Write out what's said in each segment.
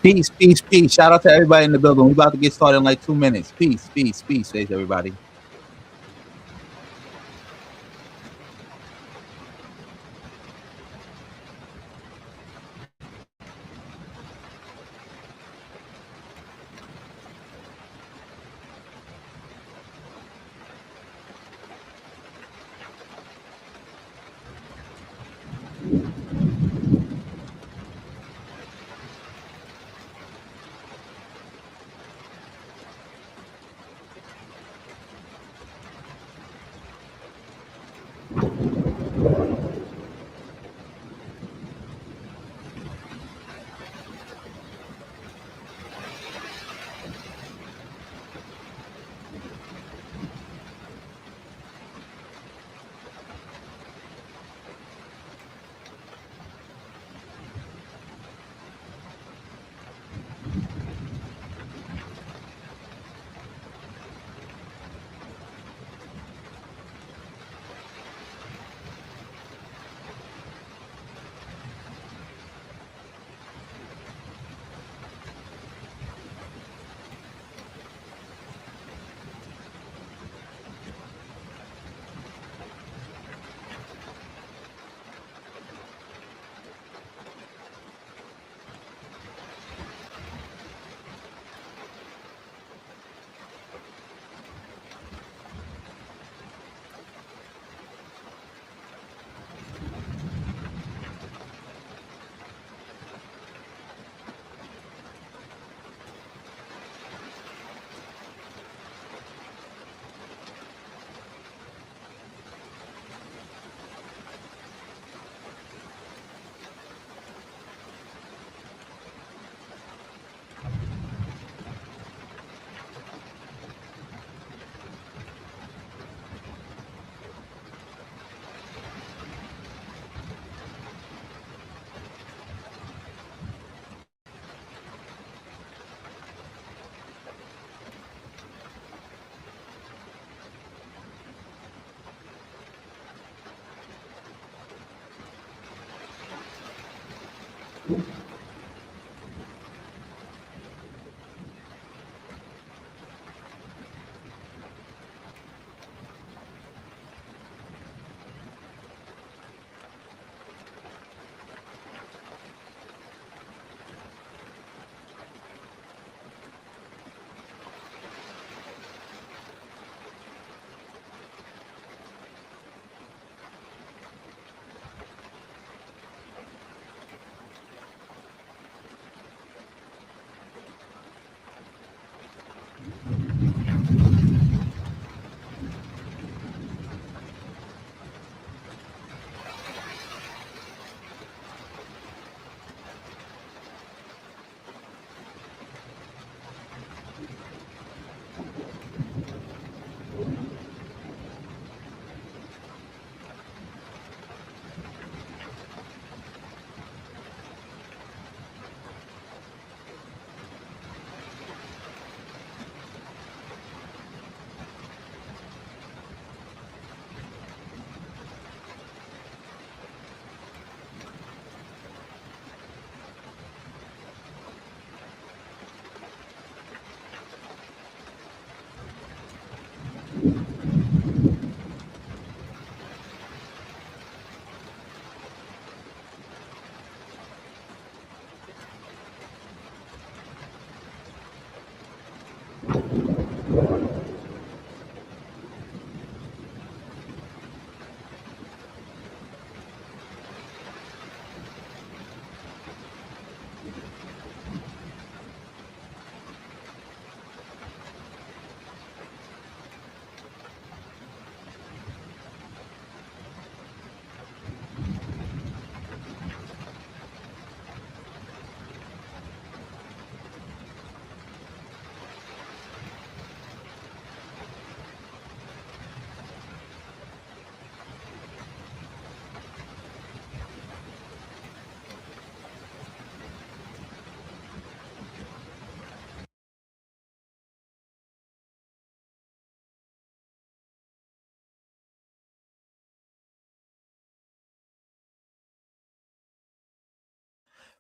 Peace, peace, peace. Shout out to everybody in the building. We're about to get started in like 2 minutes. Peace, peace, peace. Thanks, everybody.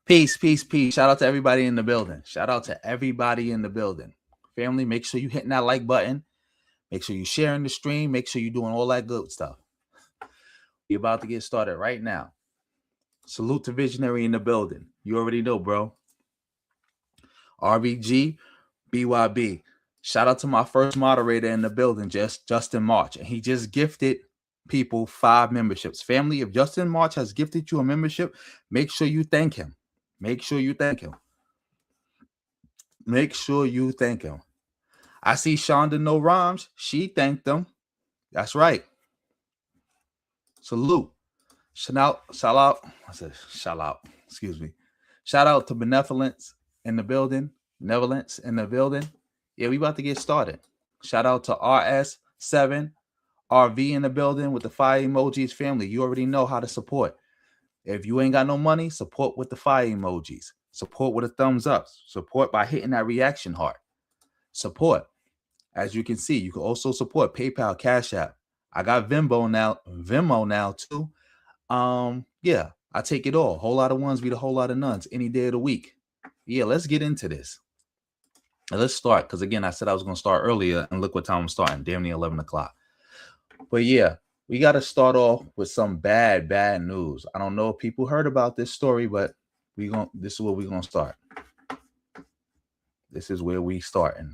Peace, peace, peace. Shout out to everybody in the building. Shout out to everybody in the building. Family, make sure you hitting that like button. Make sure you sharing the stream. Make sure you doing all that good stuff. We're about to get started right now. Salute to Visionary in the building. You already know, bro. RBG, BYB. Shout out to my first moderator in the building, Justin March. And he just gifted people 5 memberships. Family, if Justin March has gifted you a membership, make sure you thank him. Make sure you thank him. Make sure you thank him. I see Shonda No Rhymes. She thanked them. That's right. Salute. Shout out. Excuse me. Shout out to Benevolence in the building. Benevolence in the building. Yeah, we about to get started. Shout out to RS7, RV in the building with the fire emojis. Family, you already know how to support. If you ain't got no money, support with the fire emojis. Support with a thumbs up. Support by hitting that reaction heart. Support. As you can see, you can also support PayPal, Cash App. I got Venmo now too. Yeah, I take it all. Whole lot of ones beat a whole lot of nuns any day of the week. Yeah, let's get into this. Let's start, because again, I said I was going to start earlier, and look what time I'm starting. Damn near 11 o'clock. But yeah, we got to start off with some bad news. I don't know if people heard about this story, but this is where we're going to start. This is where we starting.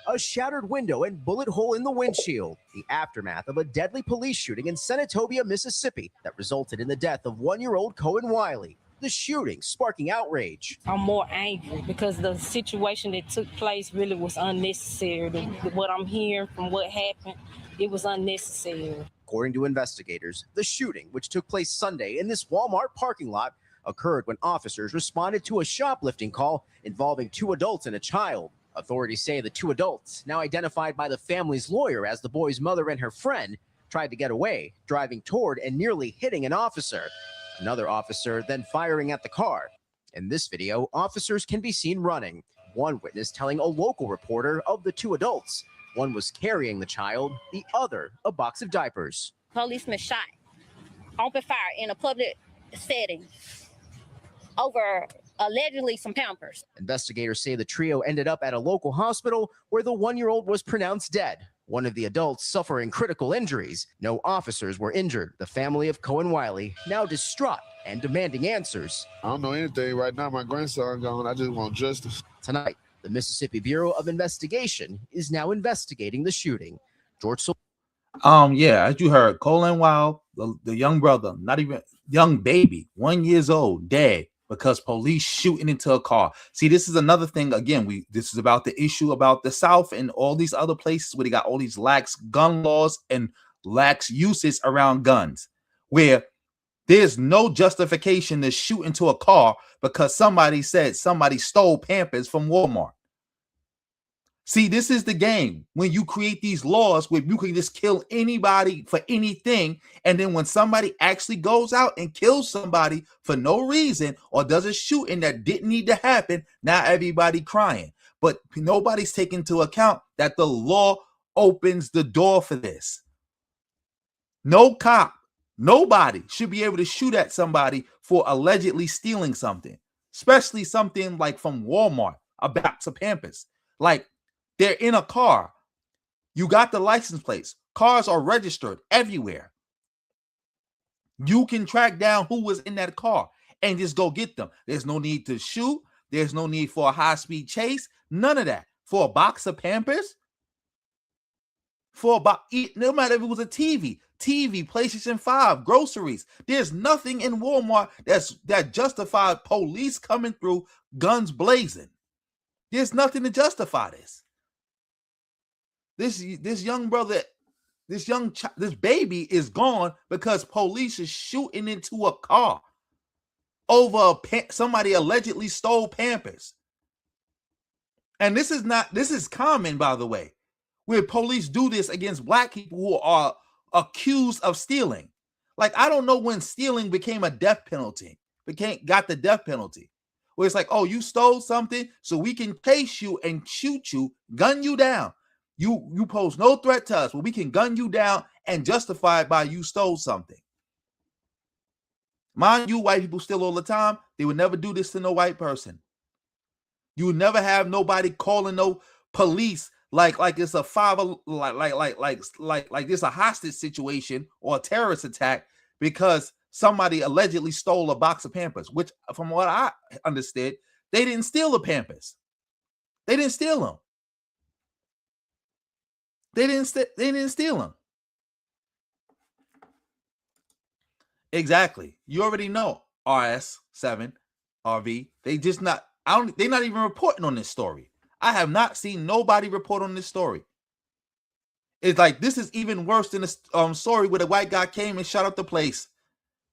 A shattered window and bullet hole in the windshield. The aftermath of a deadly police shooting in Senatobia, Mississippi that resulted in the death of 1-year-old Kohen Wiley. The shooting sparking outrage. I'm more angry because the situation that took place really was unnecessary. What I'm hearing from what happened, it was unnecessary. According to investigators, the shooting, which took place Sunday in this Walmart parking lot, occurred when officers responded to a shoplifting call involving 2 adults and a child. Authorities say the 2 adults, now identified by the family's lawyer as the boy's mother and her friend, tried to get away, driving toward and nearly hitting an officer. Another officer then firing at the car. In this video, officers can be seen running. One witness telling a local reporter of the 2 adults. One was carrying the child, the other a box of diapers. Policeman shot, open fire in a public setting over allegedly some Pampers. Investigators say the trio ended up at a local hospital where the 1-year-old was pronounced dead. One of the adults suffering critical injuries. No officers were injured. The family of Kohen Wiley now distraught and demanding answers. I don't know anything right now. My grandson gone. I just want justice. Tonight, the Mississippi Bureau of Investigation is now investigating the shooting. George. Yeah, as you heard, Kohen Wiley, the young brother, not even young baby, 1 year old, dead because police shooting into a car. See, this is another thing. Again, this is about the issue about the South and all these other places where they got all these lax gun laws and lax uses around guns, where there's no justification to shoot into a car because somebody said somebody stole Pampers from Walmart. See, this is the game. When you create these laws where you can just kill anybody for anything, and then when somebody actually goes out and kills somebody for no reason or does a shooting that didn't need to happen, now everybody crying. But nobody's taking into account that the law opens the door for this. No cop, nobody should be able to shoot at somebody for allegedly stealing something, especially something like from Walmart, a box of Pampers. Like, they're in a car. You got the license plates. Cars are registered everywhere. You can track down who was in that car and just go get them. There's no need to shoot. There's no need for a high-speed chase. None of that. For a box of Pampers? No matter if it was a TV, PlayStation 5, groceries. There's nothing in Walmart that justified police coming through, guns blazing. There's nothing to justify this. This young brother, this baby is gone because police is shooting into a car over somebody allegedly stole Pampers. And this is common, by the way, where police do this against black people who are accused of stealing. Like, I don't know when stealing became a death penalty, got the death penalty, where it's like, oh, you stole something, so we can chase you and shoot you, gun you down. You pose no threat to us, but we can gun you down and justify it by you stole something. Mind you, white people steal all the time. They would never do this to no white person. You would never have nobody calling no police like it's a like it's a hostage situation or a terrorist attack because somebody allegedly stole a box of Pampers, which from what I understood, they didn't steal the Pampers. They didn't steal them. They didn't steal them. Exactly. You already know RS7, RV. They just not. They're not even reporting on this story. I have not seen nobody report on this story. It's like this is even worse than the story where the white guy came and shut up the place.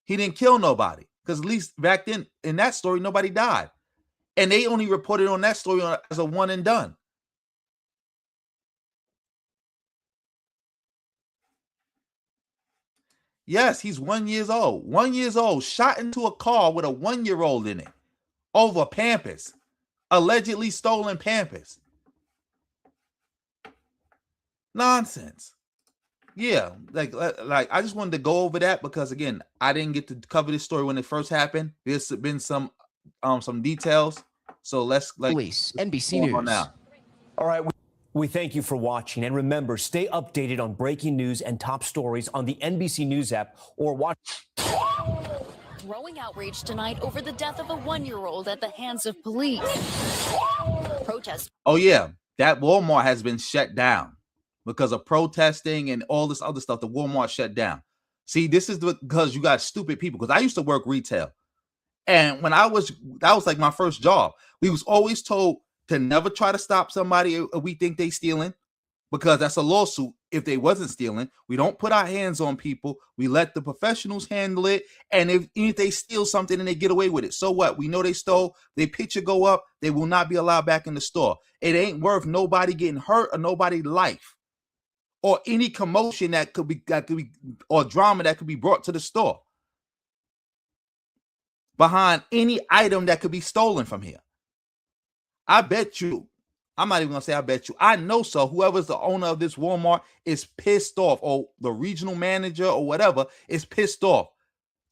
He didn't kill nobody because at least back then in that story nobody died, and they only reported on that story as a one and done. Yes, he's 1 year old. 1 year old, shot into a car with a 1 year old in it over Pampers, allegedly stolen Pampers. Nonsense. Yeah, like I just wanted to go over that because again, I didn't get to cover this story when it first happened. There's been some details, so let's Police, NBC News. Now. All right. We thank you for watching, and remember, stay updated on breaking news and top stories on the NBC News app or watch. Growing outrage tonight over the death of a 1-year-old at the hands of police. Protest. Oh yeah, that Walmart has been shut down because of protesting and all this other stuff. The Walmart shut down. See, this is because you got stupid people. Because I used to work retail, and when that was like my first job. We was always told to never try to stop somebody if we think they stealing, because that's a lawsuit if they wasn't stealing. We don't put our hands on people. We let the professionals handle it. And if they steal something and they get away with it, so what? We know they stole. Their picture go up. They will not be allowed back in the store. It ain't worth nobody getting hurt or nobody's life or any commotion that could be or drama that could be brought to the store behind any item that could be stolen from here. I bet you, I'm not even going to say I bet you, I know so, whoever's the owner of this Walmart is pissed off, or the regional manager or whatever is pissed off.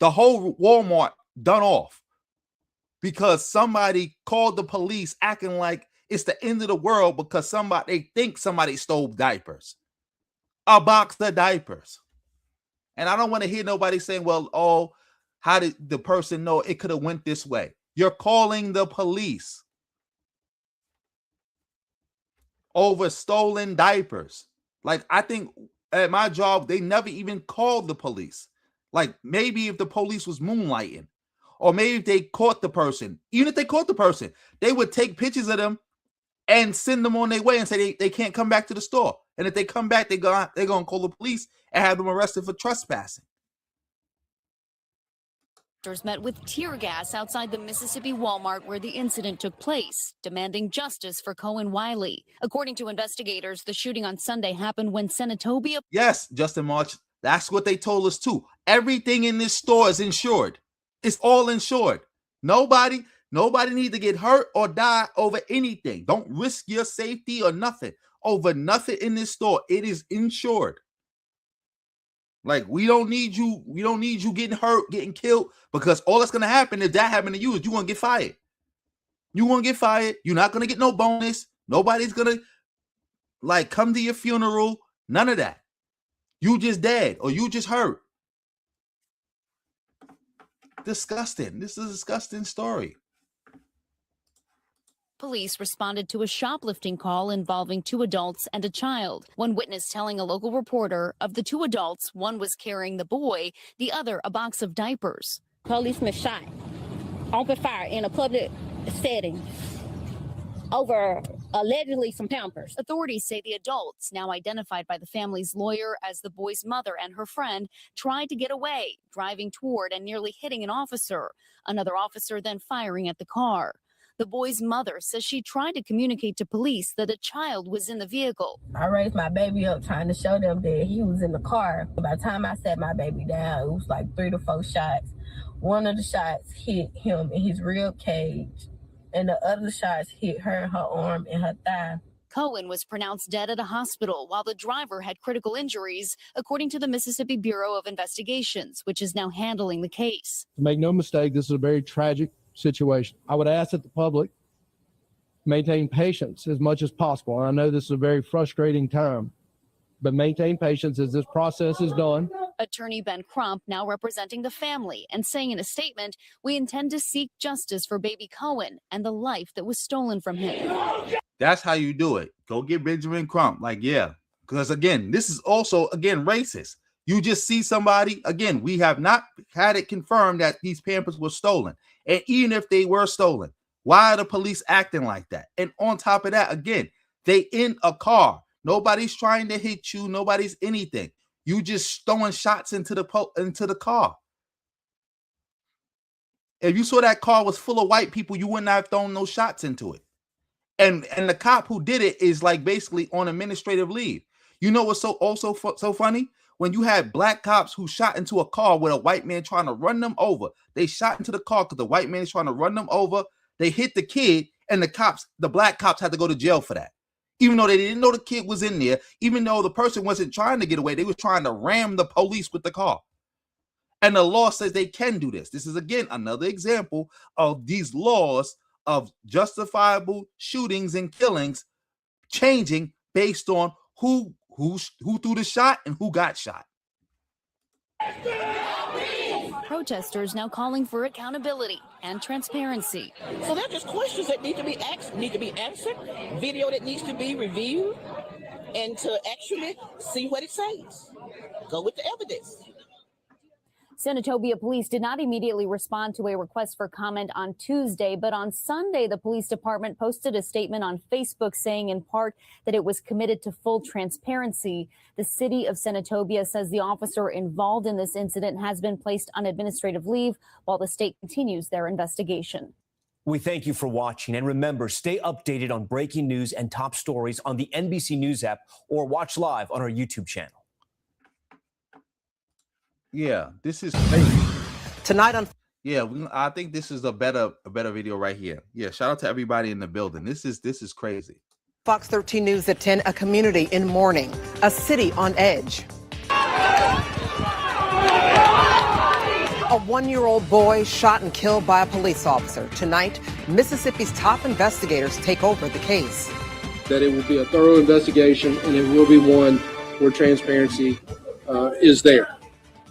The whole Walmart done off because somebody called the police acting like it's the end of the world because they think somebody stole diapers. A box of diapers. And I don't want to hear nobody saying, well, oh, how did the person know it could have went this way? You're calling the police over stolen diapers. Like, I think at my job, they never even called the police. Like, maybe if the police was moonlighting, or maybe if they caught the person, even if they caught the person, they would take pictures of them and send them on their way and say they can't come back to the store. And if they come back, they're going to call the police and have them arrested for trespassing. Met with tear gas outside the Mississippi Walmart where the incident took place, demanding justice for Kohen Wiley. According to investigators, the shooting on Sunday happened when Senatobia. Yes, Justin March, that's what they told us too. Everything in this store is insured. It's all insured. Nobody needs to get hurt or die over anything. Don't risk your safety or nothing over nothing in this store. It is insured. Like, we don't need you getting hurt, getting killed, because all that's going to happen if that happened to you is you're going to get fired. You're going to get fired. You're not going to get no bonus. Nobody's going to, like, come to your funeral. None of that. You just dead or you just hurt. Disgusting. This is a disgusting story. Police responded to a shoplifting call involving 2 adults and a child. One witness telling a local reporter of the 2 adults, one was carrying the boy, the other a box of diapers. Policeman shot, open fire in a public setting over allegedly some Pampers. Authorities say the adults, now identified by the family's lawyer as the boy's mother and her friend, tried to get away, driving toward and nearly hitting an officer. Another officer then firing at the car. The boy's mother says she tried to communicate to police that a child was in the vehicle. I raised my baby up trying to show them that he was in the car. By the time I set my baby down, it was like 3 to 4 shots. One of the shots hit him in his rib cage, and the other shots hit her in her arm and her thigh. Kohen was pronounced dead at a hospital while the driver had critical injuries, according to the Mississippi Bureau of Investigations, which is now handling the case. Make no mistake, this is a very tragic situation. I would ask that the public maintain patience as much as possible. And I know this is a very frustrating time, but maintain patience as this process is done. Attorney Ben Crump now representing the family and saying in a statement, "We intend to seek justice for baby Kohen and the life that was stolen from him." That's how you do it. Go get Benjamin Crump. Like, yeah, because again, this is also, again, racist. You just see somebody, again, we have not had it confirmed that these Pampers were stolen. And even if they were stolen, why are the police acting like that? And on top of that, again, they in a car. Nobody's trying to hit you. Nobody's anything. You just throwing shots into the car. If you saw that car was full of white people, you wouldn't have thrown no shots into it. And the cop who did it is like basically on administrative leave. You know what's so funny? When you had black cops who shot into a car with a white man trying to run them over. They shot into the car because the white man is trying to run them over. They hit the kid, and the black cops had to go to jail for that. Even though they didn't know the kid was in there, even though the person wasn't trying to get away, they were trying to ram the police with the car. And the law says they can do this. This is, again, another example of these laws of justifiable shootings and killings changing based on who threw the shot and who got shot. Protesters now calling for accountability and transparency. So they're just questions that need to be asked, need to be answered, video that needs to be reviewed, and to actually see what it says. Go with the evidence. Senatobia police did not immediately respond to a request for comment on Tuesday, but on Sunday, the police department posted a statement on Facebook saying in part that it was committed to full transparency. The city of Senatobia says the officer involved in this incident has been placed on administrative leave while the state continues their investigation. We thank you for watching. And remember, stay updated on breaking news and top stories on the NBC News app or watch live on our YouTube channel. Yeah, this is crazy. Tonight on I think this is a better video right here. Yeah, shout out to everybody in the building. This is crazy. Fox 13 News at 10, a community in mourning, a city on edge. A one-year-old boy shot and killed by a police officer. Tonight, Mississippi's top investigators take over the case. That it will be a thorough investigation and it will be one where transparency is there.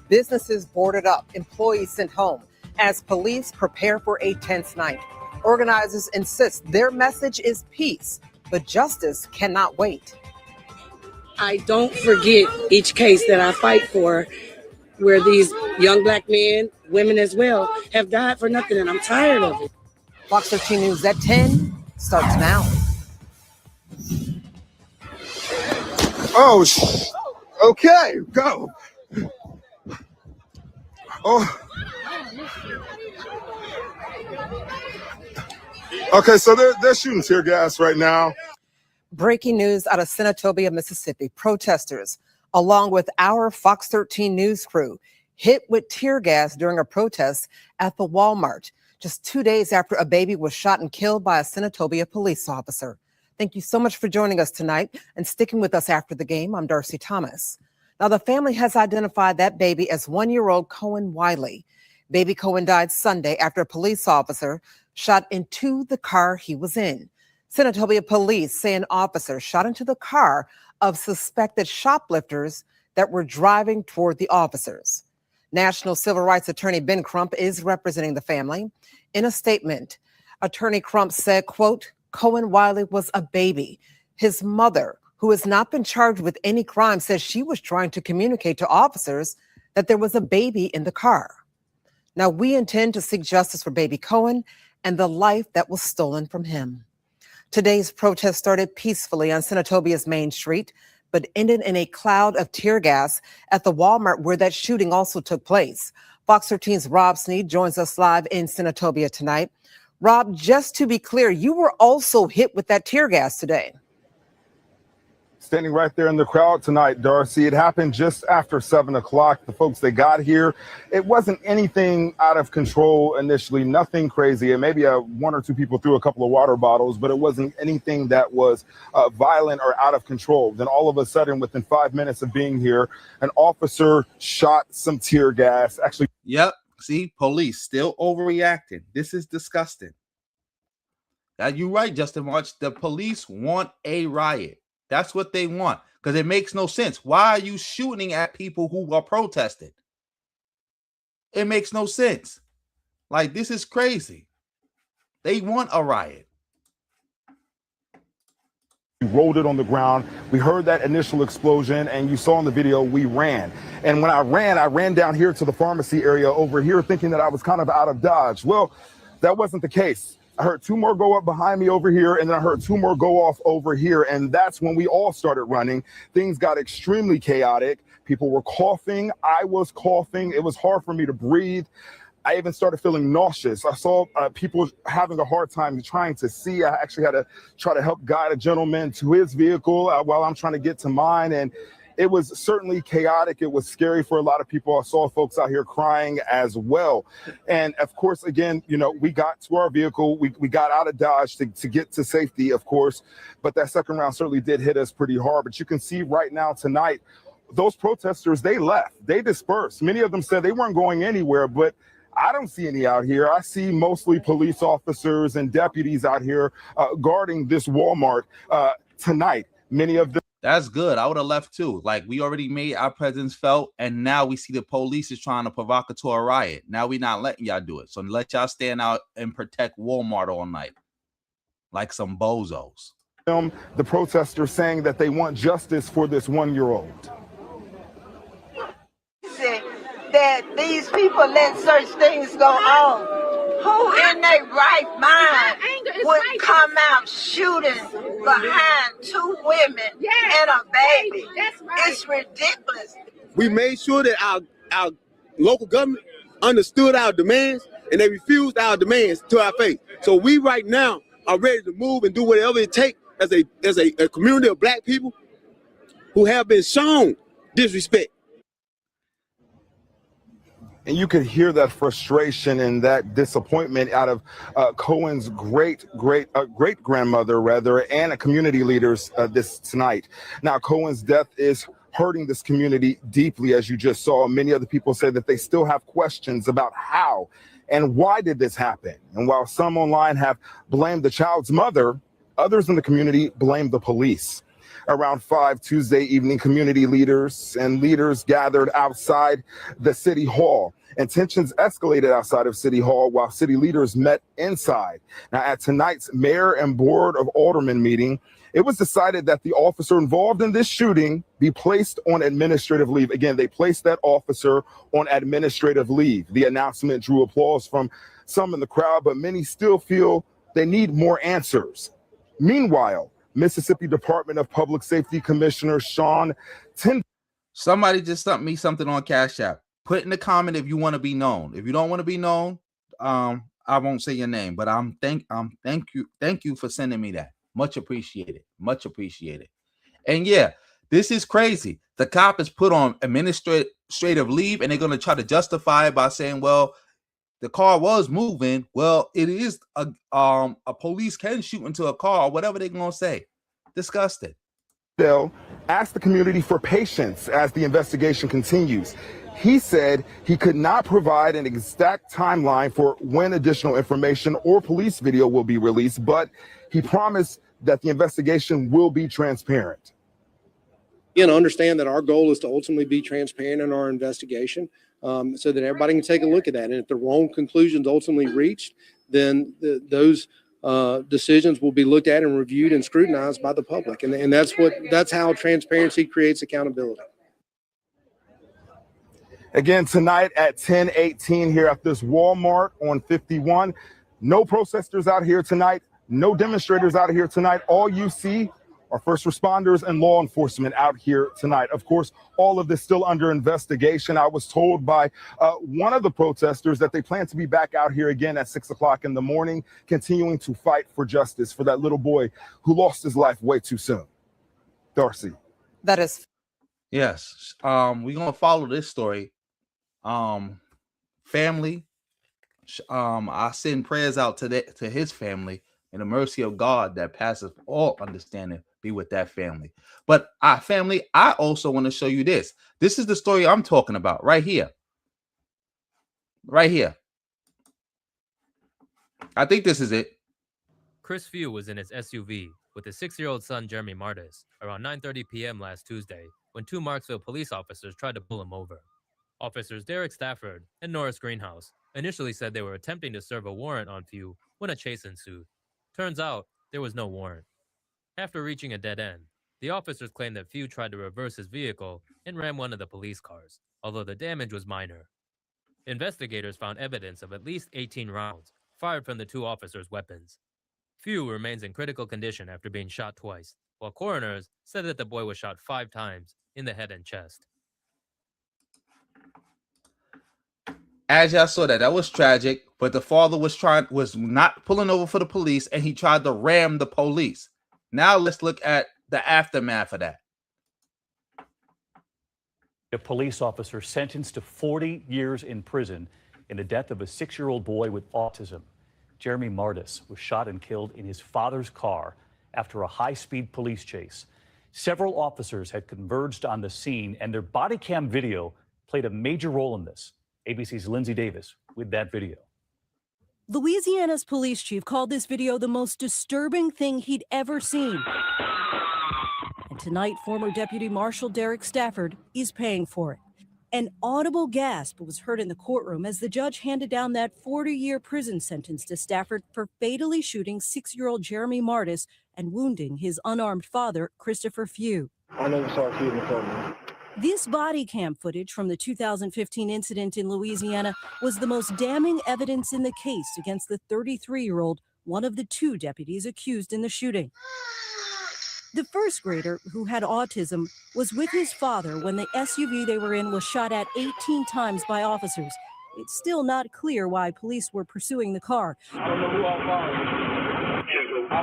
Businesses boarded up, employees sent home as police prepare for a tense night. Organizers insist their message is peace, but justice cannot wait. I don't forget each case that I fight for where these young black men, women as well, have died for nothing, and I'm tired of it. Fox 13 News at 10 starts now. Oh, okay, go. Oh. Okay, so they're shooting tear gas right now. Breaking news out of Senatobia, Mississippi. Protesters, along with our Fox 13 News crew, hit with tear gas during a protest at the Walmart, just 2 days after a baby was shot and killed by a Senatobia police officer. Thank you so much for joining us tonight and sticking with us after the game. I'm Darcy Thomas. Now, the family has identified that baby as one-year-old Kohen Wiley. Baby Kohen died Sunday after a police officer shot into the car he was in. Senatobia police say an officer shot into the car of suspected shoplifters that were driving toward the officers. National Civil Rights Attorney Ben Crump is representing the family. In a statement, Attorney Crump said, quote, Kohen Wiley was a baby. His mother, who has not been charged with any crime, says she was trying to communicate to officers that there was a baby in the car. Now, we intend to seek justice for baby Kohen and the life that was stolen from him. Today's protest started peacefully on Senatobia's Main Street, but ended in a cloud of tear gas at the Walmart where that shooting also took place. Fox 13's Rob Sneed joins us live in Senatobia tonight. Rob, just to be clear, you were also hit with that tear gas today. Standing right there in the crowd tonight, Darcy. It happened just after 7 o'clock. The folks that got here, it wasn't anything out of control initially, nothing crazy. And maybe one or two people threw a couple of water bottles, but it wasn't anything that was violent or out of control. Then all of a sudden, within 5 minutes of being here, an officer shot some tear gas. Actually, yep. See, police still overreacting. This is disgusting. You're right, Justin March. The police want a riot. That's what they want, because it makes no sense. Why are you shooting at people who are protesting? It makes no sense. Like, this is crazy. They want a riot. We rolled it on the ground. We heard that initial explosion, and you saw in the video, we ran. And when I ran down here to the pharmacy area over here, thinking that I was kind of out of Dodge. Well, that wasn't the case. I heard two more go up behind me over here, and then I heard two more go off over here. And that's when we all started running. Things got extremely chaotic. People were coughing. I was coughing. It was hard for me to breathe. I even started feeling nauseous. I saw people having a hard time trying to see. I actually had to try to help guide a gentleman to his vehicle while I'm trying to get to mine. And it was certainly chaotic. It was scary for a lot of people. I saw folks out here crying as well. And of course, again, you know, we got to our vehicle. We got out of Dodge to get to safety, of course. But that second round certainly did hit us pretty hard. But you can see right now tonight, those protesters, they left. They dispersed. Many of them said they weren't going anywhere, but I don't see any out here. I see mostly police officers and deputies out here guarding this Walmart tonight. Many of them. That's good. I would have left too. Like, we already made our presence felt, and now we see the police is trying to provocateur riot. Now we're not letting y'all do it. So let y'all stand out and protect Walmart all night like some bozos. The protesters saying that they want justice for this 1-year-old. That these people let such things go on. Who in their right mind would come out shooting behind two women and a baby? It's ridiculous. We made sure that our local government understood our demands, and they refused our demands to our face. So we right now are ready to move and do whatever it takes as a community of black people who have been shown disrespect. And you could hear that frustration and that disappointment out of Cohen's great grandmother, rather, and a community leaders this tonight. Now, Cohen's death is hurting this community deeply, as you just saw. Many other people say that they still have questions about how and why did this happen. And while some online have blamed the child's mother, others in the community blame the police. Around 5 Tuesday evening, community leaders and leaders gathered outside the city hall, and tensions escalated outside of City Hall while city leaders met inside. Now, at tonight's mayor and board of aldermen meeting, it was decided that the officer involved in this shooting be placed on administrative leave. Again, they placed that officer on administrative leave. The announcement drew applause from some in the crowd, but many still feel they need more answers. Meanwhile, Mississippi Department of Public Safety Commissioner Sean Tind. Somebody just sent me something on Cash App. Put in the comment if you want to be known. If you don't want to be known, I won't say your name, but thank you for sending me that. Much appreciated. Much appreciated. And yeah, this is crazy. The cop is put on administrative leave, and they're going to try to justify it by saying, well, the car was moving. Well, it is a police can shoot into a car or whatever they're going to say. Disgusting. They'll ask the community for patience as the investigation continues. He said he could not provide an exact timeline for when additional information or police video will be released, but he promised that the investigation will be transparent. Understand that our goal is to ultimately be transparent in our investigation so that everybody can take a look at that. And if the wrong conclusions ultimately reached, then those decisions will be looked at and reviewed and scrutinized by the public. And that's how transparency creates accountability. Again, tonight at 10:18 here at this Walmart on 51. No protesters out here tonight. No demonstrators out here tonight. All you see are first responders and law enforcement out here tonight. Of course, all of this still under investigation. I was told by one of the protesters that they plan to be back out here again at 6 o'clock in the morning, continuing to fight for justice for that little boy who lost his life way too soon. Darcy. That is. Yes. We're gonna follow this story. Family. I send prayers out to his family, and the mercy of God that passes all understanding be with that family. But family, I also want to show you this. This is the story I'm talking about right here. Right here. I think this is it. Chris Few was in his SUV with his 6-year-old son Jeremy Martis around 9:30 p.m. last Tuesday when 2 Marksville police officers tried to pull him over. Officers Derek Stafford and Norris Greenhouse initially said they were attempting to serve a warrant on Few when a chase ensued. Turns out there was no warrant. After reaching a dead end, the officers claimed that Few tried to reverse his vehicle and ran one of the police cars, although the damage was minor. Investigators found evidence of at least 18 rounds fired from the 2 officers' weapons. Few remains in critical condition after being shot twice, while coroners said that the boy was shot 5 times in the head and chest. As y'all saw that was tragic, but the father was not pulling over for the police, and he tried to ram the police. Now let's look at the aftermath of that. A police officer sentenced to 40 years in prison in the death of a 6-year-old boy with autism. Jeremy Martis was shot and killed in his father's car after a high-speed police chase. Several officers had converged on the scene, and their body cam video played a major role in this. ABC's Lindsay Davis with that video. Louisiana's police chief called this video the most disturbing thing he'd ever seen. And tonight, former Deputy Marshal Derek Stafford is paying for it. An audible gasp was heard in the courtroom as the judge handed down that 40-year prison sentence to Stafford for fatally shooting 6-year-old Jeremy Martis and wounding his unarmed father, Christopher Few. I never saw a kid in the courtroom. This body cam footage from the 2015 incident in Louisiana was the most damning evidence in the case against the 33-year-old, one of the 2 deputies accused in the shooting. The first grader, who had autism, was with his father when the SUV they were in was shot at 18 times by officers. It's still not clear why police were pursuing the car. I don't know who I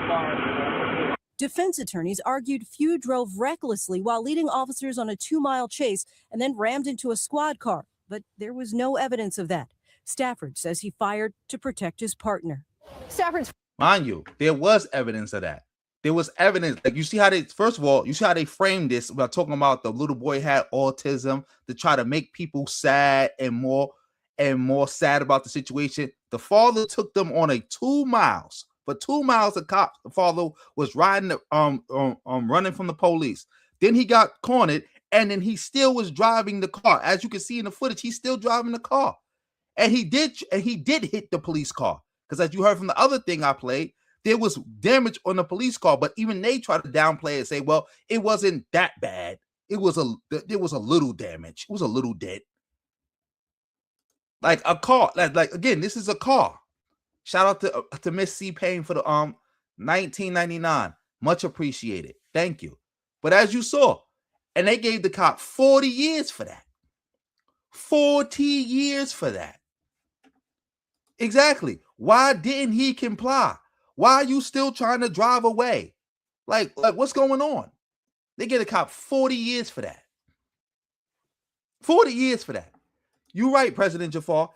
fired. Defense attorneys argued Few drove recklessly while leading officers on a 2-mile chase and then rammed into a squad car, but there was no evidence of that. Stafford says he fired to protect his partner. Stafford's. Mind you, there was evidence of that. There was evidence. Like, you see how they, first of all, you see how they framed this about talking about the little boy had autism to try to make people sad and more sad about the situation. The father took them on a 2 miles. For 2 miles, the father was riding, running from the police. Then he got cornered, and then he still was driving the car. As you can see in the footage, he's still driving the car, and he did hit the police car. Because as you heard from the other thing I played, there was damage on the police car, but even they tried to downplay it and say, "Well, it wasn't that bad. There was a little damage. It was a little dent, like a car. Like again, this is a car." Shout out to Miss C Payne for the 1999. Much appreciated. Thank you. But as you saw, and they gave the cop 40 years for that. 40 years for that. Exactly. Why didn't he comply? Why are you still trying to drive away? Like what's going on? They get a cop 40 years for that. 40 years for that. You're right, President Jafar.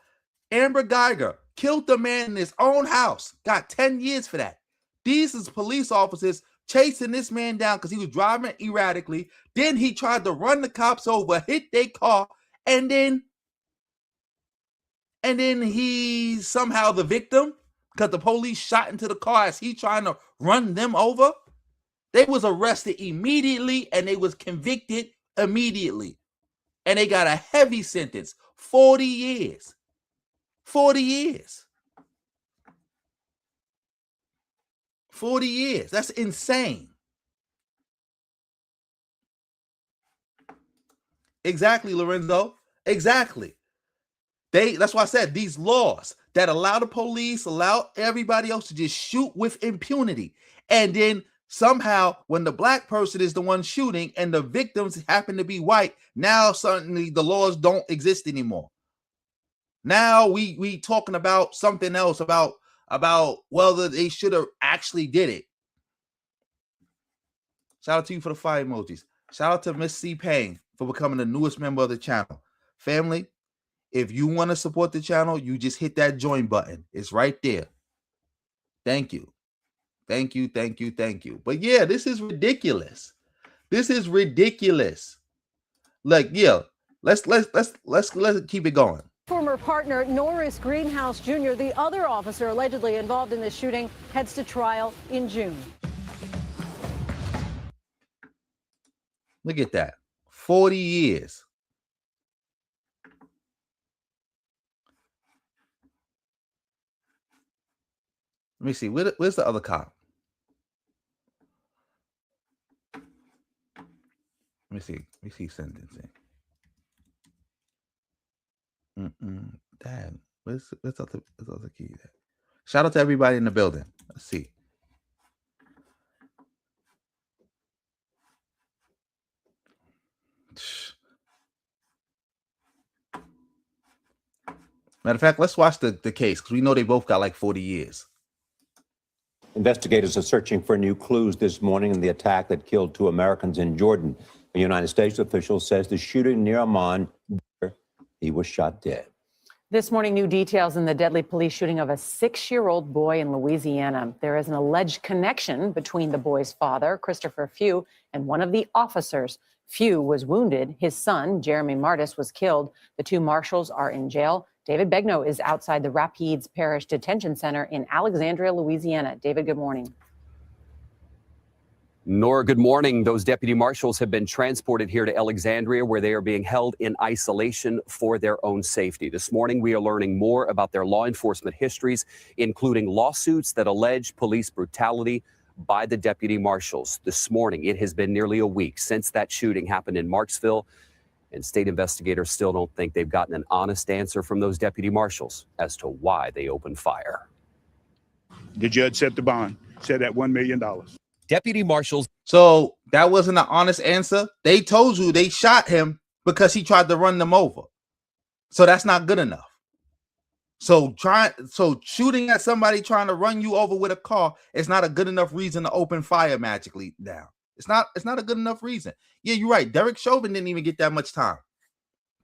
Amber Geiger killed the man in his own house. Got 10 years for that. These is police officers chasing this man down because he was driving erratically. Then he tried to run the cops over, hit their car, and then he's somehow the victim because the police shot into the car as he trying to run them over. They was arrested immediately and they was convicted immediately. And they got a heavy sentence, 40 years. 40 years. 40 years. That's insane. Exactly, Lorenzo. Exactly. That's why I said these laws that allow the police, allow everybody else to just shoot with impunity. And then somehow when the black person is the one shooting and the victims happen to be white, now suddenly the laws don't exist anymore. Now we talking about something else about whether they should have actually did it. Shout out to you for the fire emojis. Shout out to Miss C. Payne for becoming the newest member of the channel. Family, if you want to support the channel, you just hit that join button. It's right there. Thank you. Thank you, thank you, thank you. But yeah, this is ridiculous. This is ridiculous. Like, yeah, let's keep it going. Former partner Norris Greenhouse Jr., the other officer allegedly involved in this shooting, heads to trial in June. Look at that. 40 years. Let me see. Where's the other cop? Let me see sentencing. Damn. Where's the other key there? Shout out to everybody in the building. Let's see. Matter of fact, let's watch the case because we know they both got like 40 years. Investigators are searching for new clues this morning in the attack that killed 2 Americans in Jordan. A United States official says the shooting near Amman, he was shot dead. This morning, new details in the deadly police shooting of a 6-year-old boy in Louisiana. There is an alleged connection between the boy's father, Christopher Few, and one of the officers. Few was wounded. His son, Jeremy Martis, was killed. The 2 marshals are in jail. David Begnaud is outside the Rapides Parish Detention Center in Alexandria, Louisiana. David, good morning. Nora, good morning. Those deputy marshals have been transported here to Alexandria, where they are being held in isolation for their own safety. This morning, we are learning more about their law enforcement histories, including lawsuits that allege police brutality by the deputy marshals. This morning, it has been nearly a week since that shooting happened in Marksville, and state investigators still don't think they've gotten an honest answer from those deputy marshals as to why they opened fire. The judge set the bond, set at $1 million. Deputy marshals. So that wasn't an honest answer. They told you they shot him because he tried to run them over. So that's not good enough. So shooting at somebody trying to run you over with a car is not a good enough reason to open fire magically down. It's not a good enough reason. Yeah, you're right. Derek Chauvin didn't even get that much time.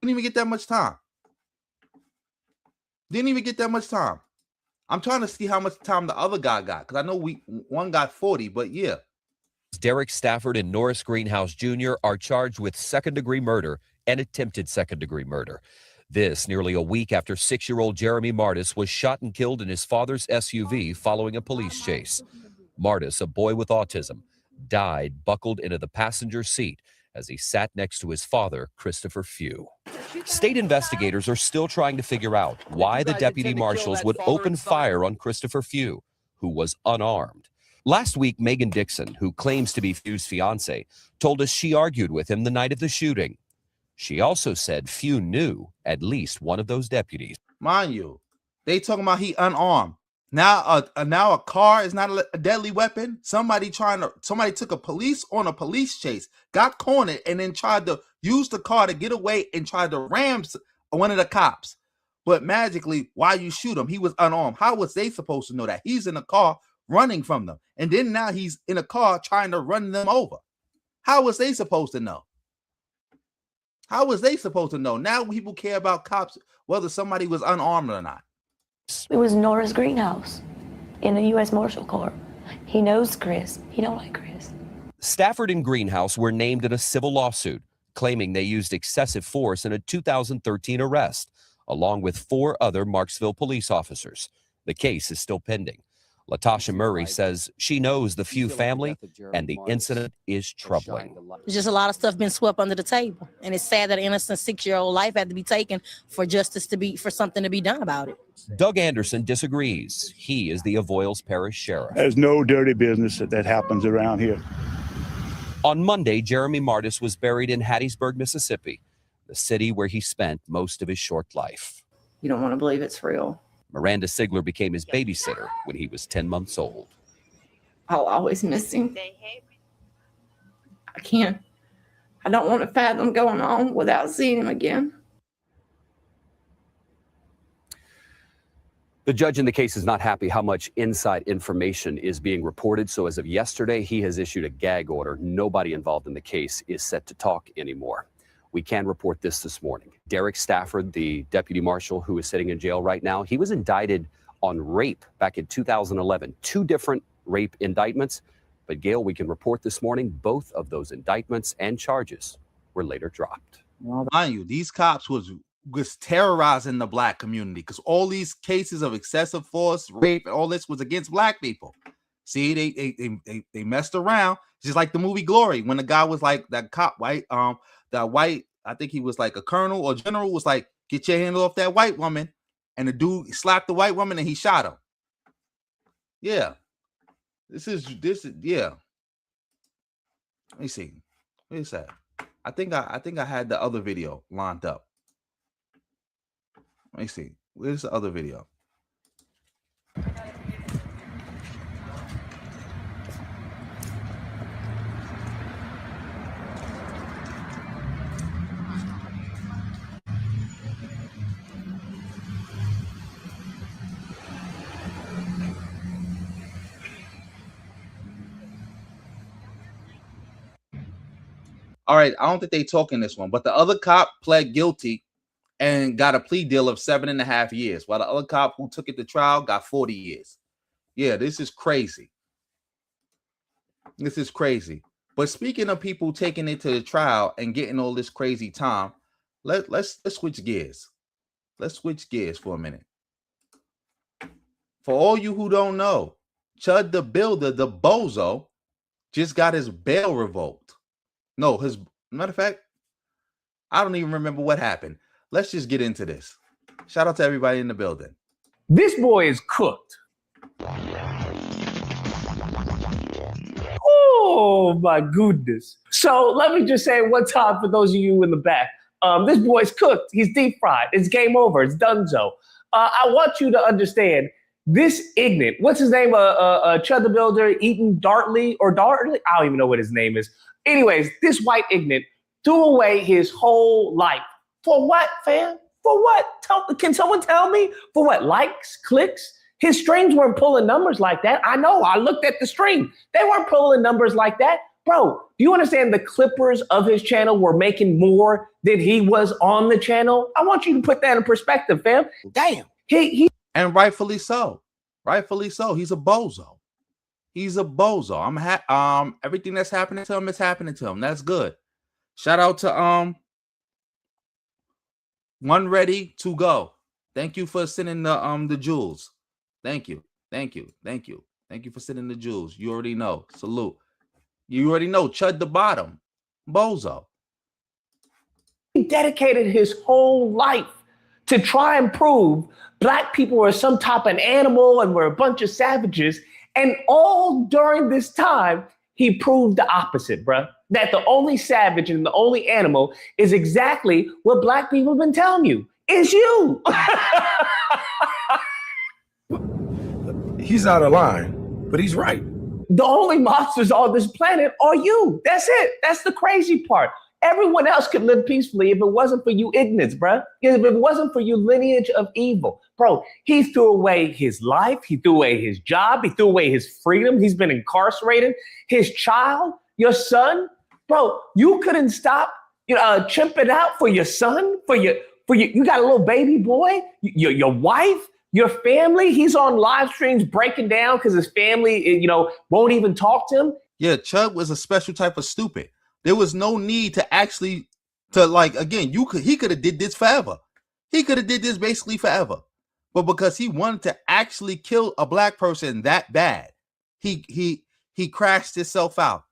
Didn't even get that much time. Didn't even get that much time. I'm trying to see how much time the other guy got, because I know one got 40, but yeah. Derek Stafford and Norris Greenhouse Jr. are charged with second-degree murder and attempted second-degree murder. This nearly a week after 6-year-old Jeremy Martis was shot and killed in his father's SUV following a police chase. Martis, a boy with autism, died buckled into the passenger seat as he sat next to his father, Christopher Few. State investigators are still trying to figure out why the deputy marshals would open fire on Christopher Few, who was unarmed. Last week, Megan Dixon, who claims to be Few's fiance, told us she argued with him the night of the shooting. She also said Few knew at least one of those deputies. Mind you, they talking about he unarmed. Now a car is not a deadly weapon. Somebody took a police on a police chase, got cornered, and then tried to use the car to get away and tried to ram one of the cops. But magically, why you shoot him? He was unarmed. How was they supposed to know that? He's in a car running from them. And then now he's in a car trying to run them over. How was they supposed to know? How was they supposed to know? Now people care about cops, whether somebody was unarmed or not. It was Norris Greenhouse in the U.S. Marshal Corps. He knows Chris. He don't like Chris. Stafford and Greenhouse were named in a civil lawsuit, claiming they used excessive force in a 2013 arrest, along with 4 other Marksville police officers. The case is still pending. Latasha Murray says she knows the Few family, and the incident is troubling. There's just a lot of stuff been swept under the table, and it's sad that an innocent 6-year-old life had to be taken for something to be done about it. Doug Anderson disagrees. He is the Avoyelles Parish Sheriff. There's no dirty business that happens around here. On Monday, Jeremy Martis was buried in Hattiesburg, Mississippi, the city where he spent most of his short life. You don't want to believe it's real. Miranda Sigler became his babysitter when he was 10 months old. I'll always miss him. I don't want to fathom going on without seeing him again. The judge in the case is not happy how much inside information is being reported. So as of yesterday, he has issued a gag order. Nobody involved in the case is set to talk anymore. We can report this morning. Tariq Stafford, the deputy marshal who is sitting in jail right now, he was indicted on rape back in 2011. 2 different rape indictments. But Gail, we can report this morning, both of those indictments and charges were later dropped. Mind you, these cops was terrorizing the black community because all these cases of excessive force, rape, and all this was against black people. See, they messed around, just like the movie Glory, when the guy was like that cop, white, that white, I think he was like a colonel or general, was like, get your hand off that white woman, and the dude slapped the white woman and he shot him. Yeah, this is yeah. Let me see. What is that? I think I had the other video lined up. Let me see. Where's the other video? All right, I don't think they talking this one, but the other cop pled guilty and got a plea deal of 7.5 years, while the other cop who took it to trial got 40 years. Yeah, this is crazy. This is crazy. But speaking of people taking it to the trial and getting all this crazy time, let's switch gears. Let's switch gears for a minute. For all you who don't know, Chud the Builder, the bozo, just got his bail revoked. No, his matter of fact, I don't even remember what happened. Let's just get into this. Shout out to everybody in the building. This boy is cooked. Oh my goodness. So let me just say one time for those of you in the back. This boy's cooked. He's deep fried. It's game over. It's donezo. I want you to understand this ignorant, what's his name? Chud the Builder, Eaton Dartley. I don't even know what his name is. Anyways, this white ignorant threw away his whole life. For what, fam? For what? Can someone tell me? For what? Likes? Clicks? His streams weren't pulling numbers like that. I know. I looked at the stream. They weren't pulling numbers like that. Bro, do you understand the clippers of his channel were making more than he was on the channel? I want you to put that in perspective, fam. Damn. He And rightfully so. Rightfully so. He's a bozo. He's a bozo. Everything that's happening to him is happening to him. That's good. Shout out to One Ready to Go. Thank you for sending the jewels. Thank you. Thank you. Thank you. Thank you for sending the jewels. You already know. Salute. You already know. Chud the Bottom. Bozo. He dedicated his whole life to try and prove black people are some type of animal and we're a bunch of savages. And all during this time, he proved the opposite, bruh. That the only savage and the only animal is exactly what black people have been telling you. It's you. He's out of line, but he's right. The only monsters on this planet are you. That's it. That's the crazy part. Everyone else could live peacefully if it wasn't for you ignorance, bruh. If it wasn't for you lineage of evil. Bro, he threw away his life. He threw away his job. He threw away his freedom. He's been incarcerated. His child, your son. Bro, you couldn't stop chimping out for your son, you got a little baby boy, your wife, your family. He's on live streams breaking down because his family, won't even talk to him. Yeah, Chud was a special type of stupid. There was no need to actually he could have did this forever. He could have did this basically forever. But because he wanted to actually kill a black person that bad, he crashed himself out.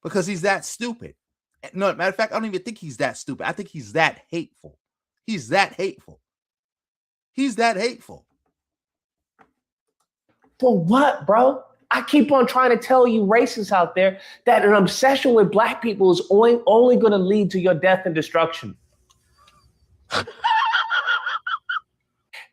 Because he's that stupid. No, matter of fact, I don't even think he's that stupid. I think he's that hateful. He's that hateful. He's that hateful. For what, bro? I keep on trying to tell you racists out there that an obsession with black people is only going to lead to your death and destruction.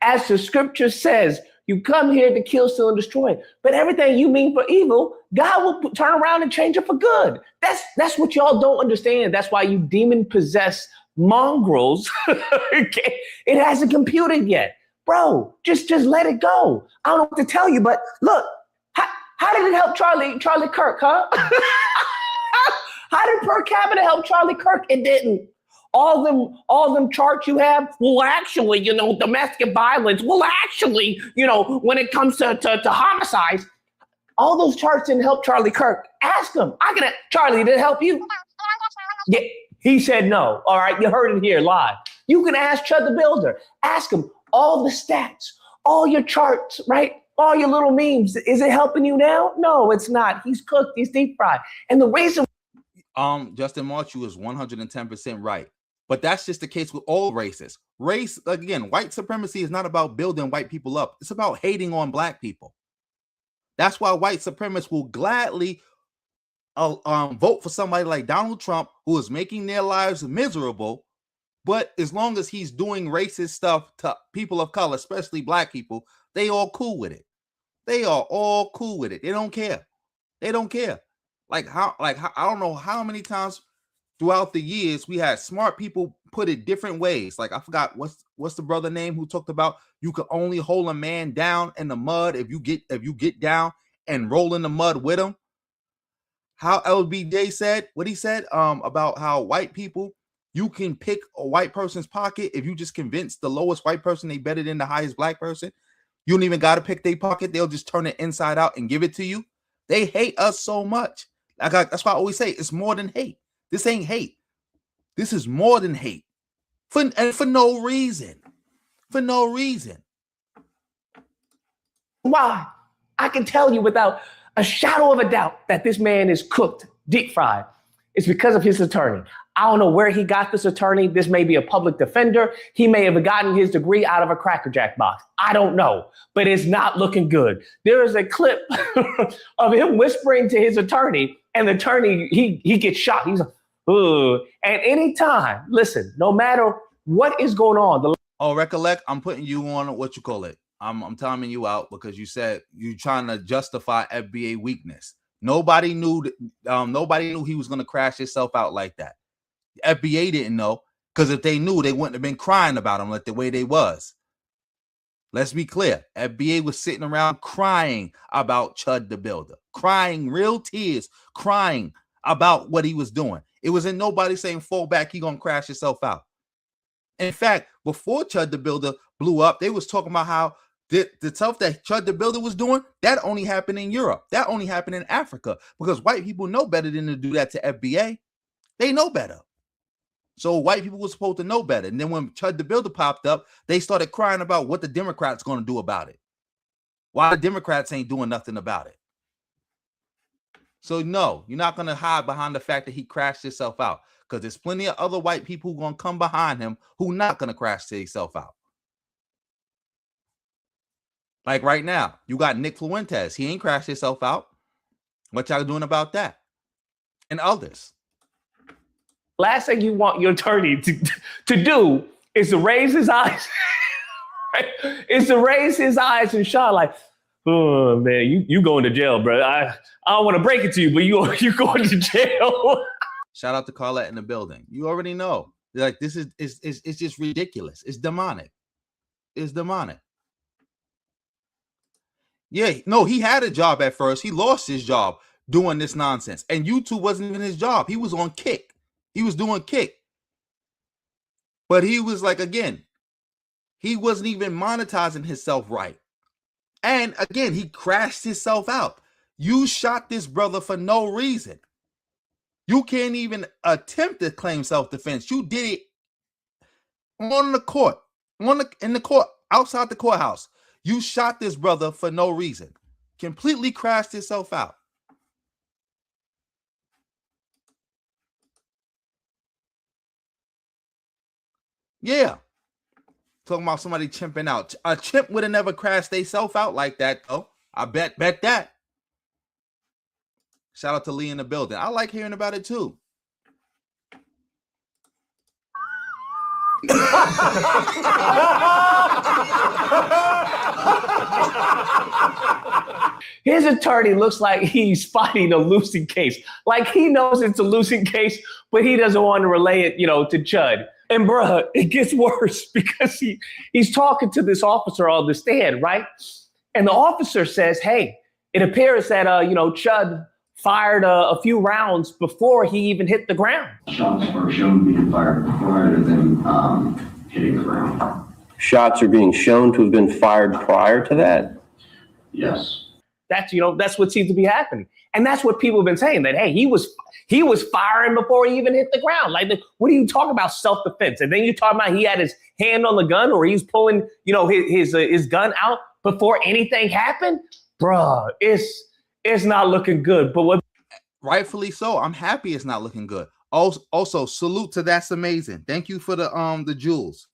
As the scripture says, you come here to kill, steal, and destroy. But everything you mean for evil, God will turn around and change it for good. That's what y'all don't understand. That's why you demon-possessed mongrels, it hasn't computed yet. bro, just let it go. I don't know what to tell you, but look, how did it help Charlie Kirk, huh? How did per capita help Charlie Kirk? It didn't. All them charts you have, well, actually, domestic violence, well, actually, when it comes to homicides, all those charts didn't help Charlie Kirk. Ask him. Charlie, did it help you? Yeah, he said no. All right, you heard it here live. You can ask Chud the Builder. Ask him all the stats, all your charts, right? All your little memes. Is it helping you now? No, it's not. He's cooked. He's deep fried. And the reason Justin Marchu is 110% right. But that's just the case with all races. Race, again, white supremacy is not about building white people up. It's about hating on black people. That's why white supremacists will gladly vote for somebody like Donald Trump, who is making their lives miserable. But as long as he's doing racist stuff to people of color, especially black people, they all cool with it. They are all cool with it. They don't care. They don't care. I don't know how many times throughout the years we had smart people put it different ways. Like, I forgot what's the brother name who talked about you could only hold a man down in the mud if you get down and roll in the mud with him. How LBJ said what he said about how white people, you can pick a white person's pocket if you just convince the lowest white person they better than the highest black person. You don't even got to pick their pocket. They'll just turn it inside out and give it to you. They hate us so much. That's why I always say it's more than hate. This ain't hate. This is more than hate. For no reason. For no reason. Why? I can tell you without a shadow of a doubt that this man is cooked, deep fried. It's because of his attorney. I don't know where he got this attorney. This may be a public defender. He may have gotten his degree out of a Cracker Jack box. I don't know, but it's not looking good. There is a clip of him whispering to his attorney, and the attorney, he gets shot. He's like, ugh. And anytime, listen, no matter what is going on. Recollect, I'm putting you on what you call it. I'm timing you out because you said you're trying to justify FBA weakness. Nobody knew he was going to crash himself out like that. The FBA didn't know, because if they knew, they wouldn't have been crying about him like the way they was. Let's be clear. FBA was sitting around crying about Chud the Builder, crying real tears, crying about what he was doing. It wasn't nobody saying, fall back, he gonna crash himself out. In fact, before Chud the Builder blew up, they was talking about how the stuff that Chud the Builder was doing, that only happened in Europe. That only happened in Africa, because white people know better than to do that to FBA. They know better. So white people were supposed to know better. And then when Chud the Builder popped up, they started crying about what the Democrats going to do about it. Why the Democrats ain't doing nothing about it. So no, you're not going to hide behind the fact that he crashed himself out, because there's plenty of other white people who going to come behind him who not going to crash themselves out. Like right now, you got Nick Fuentes. He ain't crashed himself out. What y'all doing about that? And others. Last thing you want your attorney to do is to raise his eyes. Is to raise his eyes and shine like, oh man, you going to jail, bro. I don't want to break it to you, but you going to jail. Shout out to Carlette in the building. You already know. Like, this is it's just ridiculous. It's demonic. It's demonic. Yeah, no, he had a job at first. He lost his job doing this nonsense. And YouTube wasn't even his job. He was on Kick. He was doing Kick. But he was like, again, he wasn't even monetizing himself right. And again, he crashed himself out. You shot this brother for no reason. You can't even attempt to claim self-defense. You did it on the court, in the court, outside the courthouse. You shot this brother for no reason. Completely crashed himself out. Yeah. Talking about somebody chimping out. A chimp would have never crashed themselves out like that, though. I bet that. Shout out to Lee in the building. I like hearing about it too. His attorney looks like he's fighting a losing case. Like he knows it's a losing case, but he doesn't want to relay it, to Chud. And bruh, it gets worse because he's talking to this officer on the stand, right? And the officer says, hey, it appears that, Chud fired a few rounds before he even hit the ground. Shots are shown to be fired prior to them hitting the ground. Shots are being shown to have been fired prior to that? Yes. That's what seems to be happening. And that's what people have been saying, that, hey, he was firing before he even hit the ground. Like, what are you talking about, self-defense? And then you're talking about he had his hand on the gun, or he's pulling, his gun out before anything happened? Bruh, it's not looking good. But what? Rightfully so. I'm happy it's not looking good. Also, salute to That's Amazing. Thank you for the jewels.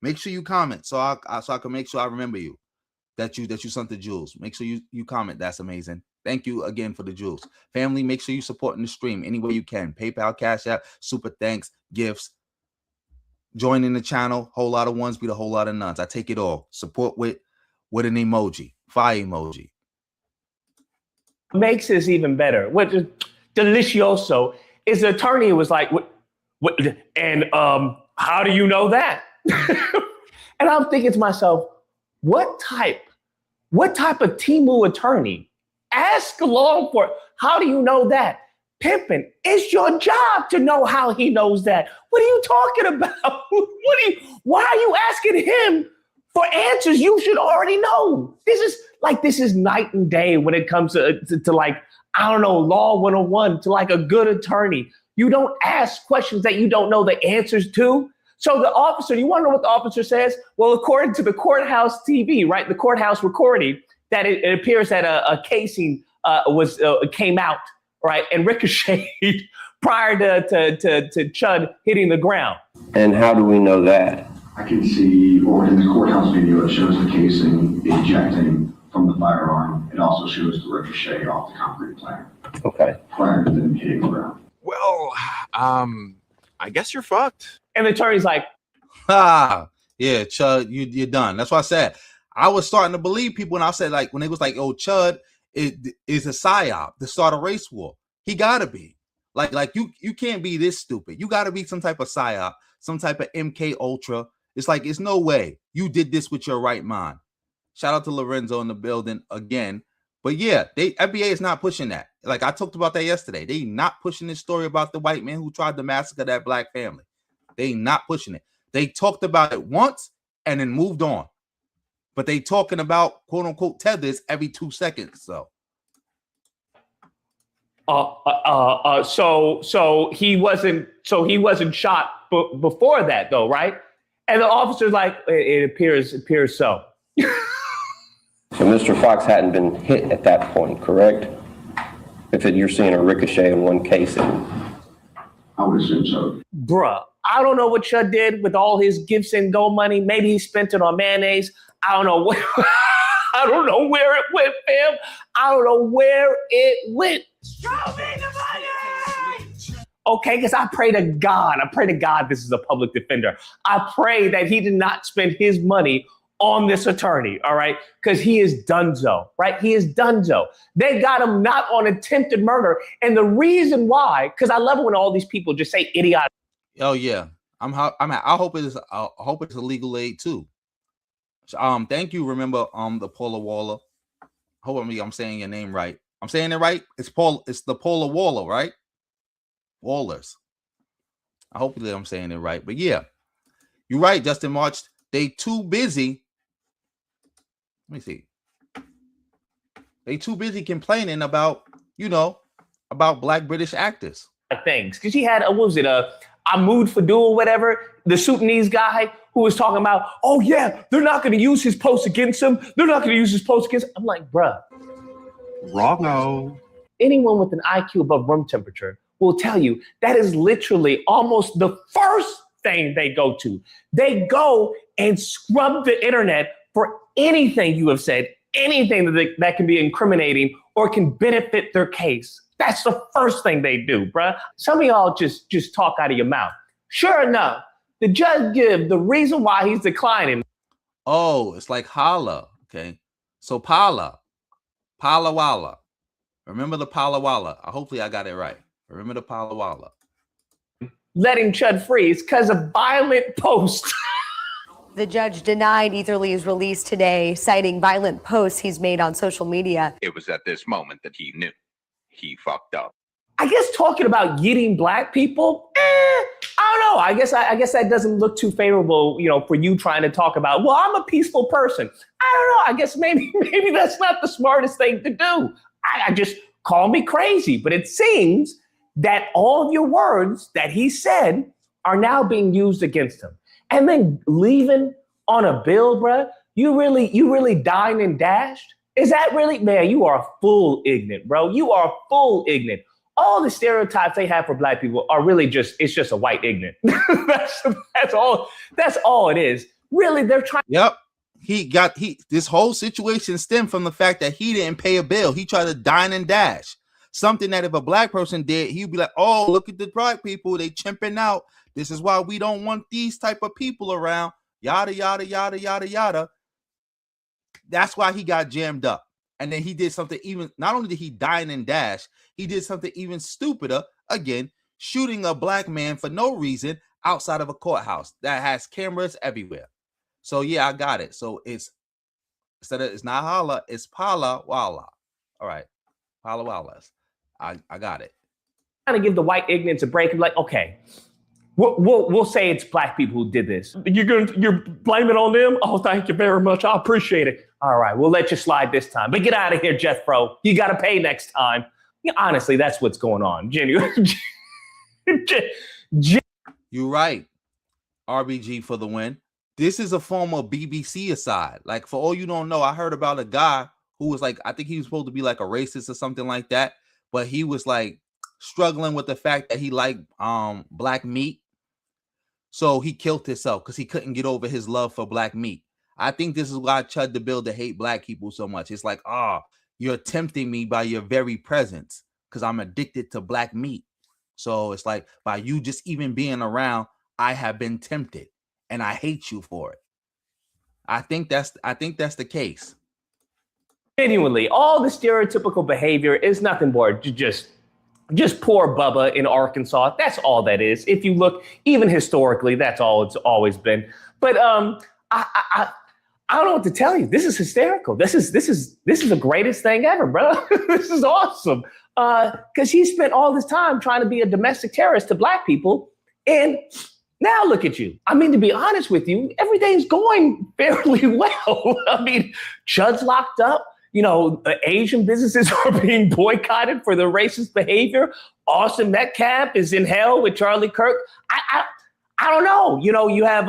Make sure you comment so I can make sure I remember you that you sent the jewels. Make sure you comment. That's amazing. Thank you again for the jewels. Family, make sure you supporting the stream any way you can. PayPal, Cash App, super thanks, gifts. Joining the channel, whole lot of ones, be the whole lot of nuns. I take it all. Support with an emoji, fire emoji. Makes this even better. What delicioso is the attorney was like, what, and how do you know that? And I'm thinking to myself, what type of Timu attorney ask law for? How do you know that? Pimpin', it's your job to know how he knows that. What are you talking about? Why are you asking him for answers you should already know? This is night and day when it comes to like, I don't know, law 101, to like a good attorney. You don't ask questions that you don't know the answers to. So the officer, you want to know what the officer says? Well, according to the courthouse TV, right, the courthouse recording, that it appears that a casing came out, right, and ricocheted prior to Chud hitting the ground. And how do we know that? I can see, or in the courthouse video, it shows the casing ejecting from the firearm. It also shows the ricochet off the concrete plank. Okay. Prior to them hitting the ground. Well, I guess you're fucked. And the attorney's like, yeah, Chud, you're done. That's why I said I was starting to believe people when I said, like, when they was like, oh, Chud is a psyop to start a race war. He gotta be. Like you can't be this stupid. You gotta be some type of psyop, some type of MK Ultra. It's like, it's no way you did this with your right mind. Shout out to Lorenzo in the building again. But yeah, FBA is not pushing that. Like I talked about that yesterday. They not pushing this story about the white man who tried to massacre that black family. They not pushing it. They talked about it once and then moved on. But they talking about quote unquote tethers every 2 seconds. So he wasn't shot before that though, right? And the officer's like, it appears so. So Mr. Fox hadn't been hit at that point, correct? If you're seeing a ricochet in one casing. I would assume so. Bruh, I don't know what Chud did with all his gifts and gold money. Maybe he spent it on mayonnaise. I don't know what. I don't know where it went, fam. I don't know where it went. Show me the money! Okay, because I pray to God this is a public defender. I pray that he did not spend his money on this attorney, all right? Because he is donezo, right? He is donezo. They got him not on attempted murder. And the reason why, because I love it when all these people just say idiotic. Oh yeah. I hope it's a legal aid too. Thank you. Remember the Paula Waller. Hope I'm saying your name right. I'm saying it right. It's the Paula Waller, right? Wallers. I hope I'm saying it right. But yeah, you're right, Justin March. They too busy. Let me see. They too busy complaining about black British actors. Things. Because he had, what was it, Ahmoud Fadul or whatever, the Sudanese guy who was talking about, oh yeah, they're not going to use his post against him. They're not going to use his post against him. I'm like, bruh. Wrong-o. Anyone with an IQ above room temperature will tell you that is literally almost the first thing they go to. They go and scrub the internet for anything you have said, anything that can be incriminating or can benefit their case. That's the first thing they do, bruh. Some of y'all just talk out of your mouth. Sure enough, the judge give the reason why he's declining. Oh, it's like holla. Okay. So Pala Walla. Remember the Pala Walla. Hopefully I got it right. Remember the Pala Walla. letting Chud free because of violent posts. The judge denied Etherly's release today, citing violent posts he's made on social media. It was at this moment that he knew he fucked up. I guess talking about getting black people, I don't know. I guess that doesn't look too favorable, for you trying to talk about, well, I'm a peaceful person. I don't know. I guess maybe that's not the smartest thing to do. I just call me crazy, but it seems that all of your words that he said are now being used against him. And then leaving on a bill, bruh, you really dined and dashed? Is that really, man, you are full ignorant, bro. You are full ignorant. All the stereotypes they have for black people are really it's just a white ignorant. that's all it is. Really, they're trying. Yep. This whole situation stemmed from the fact that he didn't pay a bill. He tried to dine and dash. Something that if a black person did, he'd be like, oh, look at the black people. They chimping out. This is why we don't want these type of people around. Yada, yada, yada, yada, yada. That's why he got jammed up. And then he did something not only did he dine and dash, he did something even stupider. Again, shooting a black man for no reason outside of a courthouse that has cameras everywhere. So yeah, I got it. So it's not holla, it's pala wala. All right, pala walas. I got it. Trying to give the white ignorance a break. Like, okay, we'll say it's black people who did this. You're blaming on them? Oh, thank you very much. I appreciate it. All right, we'll let you slide this time. But get out of here, Jeff Pro. You got to pay next time. Yeah, honestly, that's what's going on. Genuine. You're right. RBG for the win. This is a form of BBC aside. Like, for all you don't know, I heard about a guy who was like, I think he was supposed to be like a racist or something like that. But he was like struggling with the fact that he liked black meat. So he killed himself because he couldn't get over his love for black meat. I think this is why Chud the Builder hate black people so much. It's like, you're tempting me by your very presence because I'm addicted to black meat. So it's like, by you just even being around, I have been tempted and I hate you for it. I think that's the case. Genuinely, all the stereotypical behavior is nothing more just poor Bubba in Arkansas. That's all that is. If you look, even historically, that's all it's always been. But I don't know what to tell you. This is hysterical. This is the greatest thing ever, bro. This is awesome. Because he spent all this time trying to be a domestic terrorist to black people, and now look at you. I mean, to be honest with you, everything's going fairly well. I mean, Chud's locked up. Asian businesses are being boycotted for their racist behavior. Austin Metcalf is in hell with Charlie Kirk. I don't know. You have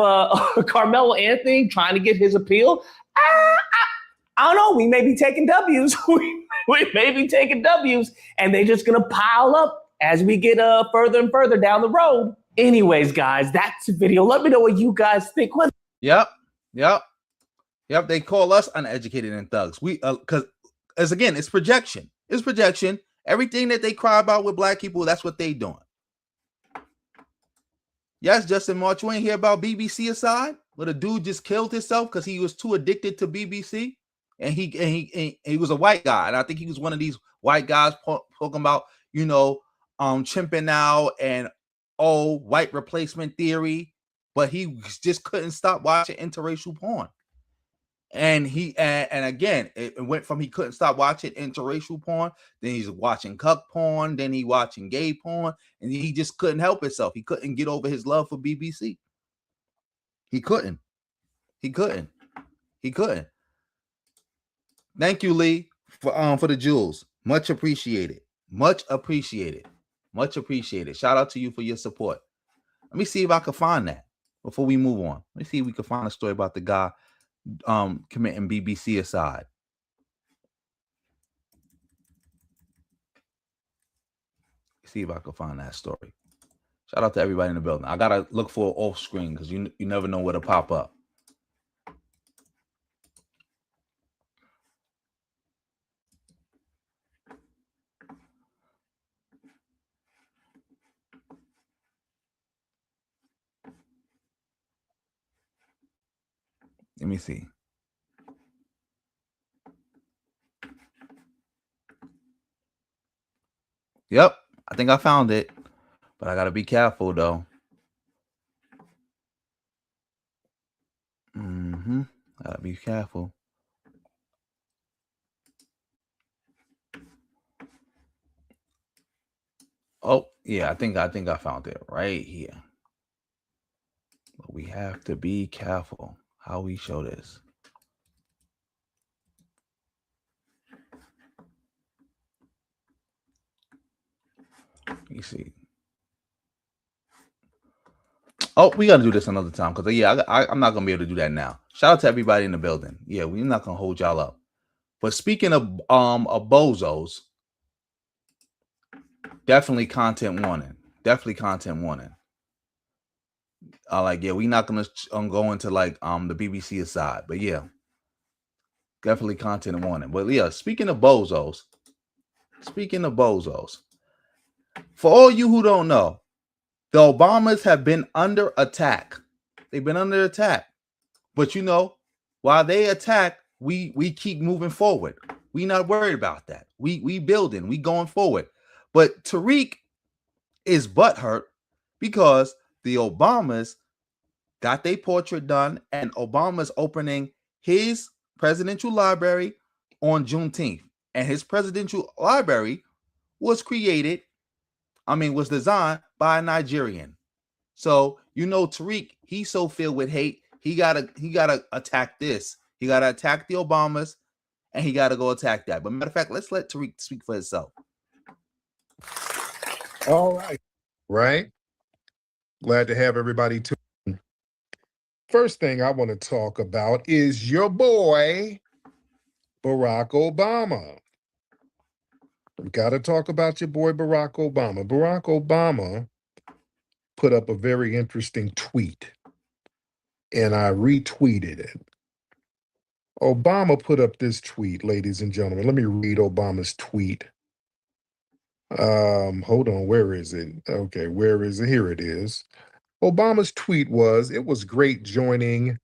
Carmelo Anthony trying to get his appeal. I don't know. We may be taking W's. we may be taking W's, and they're just going to pile up as we get further and further down the road. Anyways, guys, that's the video. Let me know what you guys think. Yep. They call us uneducated and thugs. We because again, it's projection. It's projection. Everything that they cry about with black people, that's what they doing. Yes, Justin March, you ain't hear about BBC aside, where the dude just killed himself because he was too addicted to BBC, and he was a white guy, and I think he was one of these white guys talking about chimping out and white replacement theory, but he just couldn't stop watching interracial porn. And again, it went from he couldn't stop watching interracial porn, then he's watching cuck porn, then he watching gay porn, and he just couldn't help himself. He couldn't get over his love for BBC. He couldn't. Thank you, Lee, for the jewels. Much appreciated. Shout out to you for your support. Let me see if I can find that before we move on. Let me see if we can find a story about the guy committing BBC aside. See if I can find that story. Shout out to everybody in the building. I gotta look for it off screen because you never know where to pop up. Let me see. Yep, I think I found it, but I gotta be careful though. Be careful. Oh, yeah, I think I found it right here. But we have to be careful how we show this. You see. Oh, we got to do this another time because I'm not gonna be able to do that now. Shout out to everybody in the building. Yeah, we're not gonna hold y'all up. But speaking of bozos, definitely content warning. Definitely content warning. We're not gonna go into the BBC aside, but yeah, definitely content warning. But yeah, speaking of bozos, for all you who don't know, the Obamas have been under attack. They've been under attack. But while they attack, we keep moving forward. We not worried about that. We building, we going forward. But Tariq is butthurt because the Obamas got their portrait done, and Obama's opening his presidential library on Juneteenth. And his presidential library was designed by a Nigerian. So Tariq, he's so filled with hate. He gotta attack this. He gotta attack the Obamas, and he gotta go attack that. But matter of fact, let's let Tariq speak for himself. All right. Right. Glad to have everybody tuned. First thing I want to talk about is your boy, Barack Obama. We got to talk about your boy, Barack Obama. Barack Obama put up a very interesting tweet, and I retweeted it. Obama put up this tweet, ladies and gentlemen. Let me read Obama's tweet. Hold on, where is it? Okay, where is it? Here it is. Obama's tweet was, "It was great joining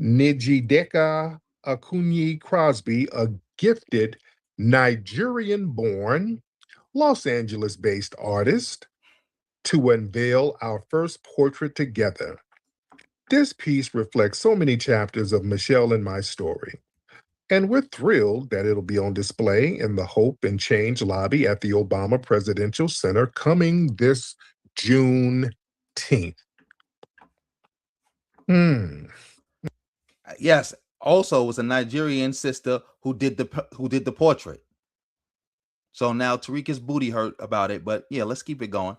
Njideka Akunyi Crosby, a gifted Nigerian-born, Los Angeles-based artist, to unveil our first portrait together. This piece reflects so many chapters of Michelle and my story. And we're thrilled that it'll be on display in the Hope and Change lobby at the Obama Presidential Center coming this Juneteenth." Yes. Also, it was a Nigerian sister who did the portrait. So now Tariq is booty hurt about it, but yeah, let's keep it going.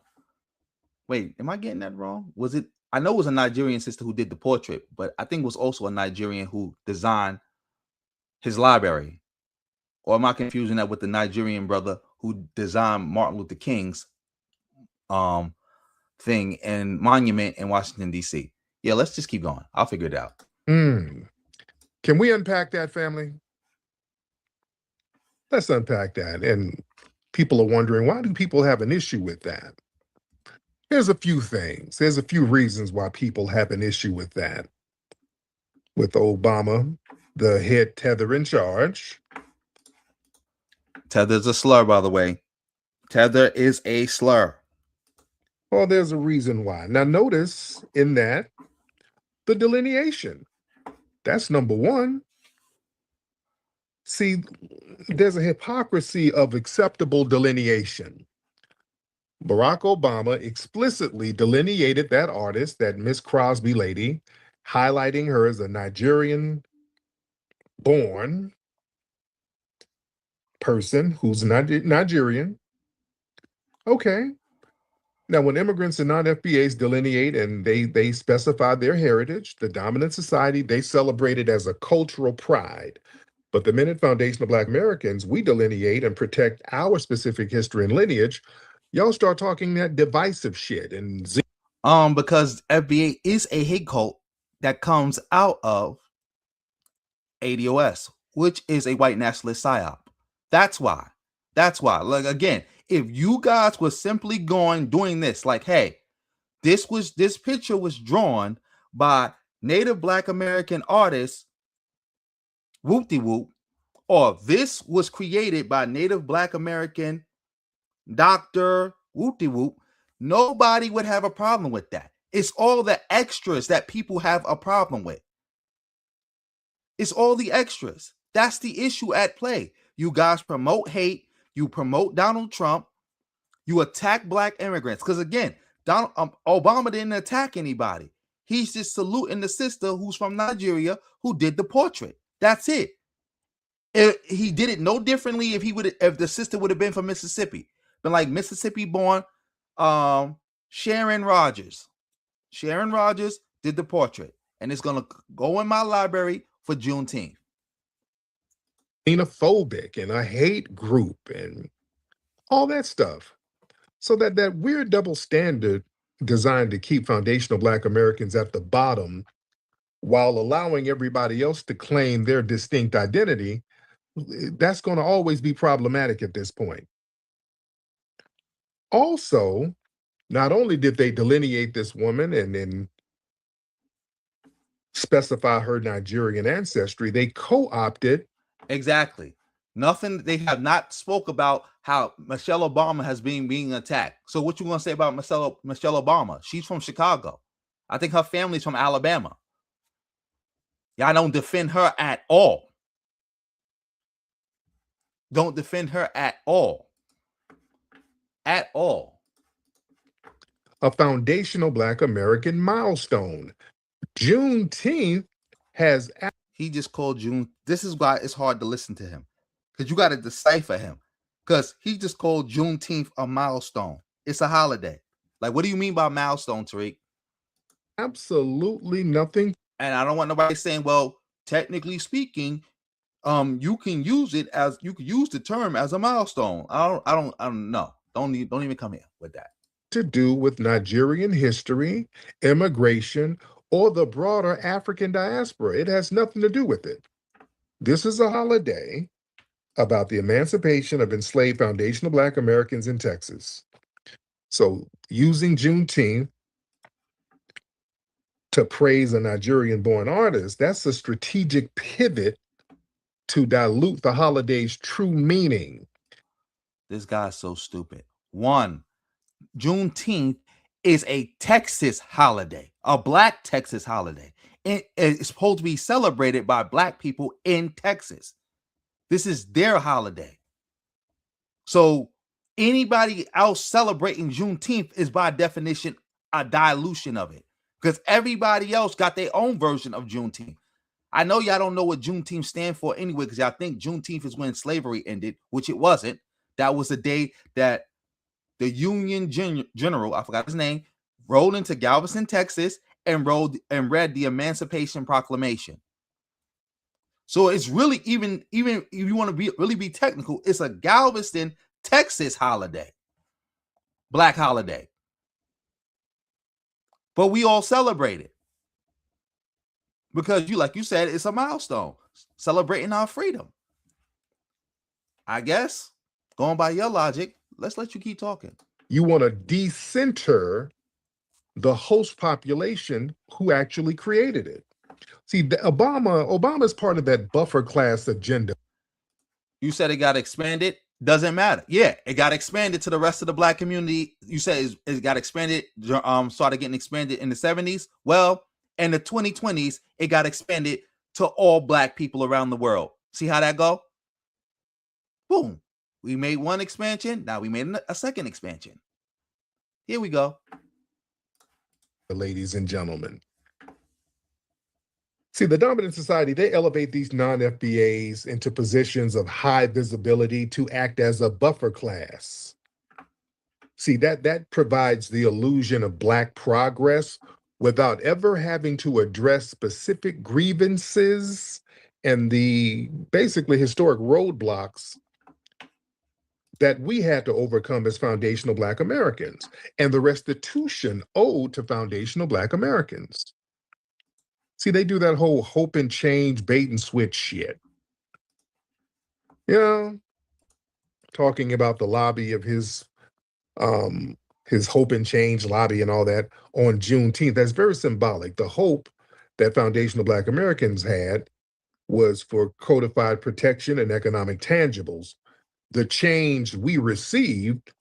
Wait, am I getting that wrong? Was it? I know it was a Nigerian sister who did the portrait, but I think it was also a Nigerian who designed his library. Or am I confusing that with the Nigerian brother who designed Martin Luther King's thing and monument in Washington, D.C.? Yeah, let's just keep going. I'll figure it out. Can we unpack that, family? Let's unpack that. And people are wondering, why do people have an issue with that? There's a few things. There's a few reasons why people have an issue with that. With Obama, the head tether in charge. Tether's a slur, by the way. Tether is a slur. Well, there's a reason why. Now, notice in that, the delineation. That's number one. See, there's a hypocrisy of acceptable delineation. Barack Obama explicitly delineated that artist, that Miss Crosby lady, highlighting her as a Nigerian-born person who's Nigerian. Okay. Now, when immigrants and non-FBAs delineate and they specify their heritage, the dominant society, they celebrate it as a cultural pride. But the Minute Foundation of Black Americans, we delineate and protect our specific history and lineage. Y'all start talking that divisive shit and because FBA is a hate cult that comes out of ADOS, which is a white nationalist psyop. That's why. Like, again, if you guys were simply doing this, like, hey, this picture was drawn by Native Black American artists, whoop-de-whoop, or this was created by Native Black American Dr. whoop-de-whoop, nobody would have a problem with that. It's all the extras that people have a problem with. It's all the extras. That's the issue at play. You guys promote hate. You promote Donald Trump. You attack black immigrants. Because again, Obama didn't attack anybody. He's just saluting the sister who's from Nigeria who did the portrait. That's it. He did it no differently if the sister would have been from Mississippi. Been like Mississippi born Sharon Rogers. Sharon Rogers did the portrait. And it's gonna go in my library for Juneteenth. Xenophobic and a hate group and all that stuff. So that weird double standard designed to keep foundational Black Americans at the bottom while allowing everybody else to claim their distinct identity, that's going to always be problematic at this point. Also, not only did they delineate this woman and then specify her Nigerian ancestry, they co-opted. Exactly. Nothing. They have not spoke about how Michelle Obama has been being attacked. So what you want to say about Michelle Obama? She's from Chicago. I think her family's from Alabama. Y'all don't defend her at all. Don't defend her at all. At all. A foundational Black American milestone. Juneteenth has. He just called June. This is why it's hard to listen to him. Because you got to decipher him. Because he just called Juneteenth a milestone. It's a holiday. Like, what do you mean by milestone, Tariq? Absolutely nothing. And I don't want nobody saying, well, technically speaking, you can use it as you could use the term as a milestone. I don't know. Don't even come here with that. To do with Nigerian history, immigration, or the broader African diaspora. It has nothing to do with it. This is a holiday about the emancipation of enslaved foundational Black Americans in Texas. So using Juneteenth to praise a Nigerian-born artist, that's a strategic pivot to dilute the holiday's true meaning. This guy's so stupid. One, Juneteenth is a Texas holiday, a Black Texas holiday. It's supposed to be celebrated by Black people in Texas. This is their holiday. So anybody else celebrating Juneteenth is by definition a dilution of it, because everybody else got their own version of Juneteenth. I know y'all don't know what Juneteenth stands for anyway, because y'all think Juneteenth is when slavery ended, which it wasn't. That was the day that the Union General, I forgot his name, rode into Galveston, Texas, and read the Emancipation Proclamation. So it's really, even if you want to really be technical, it's a Galveston, Texas holiday, Black holiday. But we all celebrate it because like you said, it's a milestone, celebrating our freedom. I guess, going by your logic, let's let you keep talking. You want to decenter the host population who actually created it. See, Obama's part of that buffer class agenda. You said it got expanded. Doesn't matter. Yeah, it got expanded to the rest of the Black community. You said it got expanded, started getting expanded in the 70s. Well, in the 2020s, it got expanded to all Black people around the world. See how that go? Boom. We made one expansion. Now we made a second expansion. Here we go. Ladies and gentlemen. See, the dominant society, they elevate these non-FBAs into positions of high visibility to act as a buffer class. See, that provides the illusion of Black progress without ever having to address specific grievances and the basically historic roadblocks that we had to overcome as foundational Black Americans and the restitution owed to foundational Black Americans. See, they do that whole hope and change bait and switch shit. You know, talking about the lobby of his hope and change lobby and all that on Juneteenth. That's very symbolic. The hope that foundational Black Americans had was for codified protection and economic tangibles. The change we received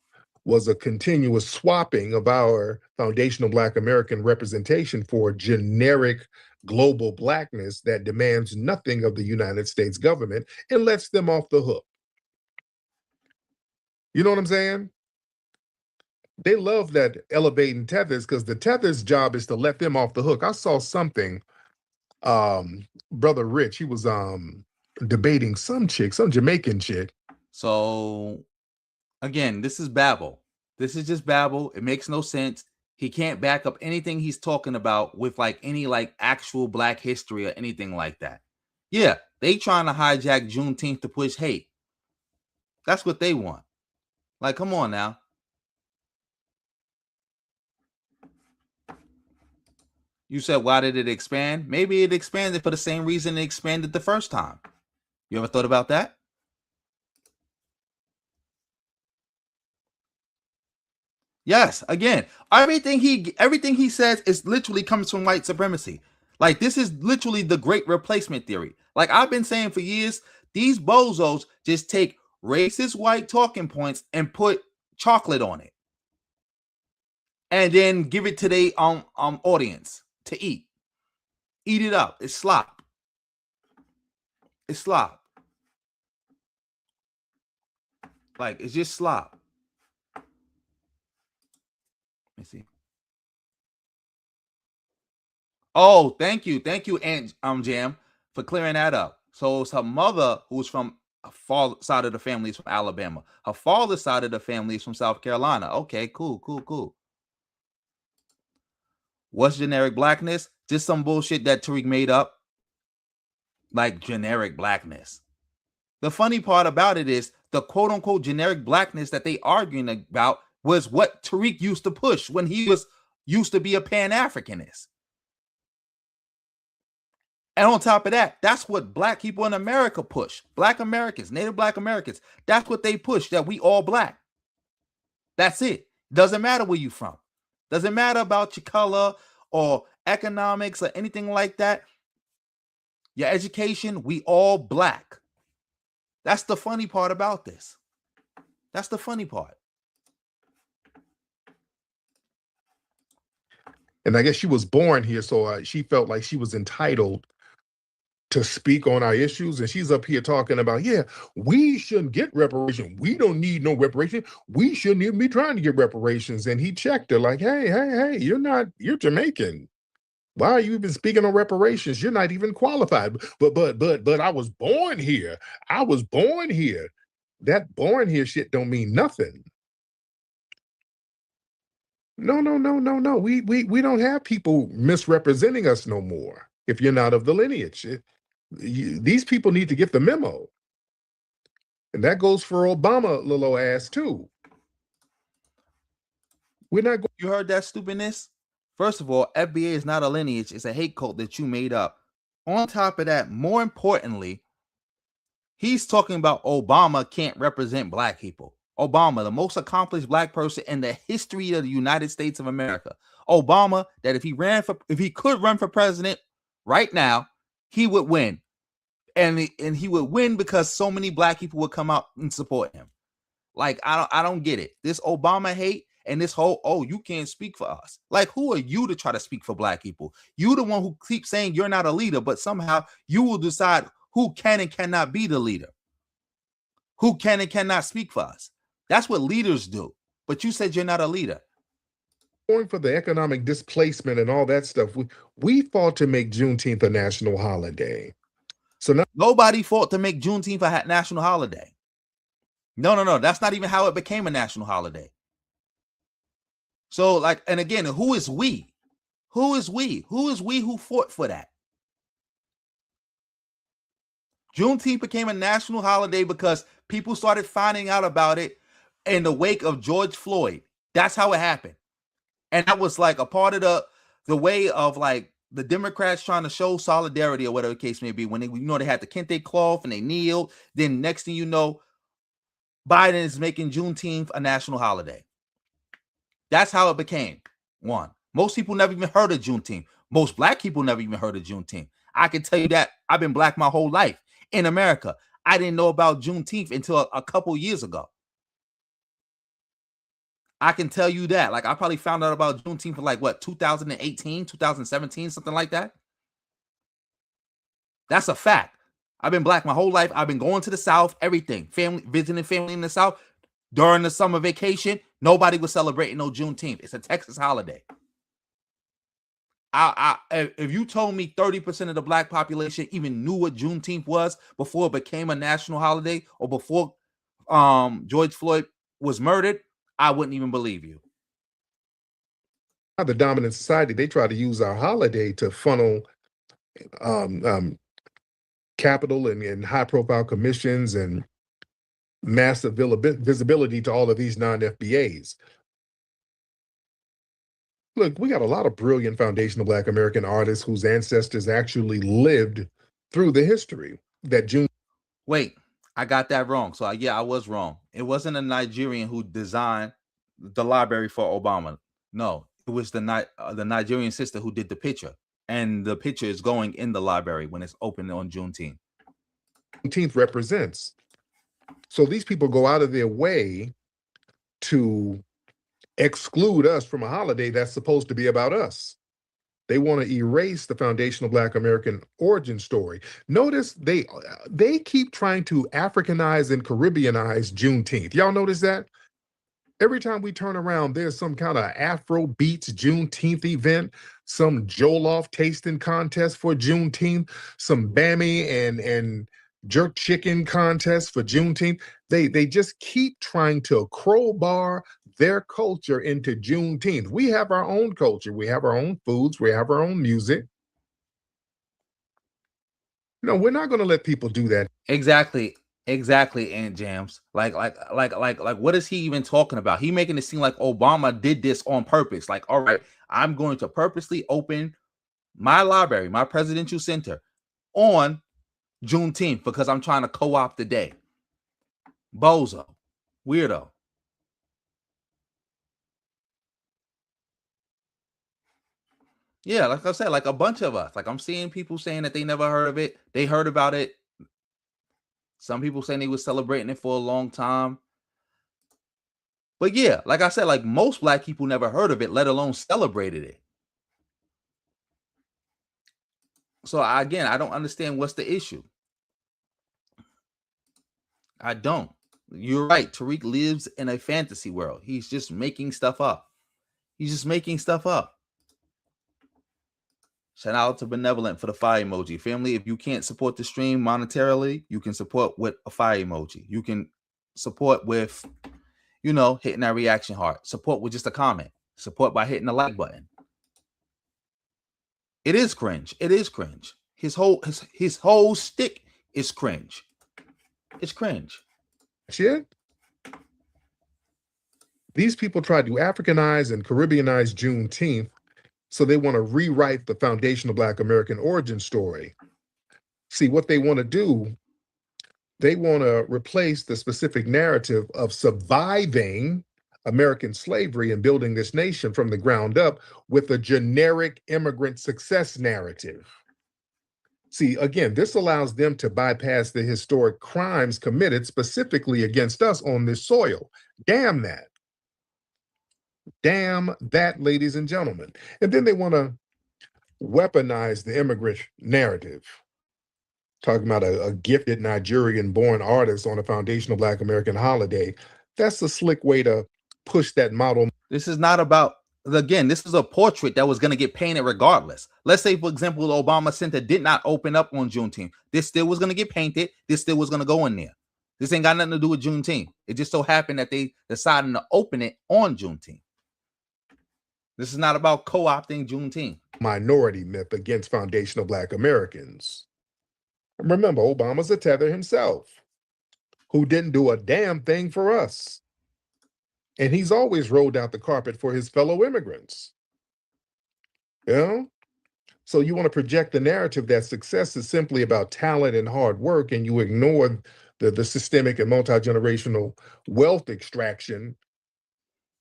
was a continuous swapping of our foundational Black American representation for generic global blackness that demands nothing of the United States government and lets them off the hook. You know what I'm saying? They love that elevating tethers because the tethers job is to let them off the hook. I saw something, Brother Rich, he was debating some chick, some Jamaican chick. So again, this is babble. This is just babble. It makes no sense. He can't back up anything he's talking about with like any like actual black history or anything like that. Yeah, they trying to hijack Juneteenth to push hate. That's what they want. Like, come on now. You said, why did it expand? Maybe it expanded for the same reason it expanded the first time. You ever thought about that? Yes, again, everything he says is literally comes from white supremacy. Like, this is literally the great replacement theory. Like I've been saying for years, these bozos just take racist white talking points and put chocolate on it. And then give it to their audience to eat. Eat it up. It's slop. It's slop. Like, it's just slop. Let me see. Oh, thank you, Aunt Jam, for clearing that up. So it's her mother who's from her father's side of the family is from Alabama. Her father's side of the family is from South Carolina. Okay, cool. What's generic blackness? Just some bullshit that Tariq made up. Like generic blackness. The funny part about it is the quote unquote generic blackness that they arguing about was what Tariq used to push when he used to be a Pan-Africanist. And on top of that, that's what black people in America push. Black Americans, Native Black Americans, that's what they push, that we all black. That's it. Doesn't matter where you from. Doesn't matter about your color or economics or anything like that. Your education, we all black. That's the funny part about this. That's the funny part. And I guess she was born here, so she felt like she was entitled to speak on our issues. And she's up here talking about, yeah, we shouldn't get reparation. We don't need no reparation. We shouldn't even be trying to get reparations. And he checked her like, hey, you're Jamaican. Why are you even speaking on reparations? You're not even qualified. But I was born here. I was born here. That born here shit don't mean nothing. No. We don't have people misrepresenting us no more. If you're not of the lineage, these people need to get the memo. And that goes for Obama, little ass too. We're not going. You heard that stupidness? First of all, FBA is not a lineage. It's a hate cult that you made up. On top of that, more importantly, he's talking about Obama can't represent black people. Obama, the most accomplished black person in the history of the United States of America. Obama, that if he could run for president right now, he would win. And he would win because so many black people would come out and support him. Like, I don't get it. This Obama hate and this whole, oh, you can't speak for us. Like, who are you to try to speak for black people? You the one who keeps saying you're not a leader, but somehow you will decide who can and cannot be the leader. Who can and cannot speak for us. That's what leaders do. But you said you're not a leader. Going for the economic displacement and all that stuff. We fought to make Juneteenth a national holiday. So now nobody fought to make Juneteenth a national holiday. No. That's not even how it became a national holiday. So, like, and again, who is we? Who is we? Who is we who fought for that? Juneteenth became a national holiday because people started finding out about it in the wake of George Floyd. That's how it happened. And that was like a part of the way of like the Democrats trying to show solidarity or whatever the case may be. When they had the kente cloth and they kneeled, then next thing you know, Biden is making Juneteenth a national holiday. That's how it became one. Most people never even heard of Juneteenth. Most black people never even heard of Juneteenth. I can tell you that I've been black my whole life in America. I didn't know about Juneteenth until a couple years ago. I can tell you that. Like, I probably found out about Juneteenth for like, what, 2018, 2017, something like that. That's a fact. I've been black my whole life. I've been going to the South, everything. Family, visiting family in the South. During the summer vacation, nobody was celebrating no Juneteenth. It's a Texas holiday. If you told me 30% of the black population even knew what Juneteenth was before it became a national holiday or before George Floyd was murdered, I wouldn't even believe you. The dominant society, they try to use our holiday to funnel capital and high-profile commissions and massive visibility to all of these non-FBAs. Look, we got a lot of brilliant foundational Black American artists whose ancestors actually lived through the history that June. Wait, I got that wrong. So yeah, I was wrong. It wasn't a Nigerian who designed the library for Obama. No, it was the Nigerian sister who did the picture. And the picture is going in the library when it's open on Juneteenth. Juneteenth represents. So these people go out of their way to exclude us from a holiday that's supposed to be about us. They want to erase the foundational Black American origin story. Notice they keep trying to Africanize and Caribbeanize Juneteenth. Y'all notice that? Every time we turn around, there's some kind of Afro Beats Juneteenth event, some Jollof tasting contest for Juneteenth, some Bammy and jerk chicken contest for Juneteenth. They just keep trying to crowbar their culture into Juneteenth. We have our own culture. We have our own foods. We have our own music. No, we're not going to let people do that. Exactly, Aunt Jams. Like, what is he even talking about? He making it seem like Obama did this on purpose. Like, all right, I'm going to purposely open my library, my presidential center, on Juneteenth because I'm trying to co-opt the day. Bozo, weirdo. Yeah, like I said, like a bunch of us. Like I'm seeing people saying that they never heard of it. They heard about it. Some people saying they were celebrating it for a long time. But yeah, like I said, like most black people never heard of it, let alone celebrated it. So again, I don't understand what's the issue. I don't. You're right. Tariq lives in a fantasy world. He's just making stuff up. He's just making stuff up. Shout out to Benevolent for the fire emoji. Family, if you can't support the stream monetarily, you can support with a fire emoji. You can support with, hitting that reaction heart. Support with just a comment. Support by hitting the like button. It is cringe. It is cringe. His whole stick is cringe. It's cringe. Shit. These people tried to Africanize and Caribbeanize Juneteenth, so they want to rewrite the foundational Black American origin story. See, what they want to do, they want to replace the specific narrative of surviving American slavery and building this nation from the ground up with a generic immigrant success narrative. See, again, this allows them to bypass the historic crimes committed specifically against us on this soil. Damn that. Damn that, ladies and gentlemen. And then they want to weaponize the immigrant narrative. Talking about a gifted Nigerian-born artist on a foundational Black American holiday. That's a slick way to push that model. This is not about, again, this is a portrait that was going to get painted regardless. Let's say, for example, the Obama Center did not open up on Juneteenth. This still was going to get painted. This still was going to go in there. This ain't got nothing to do with Juneteenth. It just so happened that they decided to open it on Juneteenth. This is not about co-opting Juneteenth. Minority myth against foundational Black Americans. Remember, Obama's a tether himself who didn't do a damn thing for us. And he's always rolled out the carpet for his fellow immigrants. So you want to project the narrative that success is simply about talent and hard work, and you ignore the systemic and multi-generational wealth extraction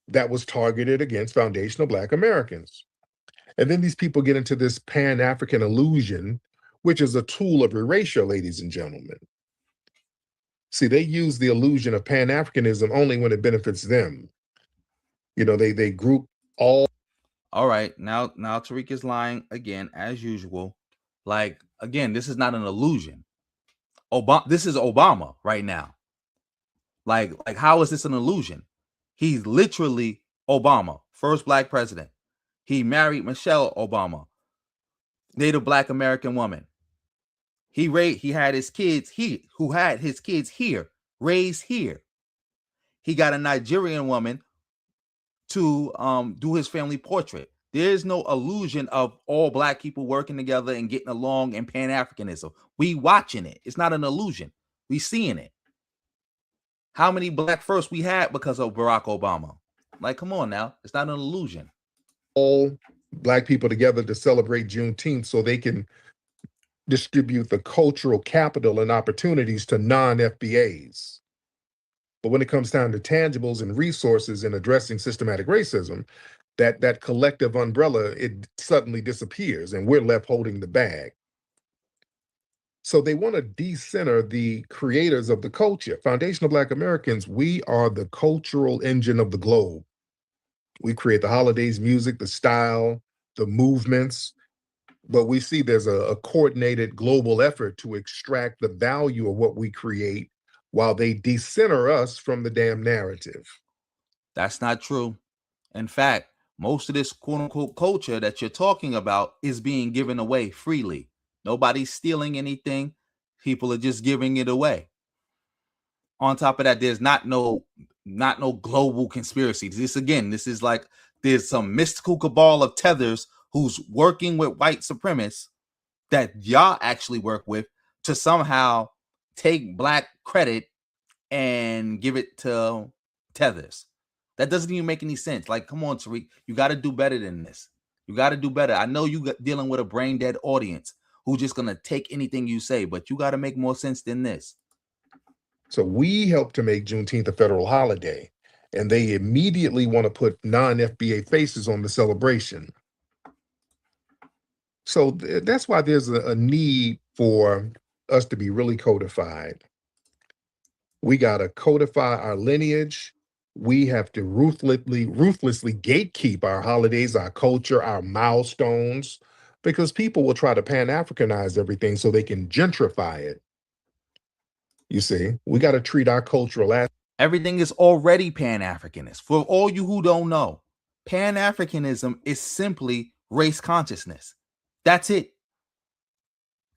that was targeted against foundational Black Americans. And then these people get into this Pan-African illusion, which is a tool of erasure, ladies and gentlemen. See, they use the illusion of Pan-Africanism only when it benefits them. They group all. All right, now Tariq is lying again, as usual. Like, Again, this is not an illusion. This is Obama right now. Like how is this an illusion? He's literally Obama, first black president. He married Michelle Obama, Native Black American woman. He had his kids here, raised here. He got a Nigerian woman to do his family portrait. There's no illusion of all black people working together and getting along and Pan-Africanism. We watching it. It's not an illusion. We seeing it. How many black firsts we had because of Barack Obama? Like, come on now. It's not an illusion. All black people together to celebrate Juneteenth so they can distribute the cultural capital and opportunities to non-FBAs. But when it comes down to tangibles and resources in addressing systematic racism, that collective umbrella, it suddenly disappears and we're left holding the bag. So they want to decenter the creators of the culture. Foundational Black Americans, we are the cultural engine of the globe. We create the holidays, music, the style, the movements, but we see there's a coordinated global effort to extract the value of what we create while they decenter us from the damn narrative. That's not true. In fact, most of this quote-unquote culture that you're talking about is being given away freely. Nobody's stealing anything. People are just giving it away. On top of that, there's not no global conspiracy. This is like there's some mystical cabal of tethers who's working with white supremacists that y'all actually work with to somehow take black credit and give it to tethers. That doesn't even make any sense. Like, come on, Tariq, you got to do better than this. You got to do better. I know you got dealing with a brain dead audience who's just going to take anything you say, but you got to make more sense than this. So we help to make Juneteenth a federal holiday, and they immediately want to put non-FBA faces on the celebration. So that's why there's a need for us to be really codified. We got to codify our lineage. We have to ruthlessly gatekeep our holidays, our culture, our milestones, because people will try to Pan-Africanize everything so they can gentrify it. You see, we got to treat our cultural as everything is already Pan-Africanist. For all you who don't know, Pan-Africanism is simply race consciousness. That's it.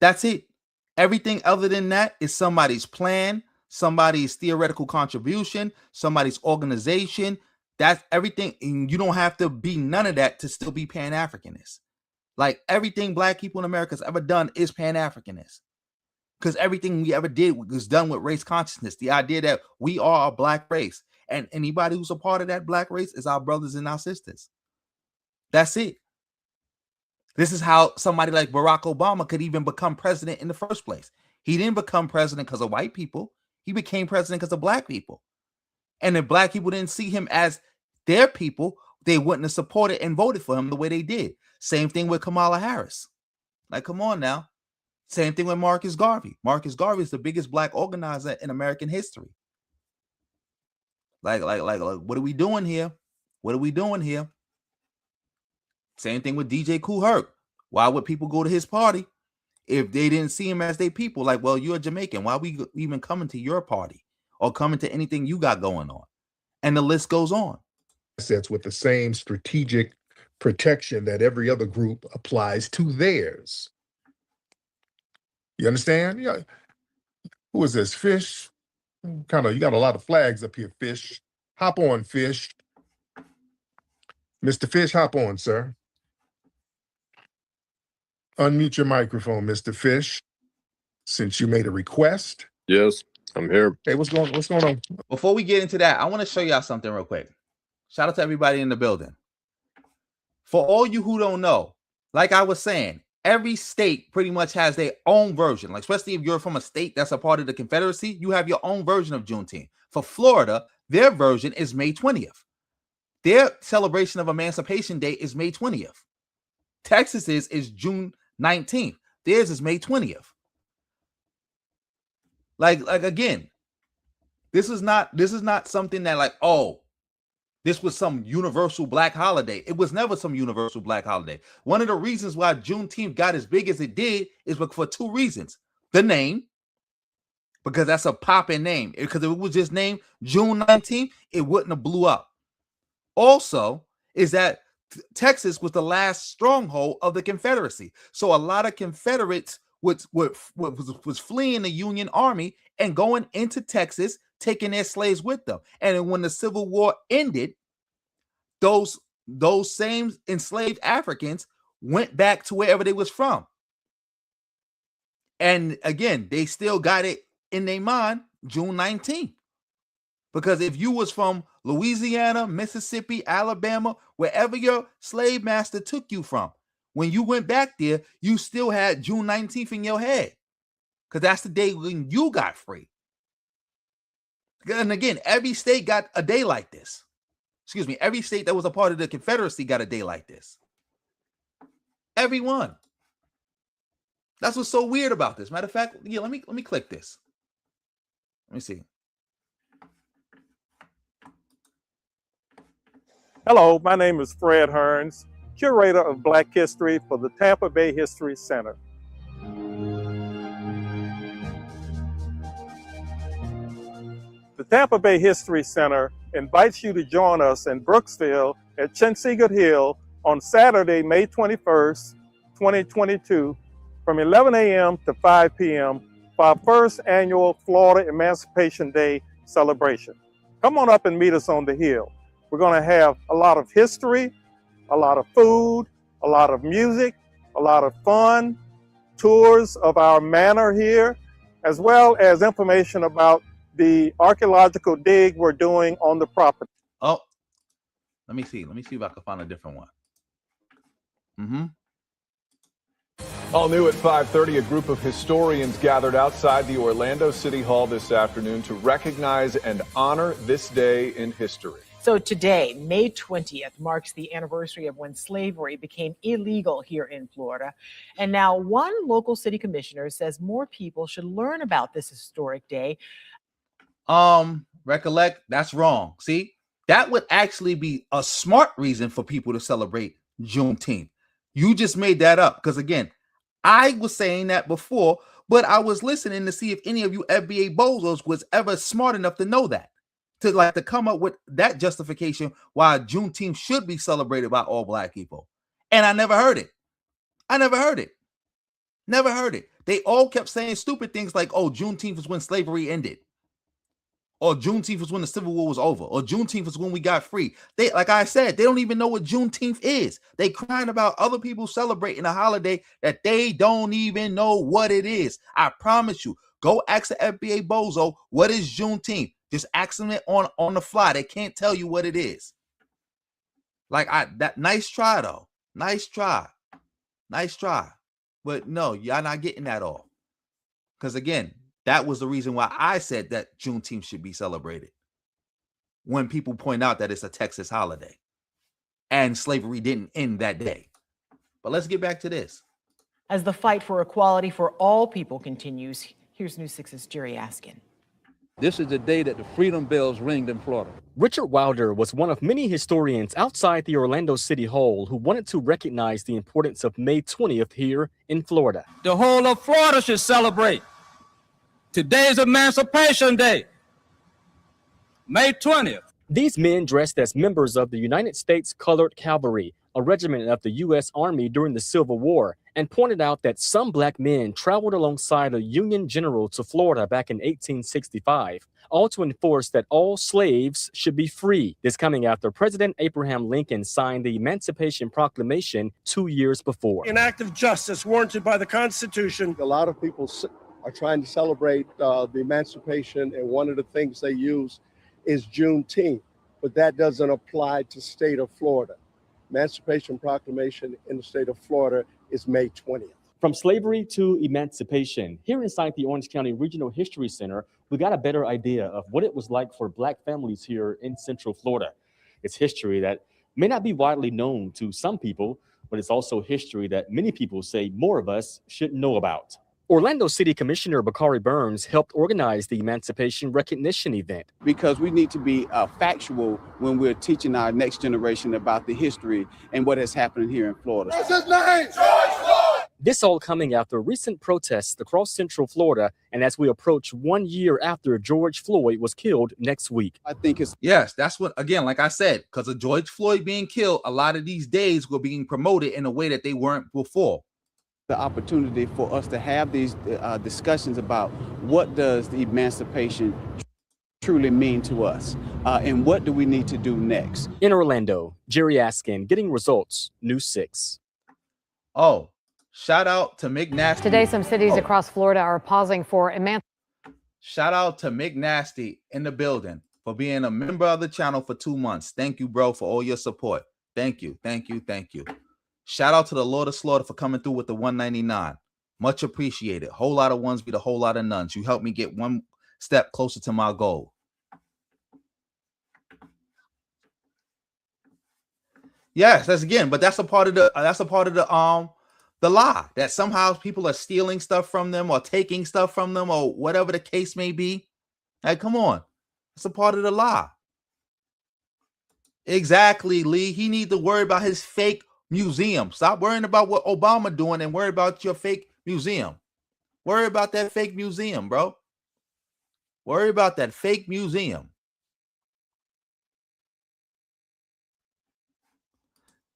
That's it. Everything other than that is somebody's plan, somebody's theoretical contribution, somebody's organization. That's everything. And you don't have to be none of that to still be Pan-Africanist. Like everything black people in America has ever done is Pan-Africanist. Because everything we ever did was done with race consciousness. The idea that we are a black race. And anybody who's a part of that black race is our brothers and our sisters. That's it. This is how somebody like Barack Obama could even become president in the first place. He didn't become president because of white people. He became president because of black people. And if black people didn't see him as their people, they wouldn't have supported and voted for him the way they did. Same thing with Kamala Harris. Like, come on now. Same thing with Marcus Garvey. Marcus Garvey is the biggest black organizer in American history. Like, what are we doing here? What are we doing here? Same thing with DJ Kool Herc. Why would people go to his party if they didn't see him as their people? Like, well, you're a Jamaican. Why are we even coming to your party or coming to anything you got going on? And the list goes on. Assets with the same strategic protection that every other group applies to theirs. You understand? Yeah. Who is this? Fish? You got a lot of flags up here, Fish. Hop on, Fish. Mr. Fish, hop on, sir. Unmute your microphone, Mr. Fish, since you made a request. Yes, I'm here. Hey, what's going on? Before we get into that, I want to show y'all something real quick. Shout out to everybody in the building. For all you who don't know, like I was saying, every state pretty much has their own version. Like, especially if you're from a state that's a part of the Confederacy, you have your own version of Juneteenth. For Florida, their version is May 20th. Their celebration of Emancipation Day is May 20th. Texas is June 19th. Theirs is May 20th. Like again, this is not something that like, oh, this was some universal black holiday. It was never some universal black holiday. One of the reasons why Juneteenth got as big as it did is for two reasons. The name, because that's a popping name. Because if it was just named June 19th, it wouldn't have blew up. Also, is that Texas was the last stronghold of the Confederacy. So a lot of Confederates was fleeing the Union Army and going into Texas, taking their slaves with them. And when the Civil War ended, those same enslaved Africans went back to wherever they was from. And again, they still got it in their mind, June 19th. Because if you was from Louisiana, Mississippi, Alabama, wherever your slave master took you from, when you went back there, you still had June 19th in your head. Because that's the day when you got free. And again, every state got a day like this. Excuse me, every state that was a part of the Confederacy got a day like this. Every one. That's what's so weird about this. Matter of fact, yeah, let me click this. Let me see. Hello, my name is Fred Hearns, curator of Black History for the Tampa Bay History Center. The Tampa Bay History Center invites you to join us in Brooksville at Chinsegut Hill on Saturday, May 21st, 2022, from 11 a.m. to 5 p.m. for our first annual Florida Emancipation Day celebration. Come on up and meet us on the Hill. We're going to have a lot of history, a lot of food, a lot of music, a lot of fun, tours of our manor here, as well as information about the archaeological dig we're doing on the property. Oh, let me see. Let me see if I can find a different one. All new at 5:30, a group of historians gathered outside the Orlando City Hall this afternoon to recognize and honor this day in history. So today, May 20th, marks the anniversary of when slavery became illegal here in Florida. And now one local city commissioner says more people should learn about this historic day. Recollect, that's wrong. See, that would actually be a smart reason for people to celebrate Juneteenth. You just made that up. Because again, I was saying that before, but I was listening to see if any of you FBA bozos was ever smart enough to know that. To come up with that justification why Juneteenth should be celebrated by all black people. And I never heard it. Never heard it. They all kept saying stupid things like, oh, Juneteenth was when slavery ended. Or Juneteenth was when the Civil War was over. Or Juneteenth was when we got free. They, like I said, they don't even know what Juneteenth is. They crying about other people celebrating a holiday that they don't even know what it is. I promise you. Go ask the FBA bozo, what is Juneteenth? Just ask them it on the fly. They can't tell you what it is. Nice try though. Nice try. But no, y'all not getting that all. Because again, that was the reason why I said that Juneteenth should be celebrated. When people point out that it's a Texas holiday. And slavery didn't end that day. But let's get back to this. As the fight for equality for all people continues, here's News 6's Jerry Askin. This is the day that the freedom bells ringed in Florida. Richard Wilder was one of many historians outside the Orlando City Hall who wanted to recognize the importance of May 20th here in Florida. The whole of Florida should celebrate. Today is Emancipation Day, May 20th. These men dressed as members of the United States Colored Cavalry, a regiment of the U.S. Army during the Civil War, and pointed out that some black men traveled alongside a Union general to Florida back in 1865, all to enforce that all slaves should be free. This coming after President Abraham Lincoln signed the Emancipation Proclamation 2 years before. An act of justice warranted by the Constitution. A lot of people are trying to celebrate the emancipation, and one of the things they use is Juneteenth, but that doesn't apply to state of Florida. Emancipation Proclamation in the state of Florida is May 20th. From slavery to emancipation, here inside the Orange County Regional History Center, we got a better idea of what it was like for black families here in Central Florida. It's history that may not be widely known to some people, but it's also history that many people say more of us should know about. Orlando City Commissioner Bakari Burns helped organize the Emancipation Recognition event. Because we need to be factual when we're teaching our next generation about the history and what has happened here in Florida. What's his name? George Floyd! This all coming after recent protests across Central Florida, and as we approach 1 year after George Floyd was killed next week. I think it's... Yes, that's what, again, like I said, because of George Floyd being killed, a lot of these days were being promoted in a way that they weren't before. The opportunity for us to have these discussions about what does the emancipation truly mean to us, and what do we need to do next. In Orlando, Jerry Askin, Getting Results, News 6. Oh, shout out to McNasty. Today, some cities across Florida are pausing for Shout out to McNasty in the building for being a member of the channel for 2 months. Thank you, bro, for all your support. Thank you, thank you, thank you. Shout out to the Lord of Slaughter for coming through with the 199. Much appreciated. Whole lot of ones beat a whole lot of nuns. You helped me get one step closer to my goal. Yes, that's a part of the lie that somehow people are stealing stuff from them or taking stuff from them or whatever the case may be. Hey, come on. It's a part of the lie. Exactly, Lee. He needs to worry about his fake museum. Stop worrying about what Obama doing and worry about your fake museum. Worry about that fake museum, bro. Worry about that fake museum.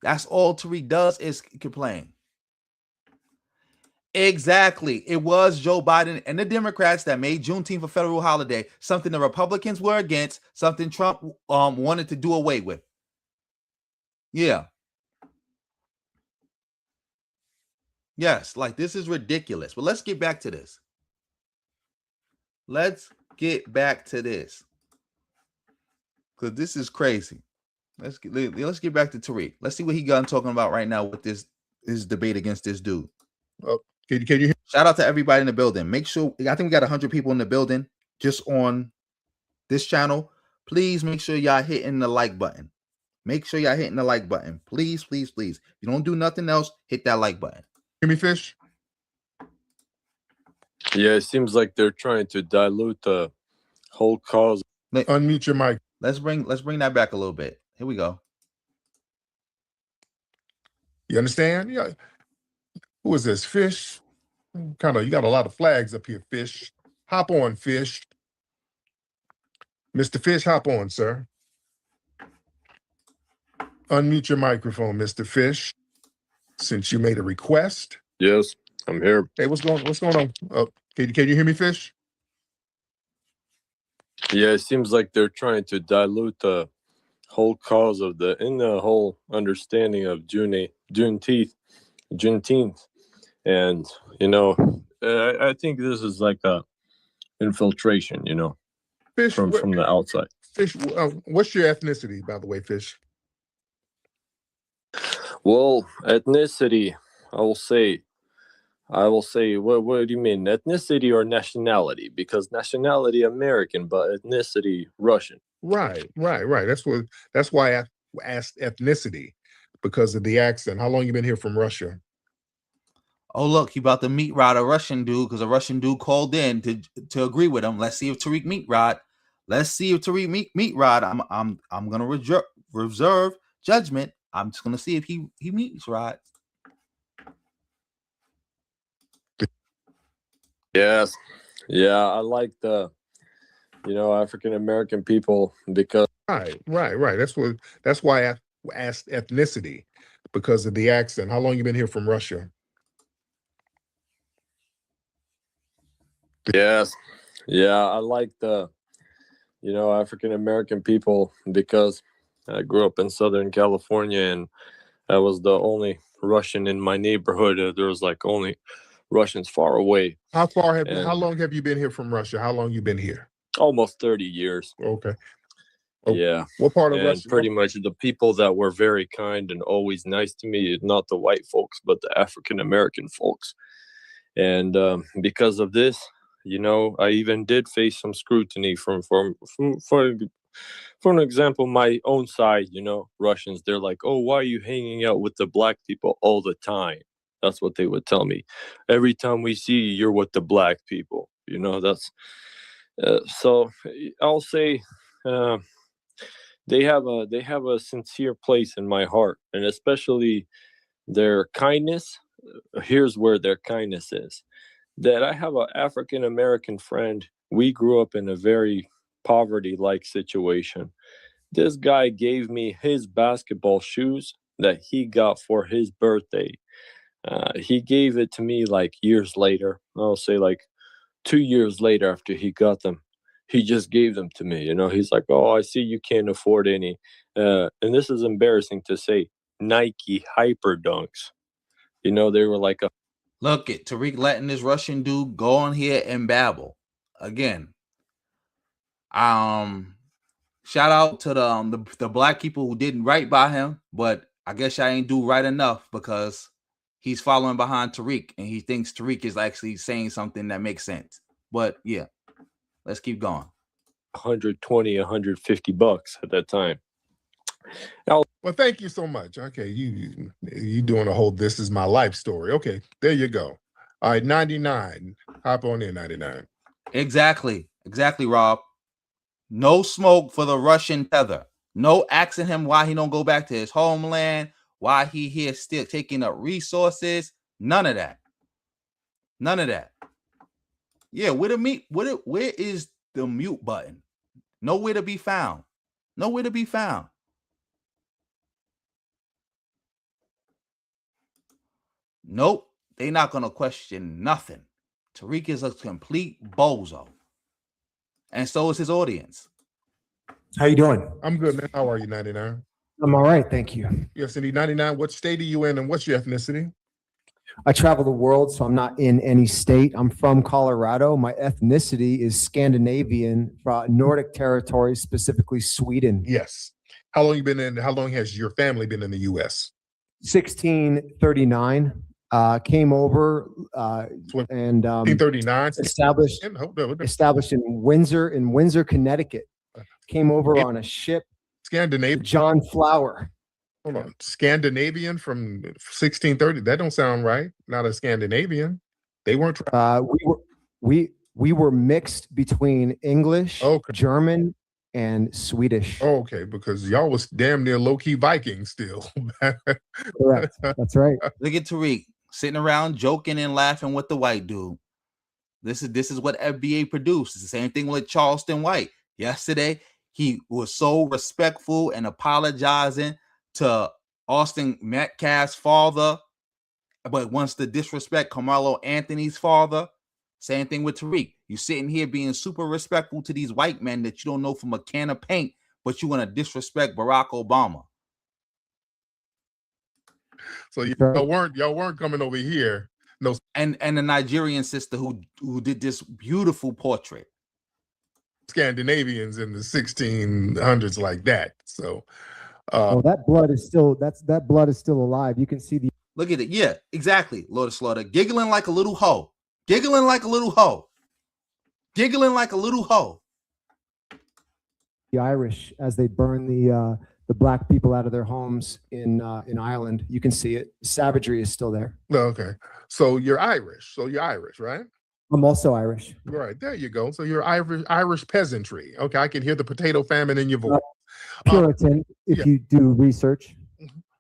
That's all Tariq does is complain. Exactly. It was Joe Biden and the Democrats that made Juneteenth a federal holiday, something the Republicans were against, something Trump wanted to do away with. Yeah. Yes, like this is ridiculous. But let's get back to this. Let's get back to this. Because this is crazy. Let's get back to Tariq. Let's see what he got talking about right now with this debate against this dude. Oh, can you hear? Shout out to everybody in the building. Make sure, I think we got 100 people in the building just on this channel. Please make sure y'all hitting the like button. Make sure y'all hitting the like button. Please, please, please. If you don't do nothing else, hit that like button. Hear me, Fish? Yeah, it seems like they're trying to dilute the whole cause. Unmute your mic. Let's bring that back a little bit. Here we go. You understand? Yeah. Who is this? Fish? You got a lot of flags up here, Fish. Hop on, Fish. Mr. Fish, hop on, sir. Unmute your microphone, Mr. Fish. Since you made a request. Yes, I'm here. Hey, what's going on? Can you hear me, Fish? Yeah, it seems like they're trying to dilute the whole cause of the whole understanding of Juneteenth. And, I think this is like a infiltration, Fish, from the outside. Fish, what's your ethnicity, by the way, Fish? Well, ethnicity, I will say, what do you mean, ethnicity or nationality? Because nationality American, but ethnicity Russian. Right. That's why I asked ethnicity, because of the accent. How long you been here from Russia? Oh, look, he about to meet Rod, a Russian dude, because a Russian dude called in to agree with him. Let's see if Tariq meet Rod. Meet Rod. I'm gonna reserve judgment. I'm just gonna see if he meets Rod. Yes. Yeah, I like the African American people because Right. That's why I asked ethnicity, because of the accent. How long you been here from Russia? Yes. Yeah, I like the African American people because I grew up in Southern California and I was the only Russian in my neighborhood. There was like only Russians far away. How long have you been here from Russia? How long you been here? Almost 30 years. Okay. Yeah. What part of and Russia? Pretty much the people that were very kind and always nice to me, not the white folks, but the African American folks. And because of this, I even did face some scrutiny from for an example, my own side, Russians, they're like, oh, why are you hanging out with the black people all the time? That's what they would tell me. Every time we see you, you're with the black people. You know, that's so I'll say they have a sincere place in my heart, and especially their kindness. Here's where their kindness is. That I have an African American friend. We grew up in a very poverty-like situation. This guy gave me his basketball shoes that he got for his birthday. He gave it to me like years later. I'll say like 2 years later after he got them. He just gave them to me. You know, he's like, oh, I see you can't afford any. And this is embarrassing to say, Nike Hyper Dunks. You know, they were like a. Look at Tariq letting this Russian dude go on here and babble. Again, shout out to the black people who didn't right by him, but I guess I ain't do right enough because he's following behind Tariq and he thinks Tariq is actually saying something that makes sense. But yeah, let's keep going. 120, 150 bucks at that time. Well, thank you so much. Okay, you doing a whole "this is my life" story. Okay, there you go. All right, 99. Hop on in, 99. Exactly, Rob. No smoke for the Russian tether. No asking him why he don't go back to his homeland. Why he here still taking up resources. None of that. None of that. Yeah, where is the mute button? Nowhere to be found. Nowhere to be found. Nope, they not gonna question nothing. Tariq is a complete bozo, and so is his audience. How you doing? I'm good, man. How are you, 99? I'm all right, thank you. Yes, indeed. 99. What state are you in, and what's your ethnicity? I travel the world, so I'm not in any state. I'm from Colorado. My ethnicity is Scandinavian, Nordic territories, specifically Sweden. Yes. How long has your family been in the U.S.? 1639. Came over and 1639 established in Windsor, Connecticut. Came over on a ship. Scandinavian. John Flower. Hold on. Scandinavian from 1630. That don't sound right. Not a Scandinavian. They weren't. We were mixed between English, German, and Swedish. Oh, okay, because y'all was damn near low-key Vikings still. Correct. That's right. Look at Tariq sitting around joking and laughing with the white dude. This is what FBA produced. It's the same thing with Charleston White. Yesterday, he was so respectful and apologizing to Austin Metcalf's father, but wants to disrespect Carmelo Anthony's father. Same thing with Tariq. You sitting here being super respectful to these white men that you don't know from a can of paint, but you want to disrespect Barack Obama. So y'all weren't coming over here. No, and the Nigerian sister who did this beautiful portrait. Scandinavians in the 1600s like that. So that blood is still alive. You can see the look at it. Yeah, exactly. Lord of Slaughter. Giggling like a little hoe. Giggling like a little hoe. Giggling like a little hoe. The Irish as they burn the black people out of their homes in Ireland. You can see it. Savagery is still there. Okay. So you're Irish. Right? I'm also Irish. Right. There you go. So you're Irish peasantry. Okay. I can hear the potato famine in your voice. Puritan, if you do research.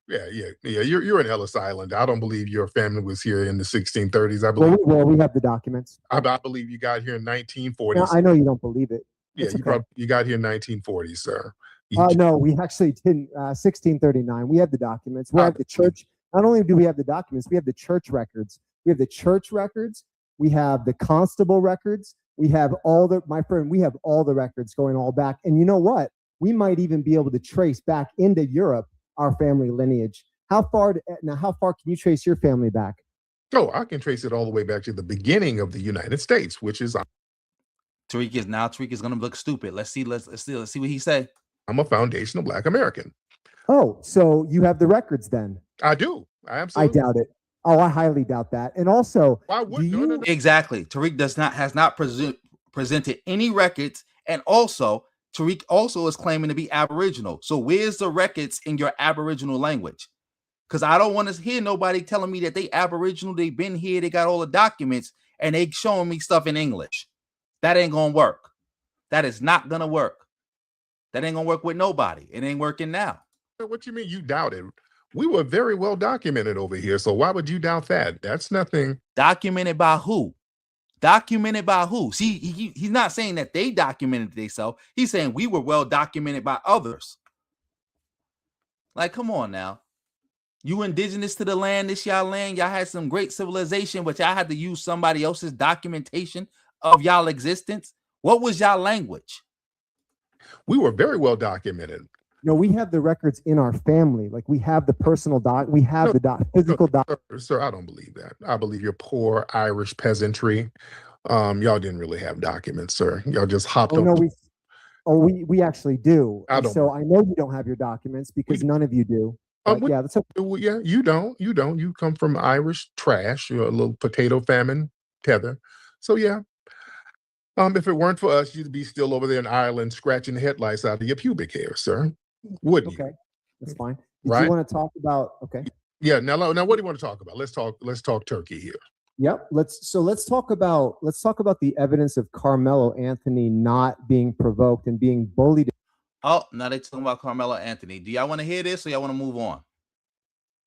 Yeah. You're in Ellis Island. I don't believe your family was here in the 1630s. I believe. Well, we have the documents. I believe you got here in 1940s. No, I know you don't believe it. Yeah, you got here in 1940s, sir. No, we actually didn't. 1639. We have the documents. We have the church. Not only do we have the documents, we have the church records. We have the church records. We have the constable records. We have we have all the records going all back. And you know what? We might even be able to trace back into Europe our family lineage. How far can you trace your family back? Oh, I can trace it all the way back to the beginning of the United States, which is Tariq is gonna look stupid. Let's see what he say. I'm a foundational Black American. Oh, so you have the records then? I do. I absolutely. I doubt it. Oh, I highly doubt that. And also, why would you? Exactly. Tariq has not presented any records, and also Tariq also is claiming to be Aboriginal. So where's the records in your Aboriginal language? Because I don't want to hear nobody telling me that they Aboriginal, they've been here, they got all the documents, and they showing me stuff in English. That ain't gonna work. That is not gonna work. That ain't gonna work with nobody. It ain't working now. What you mean you doubted? We were very well documented over here, so why would you doubt that? That's nothing. Documented by who? Documented by who? See, he's not saying that they documented themselves. He's saying we were well documented by others. Like, come on now. You indigenous to the land, this y'all land. Y'all had some great civilization, but y'all had to use somebody else's documentation of y'all existence. What was y'all language? We were very well documented. No, we have the records in our family. Like we have the personal doc. We have the physical doc. Sir, I don't believe that. I believe your poor Irish peasantry. Y'all didn't really have documents, sir. Y'all just hopped on. No, we actually do. I don't. So I know you don't have your documents because none of you do. Yeah, that's okay. Yeah, you don't. You come from Irish trash. You're a little potato famine tether. So yeah. If it weren't for us, you'd be still over there in Ireland scratching the headlights out of your pubic hair, sir. Wouldn't you? Okay, that's fine. Right? You want to talk about? Okay. Yeah. Now, what do you want to talk about? Let's talk turkey here. Yep. Let's talk about the evidence of Carmelo Anthony not being provoked and being bullied. Oh, now they're talking about Carmelo Anthony. Do y'all want to hear this or y'all want to move on?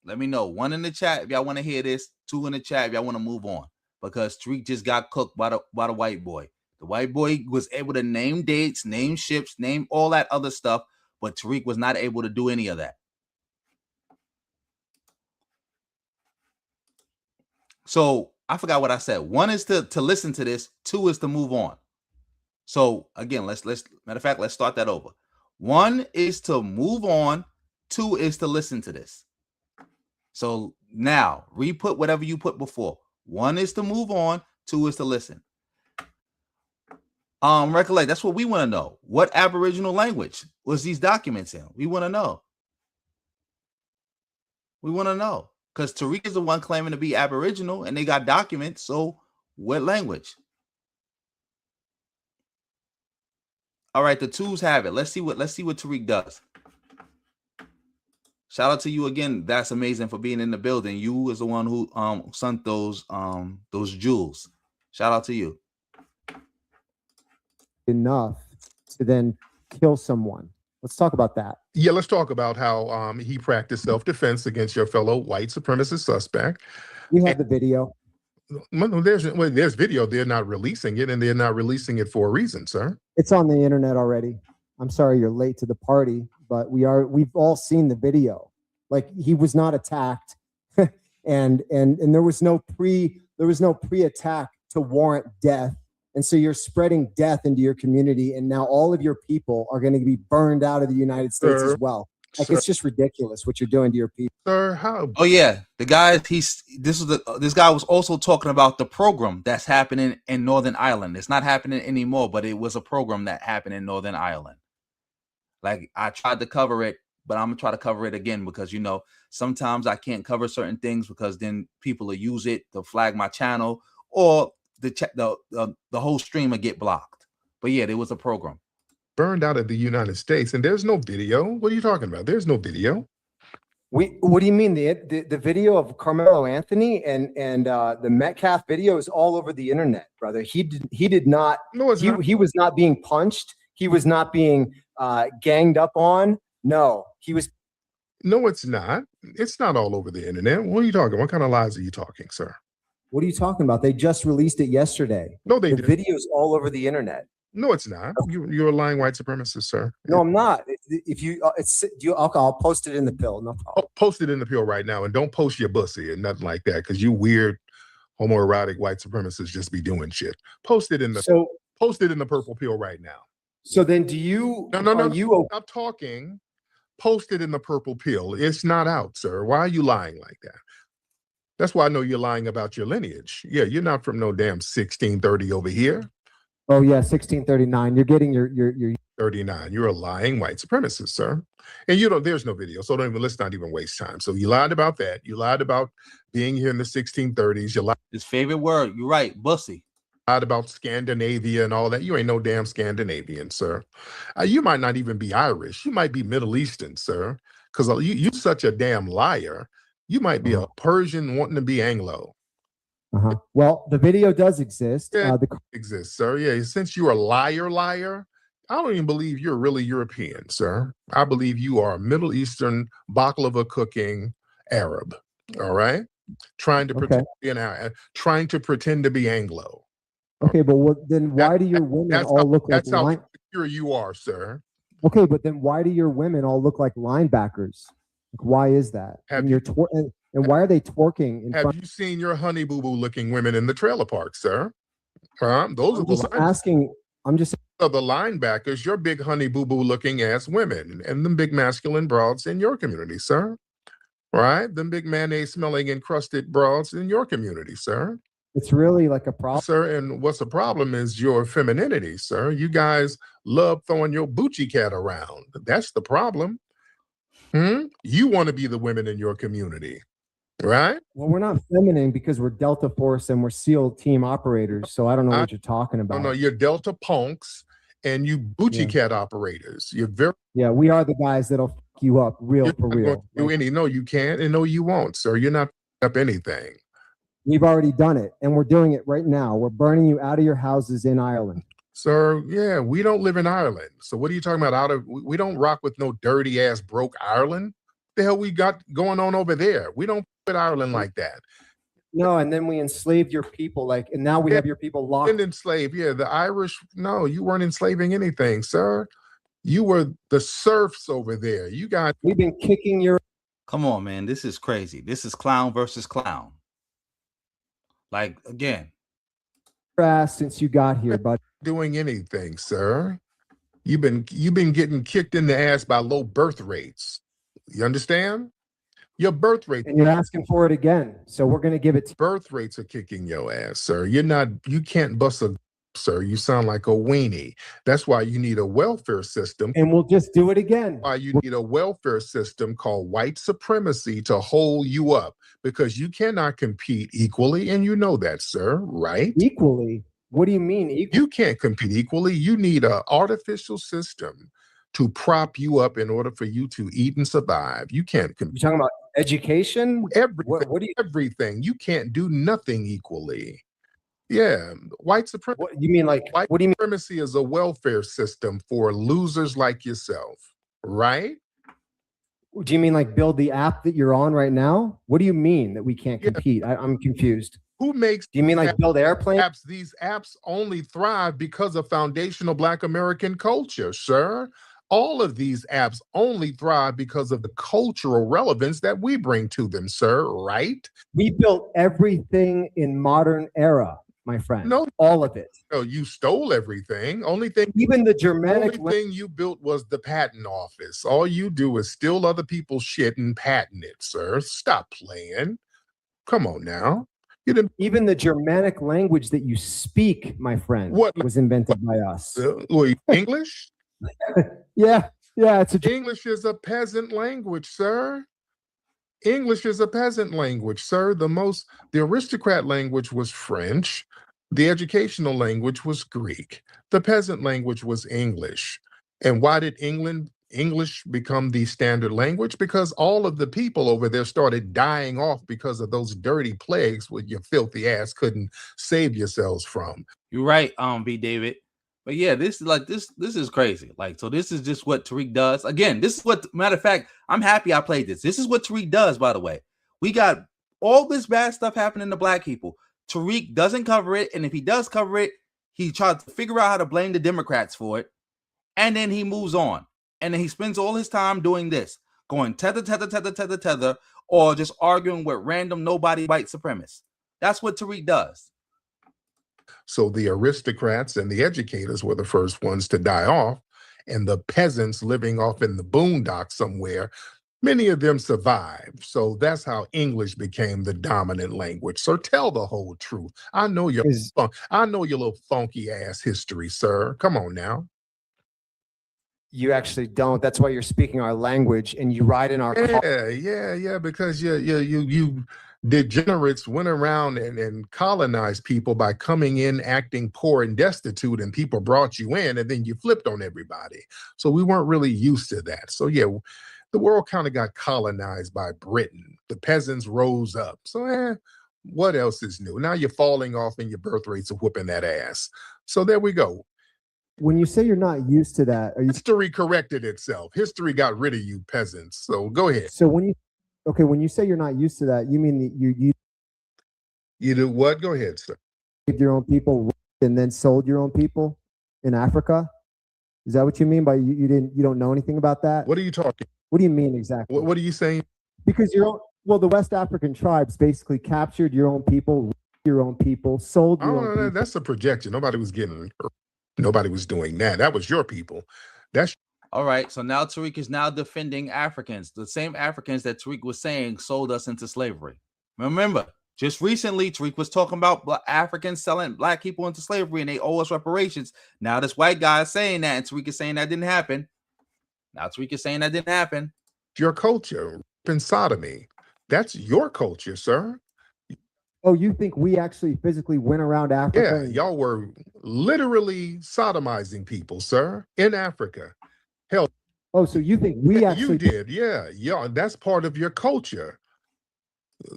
Let me know. 1 in the chat if y'all want to hear this. 2 in the chat if y'all want to move on. Because Tariq just got cooked by the white boy. The white boy was able to name dates, name ships, name all that other stuff, but Tariq was not able to do any of that. So I forgot what I said. 1 is to listen to this. 2 is to move on. So again, let's matter of fact, let's start that over. 1 is to move on. 2 is to listen to this. So now re-put whatever you put before. 1 is to move on. 2 is to listen. Recollect, that's what we want to know. What Aboriginal language was these documents in? We want to know. We want to know. Because Tariq is the one claiming to be Aboriginal and they got documents. So what language? All right, the 2s have it. Let's see what Tariq does. Shout out to you again. That's amazing for being in the building. You is the one who sent those jewels. Shout out to you. Enough to then kill someone. Let's talk about that. Yeah, let's talk about how he practiced self-defense against your fellow white supremacist suspect. We have the video. There's video. They're not releasing it, and they're not releasing it for a reason, sir. It's on the internet already. I'm sorry you're late to the party, but we've all seen the video. Like he was not attacked, and there was no pre-attack to warrant death. And so you're spreading death into your community, and now all of your people are going to be burned out of the United States as well. Like it's just ridiculous what you're doing to your people. Sir, how? Oh yeah, the guy this guy was also talking about the program that's happening in Northern Ireland. It's not happening anymore, but it was a program that happened in Northern Ireland. Like I tried to cover it, but I'm gonna try to cover it again because sometimes I can't cover certain things because then people will use it to flag my channel or the whole stream will get blocked. But yeah, there was a program. Burned out of the United States, and there's no video. What are you talking about? There's no video. What do you mean? The video of Carmelo Anthony and the Metcalf video is all over the internet, brother. He did not. No, he was not being punched. He was not being ganged up on. No, he was. No, it's not. It's not all over the internet. What are you talking? What kind of lies are you talking, sir? What are you talking about? They just released it yesterday. No, they the didn't. video's all over the internet. No, it's not. You're a lying white supremacist, sir. No, I'm not. I'll post it in the pill. No problem. Post it in the pill right now, and don't post your bussy and nothing like that, because you weird homoerotic white supremacists just be doing shit. Post it in the purple pill right now. So then, do you? No. Stop talking. Post it in the purple pill. It's not out, sir. Why are you lying like that? That's why I know you're lying about your lineage. Yeah, you're not from no damn 1630 over here. Oh yeah, 1639. You're getting your 39. You're a lying white supremacist, sir. And there's no video, so let's not even waste time. So you lied about that. You lied about being here in the 1630s. You lied. His favorite word. You're right, bussy. Lied about Scandinavia and all that. You ain't no damn Scandinavian, sir. You might not even be Irish. You might be Middle Eastern, sir. Because you're such a damn liar You might be a Persian wanting to be Anglo. Well, the video does exist. Yeah, it exists, sir. Yeah, since you're a liar, I don't even believe you're really European, sir. I believe you are a Middle Eastern baklava cooking Arab. All right, trying to pretend to be an Arab, trying to pretend to be Anglo. Okay, but then why do your women all look like that's how secure you are, sir. Okay, but then why do your women all look like linebackers? Like, why is that? And why are they twerking in Have front? you seen your honey boo boo looking women in the trailer park, sir? Those I'm are the just asking. I'm just of the linebackers, your big honey boo boo looking ass women and them big masculine broads in your community, sir. Right? Them big mayonnaise smelling encrusted broads in your community, sir. It's really like a problem, sir. And what's the problem is your femininity, sir. You guys love throwing your Bucci cat around. That's the problem. You want to be the women in your community, right? Well, we're not feminine because we're Delta Force and we're SEAL team operators. So I don't know what you're talking about. No, you're Delta punks and you Bucci cat operators. You're very we are the guys that'll fuck you up real for real. No, you can't, and no, you won't, sir. You're not up anything. We've already done it, and we're doing it right now. We're burning you out of your houses in Ireland. Sir, yeah, we don't live in Ireland. So what are you talking about? We don't rock with no dirty ass broke Ireland. What the hell we got going on over there? We don't fit Ireland like that. No, and then we enslaved your people, and now we have your people locked. And enslaved, the Irish. No, you weren't enslaving anything, sir. You were the serfs over there. We've been kicking your. Come on, man. This is crazy. This is clown versus clown. Like, again. Ass since you got here, bud. Doing anything, sir. You've been getting kicked in the ass by low birth rates. You understand? Your birth rate. And you're asking for it again. So we're going to give it to birth rates are kicking your ass, sir. You can't bust a sir. You sound like a weenie. That's why you need a welfare system. And we'll just do it again. Why you need a welfare system called white supremacy to hold you up, because you cannot compete equally, and you know that, sir, right? Equally? What do you mean equally? You can't compete equally. You need an artificial system to prop you up in order for you to eat and survive. You can't compete. You're talking about education? Everything. What do you? Everything. You can't do nothing equally. Yeah, white supremacy. What you mean, like? White what do you mean? Supremacy is a welfare system for losers like yourself, right? Do you mean like build the app that you're on right now? What do you mean that we can't compete? I'm confused. Who makes? Do you mean like build airplanes? Apps? These apps only thrive because of foundational Black American culture, sir. All of these apps only thrive because of the cultural relevance that we bring to them, sir, right? We built everything in modern era, my friend. No, all of it. No, you stole everything. Even the Germanic thing you built was the patent office. All you do is steal other people's shit and patent it, sir. Stop playing. Come on now. Even the Germanic language that you speak, my friend, was invented by us. English? Yeah, it's English is a peasant language, sir. English is a peasant language, sir. The aristocrat language was French. The educational language was Greek. The peasant language was English. And why did English become the standard language? Because all of the people over there started dying off because of those dirty plagues what your filthy ass couldn't save yourselves from. You're right, B. David. But yeah, this is crazy. Like, so this is just what Tariq does. Again, this is what, matter of fact, I'm happy I played this. This is what Tariq does, by the way. We got all this bad stuff happening to Black people. Tariq doesn't cover it. And if he does cover it, he tries to figure out how to blame the Democrats for it. And then he moves on. And then he spends all his time doing this, going tether, or just arguing with random nobody white supremacists. That's what Tariq does. So the aristocrats and the educators were the first ones to die off, and the peasants living off in the boondocks somewhere, many of them survived. So that's how English became the dominant language. So tell the whole truth. I know your little funky ass history, sir. Come on now. You actually don't. That's why you're speaking our language and you ride in our car. Yeah, because you degenerates went around and colonized people by coming in acting poor and destitute, and people brought you in and then you flipped on everybody. So we weren't really used to that. So yeah, the world kind of got colonized by Britain. The peasants rose up. So what else is new? Now you're falling off and your birth rates are whooping that ass. So there we go. When you say you're not used to that, are you? History corrected itself. History got rid of you peasants. So go ahead. So when you say you're not used to that, you mean that you do what? Go ahead, sir. Your own people and then sold your own people in Africa? Is that what you mean by you don't know anything about that? What are you talking? What do you mean exactly? What are you saying? Because the West African tribes basically captured your own people, sold your own people. That's a projection. Nobody was getting hurt. Nobody was doing that. That was your people. That's all right. So now Tariq is now defending Africans, the same Africans that Tariq was saying sold us into slavery. Remember, just recently, Tariq was talking about Africans selling black people into slavery and they owe us reparations. Now this white guy is saying that, and Tariq is saying that didn't happen. Now Tariq is saying that didn't happen. Your culture, and sodomy. That's your culture, sir. Oh, you think we actually physically went around Africa? Yeah, y'all were literally sodomizing people, sir, in Africa. Hell. Oh, so you think we actually you did? Yeah. That's part of your culture.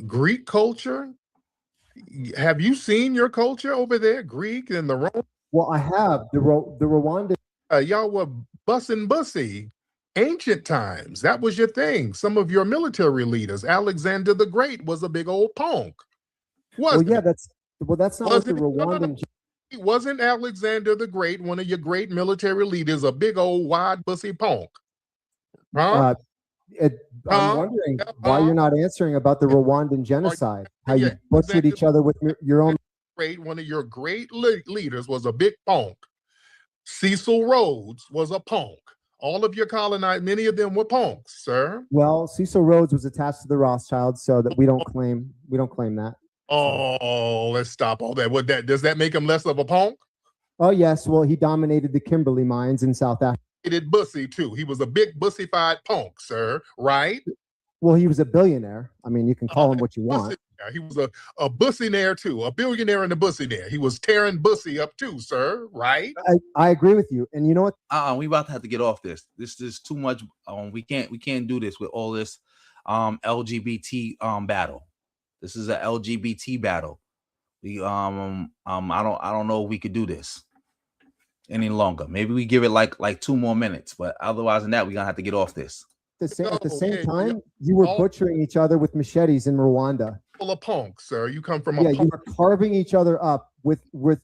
Greek culture. Have you seen your culture over there, Greek and the Rome? Well, I have the Rwanda. Y'all were bussing bussy. Ancient times. That was your thing. Some of your military leaders, Alexander the Great, was a big old punk. That's not what the Rwandan. Wasn't Alexander the Great, one of your great military leaders, a big old wide bussy punk? Huh? I'm wondering why you're not answering about the Rwandan genocide. How you butchered each other with your own. One of your great leaders was a big punk. Cecil Rhodes was a punk. All of your colonized, many of them were punks, sir. Well, Cecil Rhodes was attached to the Rothschilds, so that we don't claim that. Oh, let's stop all that. Does that make him less of a punk? Oh yes, well he dominated the Kimberley mines in South Africa. He did bussy too. He was a big bussified punk, sir. Right? Well, he was a billionaire. I mean, you can call him what you want. He was a bussinaire too, a billionaire and a bussinaire. He was tearing bussy up too, sir. Right? I agree with you. And you know what? We about to have to get off this. This is too much. We can't do this with all this LGBT battle. This is an LGBT battle. We I don't know if we could do this any longer. Maybe we give it like 2 more minutes, but otherwise than that, we're gonna have to get off this. At the same time, you were butchering each other with machetes in Rwanda. Full of punks, sir. You come from you were carving each other up with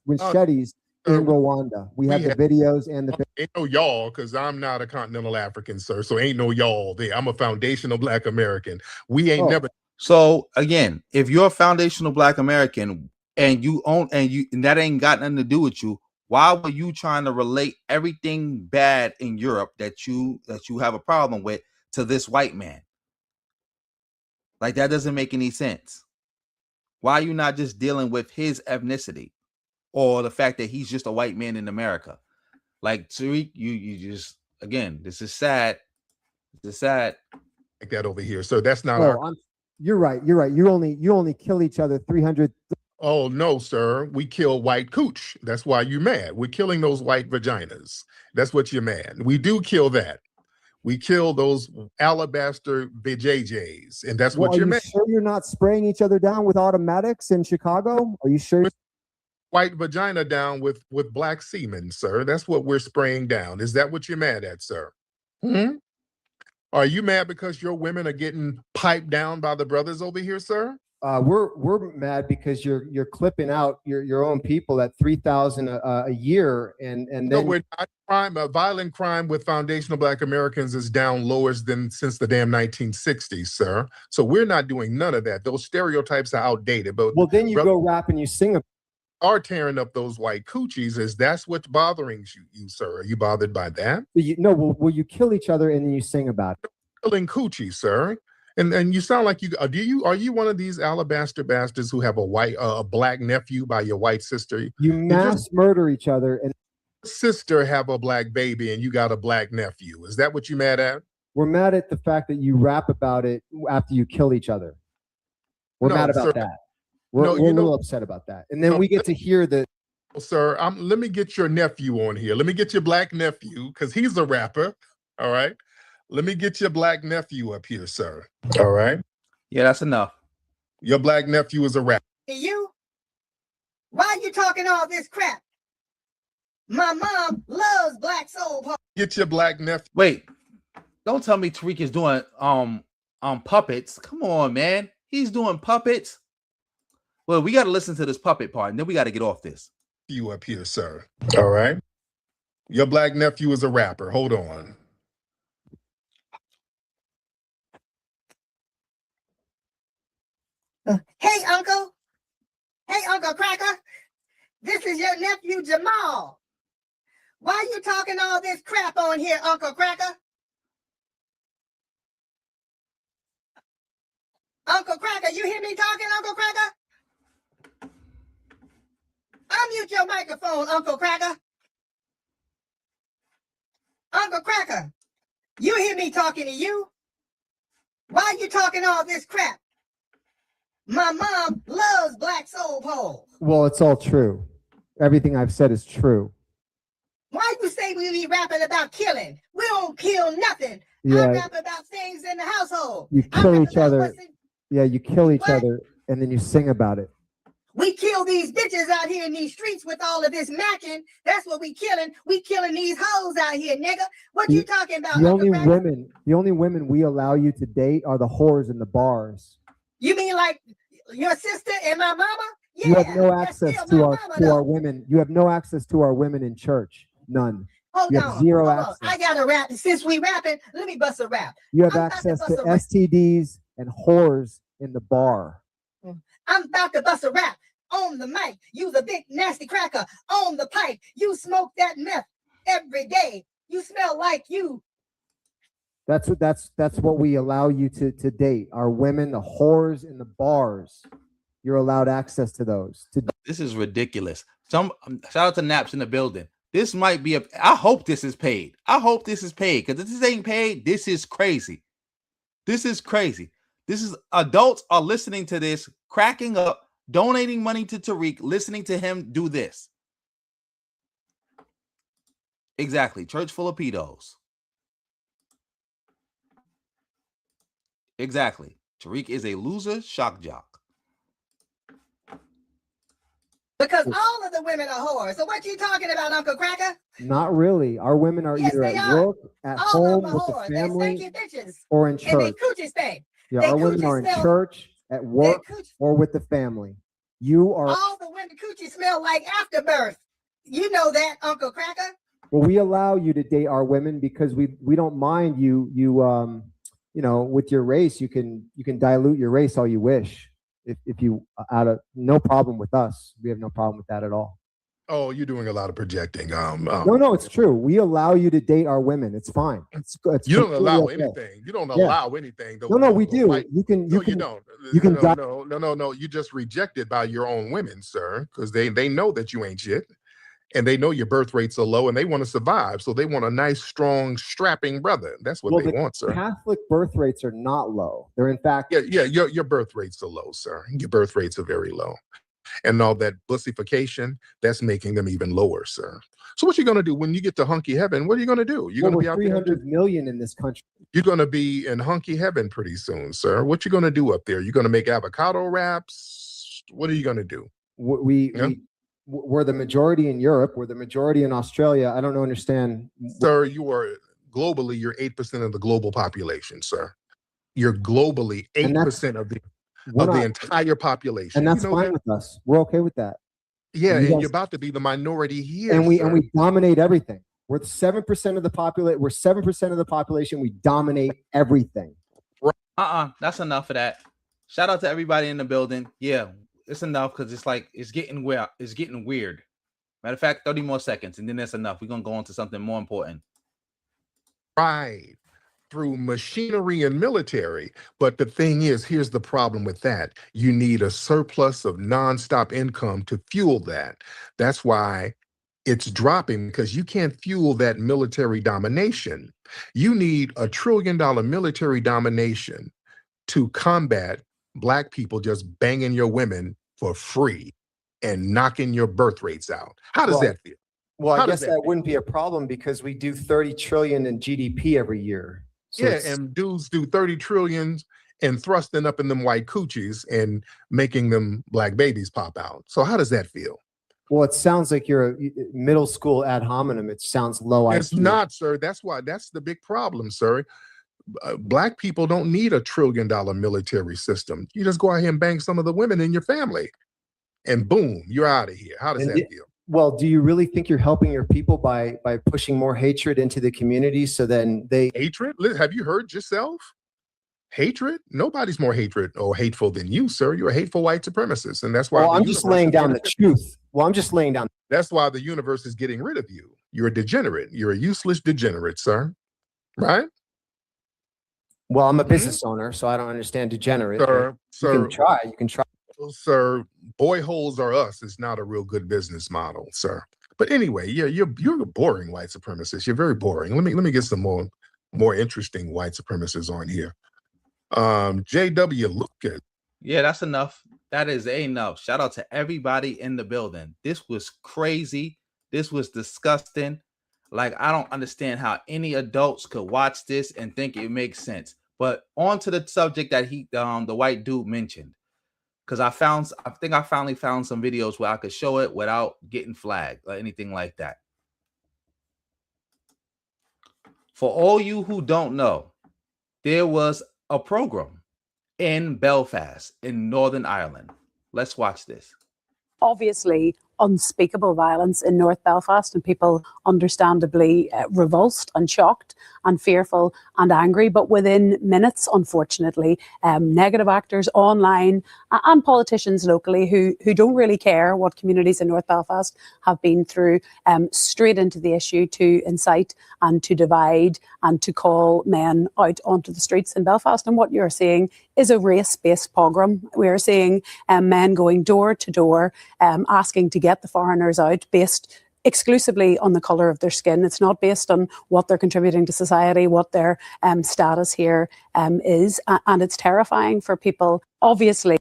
machetes in Rwanda. We have the videos and the. Ain't no y'all, because I'm not a continental African, sir. So ain't no y'all there. I'm a foundational Black American. We ain't never. So again, if you're a foundational Black American and that ain't got nothing to do with you, why were you trying to relate everything bad in Europe that you have a problem with to this white man? Like, that doesn't make any sense. Why are you not just dealing with his ethnicity or the fact that he's just a white man in America? Like, Tariq, you just, again, this is sad. This is sad. Like that over here. So that's not You're right. You only kill each other 300. Oh no, sir. We kill white cooch. That's why you're mad. We're killing those white vaginas. That's what you're mad. We do kill that. We kill those alabaster vajayjays, and that's what you're mad. Are you sure you're not spraying each other down with automatics in Chicago? Are you sure? White vagina down with black semen, sir. That's what we're spraying down. Is that what you're mad at, sir? Hmm? Are you mad because your women are getting piped down by the brothers over here, sir? We're mad because you're clipping out your own people at 3,000 a year, and then no, we're not. Violent crime with foundational Black Americans is down lowest than since the damn 1960s, sir. So we're not doing none of that. Those stereotypes are outdated. But then you go rap and you sing. Are tearing up those white coochies. Is that's what's bothering you, sir? Are you bothered by that? Will you kill each other and then you sing about it? Killing coochies, sir. And you sound like are you one of these alabaster bastards who have a black nephew by your white sister? You mass murder each other, and sister have a black baby and you got a black nephew. Is that what you mad at? We're mad at the fact that you rap about it after you kill each other. We're mad about that. We're a little upset about that. And then we get to hear the sir, let me get your nephew on here. Let me get your black nephew, because he's a rapper. All right. Let me get your black nephew up here, sir. All right. Yeah, that's enough. Your black nephew is a rapper. You? Why you talking all this crap? My mom loves black soul porn. Get your black nephew. Wait, don't tell me Tariq is doing puppets. Come on, man. He's doing puppets. Well, we got to listen to this puppet part, and then we got to get off this. You up here, sir. All right. Your black nephew is a rapper. Hold on. Hey, Uncle. Hey, Uncle Cracker. This is your nephew, Jamal. Why you talking all this crap on here, Uncle Cracker? Uncle Cracker, you hear me talking, Uncle Cracker? Unmute your microphone, Uncle Cracker. Uncle Cracker, you hear me talking to you? Why you talking all this crap? My mom loves black soul porn. Well, it's all true. Everything I've said is true. Why you say we be rapping about killing? We don't kill nothing. Yeah. I rap about things in the household. You kill each other. Yeah, you kill each other, and then you sing about it. We kill these bitches out here in these streets with all of this matching. That's what we killing. We killing these hoes out here, nigga. What you talking about? The only women we allow you to date are the whores in the bars. You mean like your sister and my mama? Yeah, You have no access to our women. You have no access to our women in church. None. You have zero access. I got to rap. Since we rapping, let me bust a rap. You have access to STDs and whores in the bar. I'm about to bust a rap on the mic. You's a big nasty cracker on the pipe. You smoke that meth every day. You smell like you. That's what we allow you to date. Our women, the whores in the bars. You're allowed access to those. This is ridiculous. Shout out to Naps in the building. This might be I hope this is paid. I hope this is paid, because if this ain't paid, this is crazy. This is crazy. This is adults are listening to this, cracking up, donating money to Tariq, listening to him do this. Exactly. Church full of pedos. Exactly. Tariq is a loser shock jock. Because all of the women are whores. So what you talking about, Uncle Cracker? Not really. Our women are either at work, at home with the family, or in church. And they coochies stink. Yeah, our women are in church, at work, or with the family. You are. All the women coochies smell like afterbirth. You know that, Uncle Cracker. Well, we allow you to date our women because we don't mind you with your race. You can dilute your race all you wish. If you no problem with us. We have no problem with that at all. Oh, you're doing a lot of projecting. No, it's true. We allow you to date our women. It's fine. It's you don't allow anything. You don't allow anything. No, we do. You don't. No. You just rejected by your own women, sir, because they know that you ain't shit. And they know your birth rates are low, and they want to survive. So they want a nice, strong, strapping brother. That's what they want, sir. Catholic birth rates are not low. They're in fact. Yeah. Your birth rates are low, sir. Your birth rates are very low, and all that bussification that's making them even lower, sir. So what you gonna do when you get to hunky heaven? What are you gonna do? You're gonna be out 300 million in this country. You're gonna be in hunky heaven pretty soon, sir. What you gonna do up there? You're gonna make avocado wraps? What are you gonna do? We're the majority in Europe. We're the majority in Australia. I don't understand. Sir, you're 8% of the global population, sir. You're globally 8% of the entire population. And that's fine with us. We're okay with that. Yeah, and you're about to be the minority here. And we dominate everything. We're 7% of the population. We're 7% of the population. We dominate everything. That's enough of that. Shout out to everybody in the building. Yeah. It's enough because it's getting weird. It's getting weird. Matter of fact, 30 more seconds, and then that's enough. We're gonna go on to something more important. Right. Through machinery and military. But the thing is, here's the problem with that. You need a surplus of nonstop income to fuel that. That's why it's dropping, because you can't fuel that military domination. You need $1 trillion military domination to combat Black people just banging your women for free and knocking your birth rates out. How does that feel? Well, I guess that wouldn't be a problem because we do 30 trillion in GDP every year. So and dudes do 30 trillion and thrusting up in them white coochies and making them black babies pop out. So how does that feel? Well, it sounds like you're a middle school ad hominem. It sounds low It's IQ. not, sir. That's the big problem, sir. Black people don't need $1 trillion military system. You just go out here and bang some of the women in your family, and boom, you're out of here. How does that feel? Well, do you really think you're helping your people by pushing more hatred into the community so then they... Hatred? Have you heard yourself? Hatred? Nobody's more hatred or hateful than you, sir. You're a hateful white supremacist, and that's why. Well, I'm just laying down the truth. Well, I'm just laying down. That's why the universe is getting rid of you. You're a degenerate. You're a useless degenerate, sir. Right? Well, I'm a business owner, so I don't understand degenerate. Sir, You can try. You can try. Sir, boy holes are us is not a real good business model, sir. But anyway, yeah, you're a boring white supremacist. You're very boring. Let me get some more interesting white supremacists on here. JW Lucas. Yeah, that's enough. That is enough. Shout out to everybody in the building. This was crazy. This was disgusting. Like, I don't understand how any adults could watch this and think it makes sense. But on to the subject that the white dude mentioned. Because I think I finally found some videos where I could show it without getting flagged or anything like that. For all you who don't know, there was a program in Belfast in Northern Ireland. Let's watch this. Obviously, unspeakable violence in North Belfast, and people understandably revulsed and shocked and fearful and angry. But within minutes, unfortunately, negative actors online and politicians locally who don't really care what communities in North Belfast have been through, straight into the issue to incite and to divide and to call men out onto the streets in Belfast. And what you're seeing is a race-based pogrom. We're seeing men going door to door, asking to get the foreigners out based exclusively on the colour of their skin. It's not based on what they're contributing to society, what their status here is. And it's terrifying for people, obviously.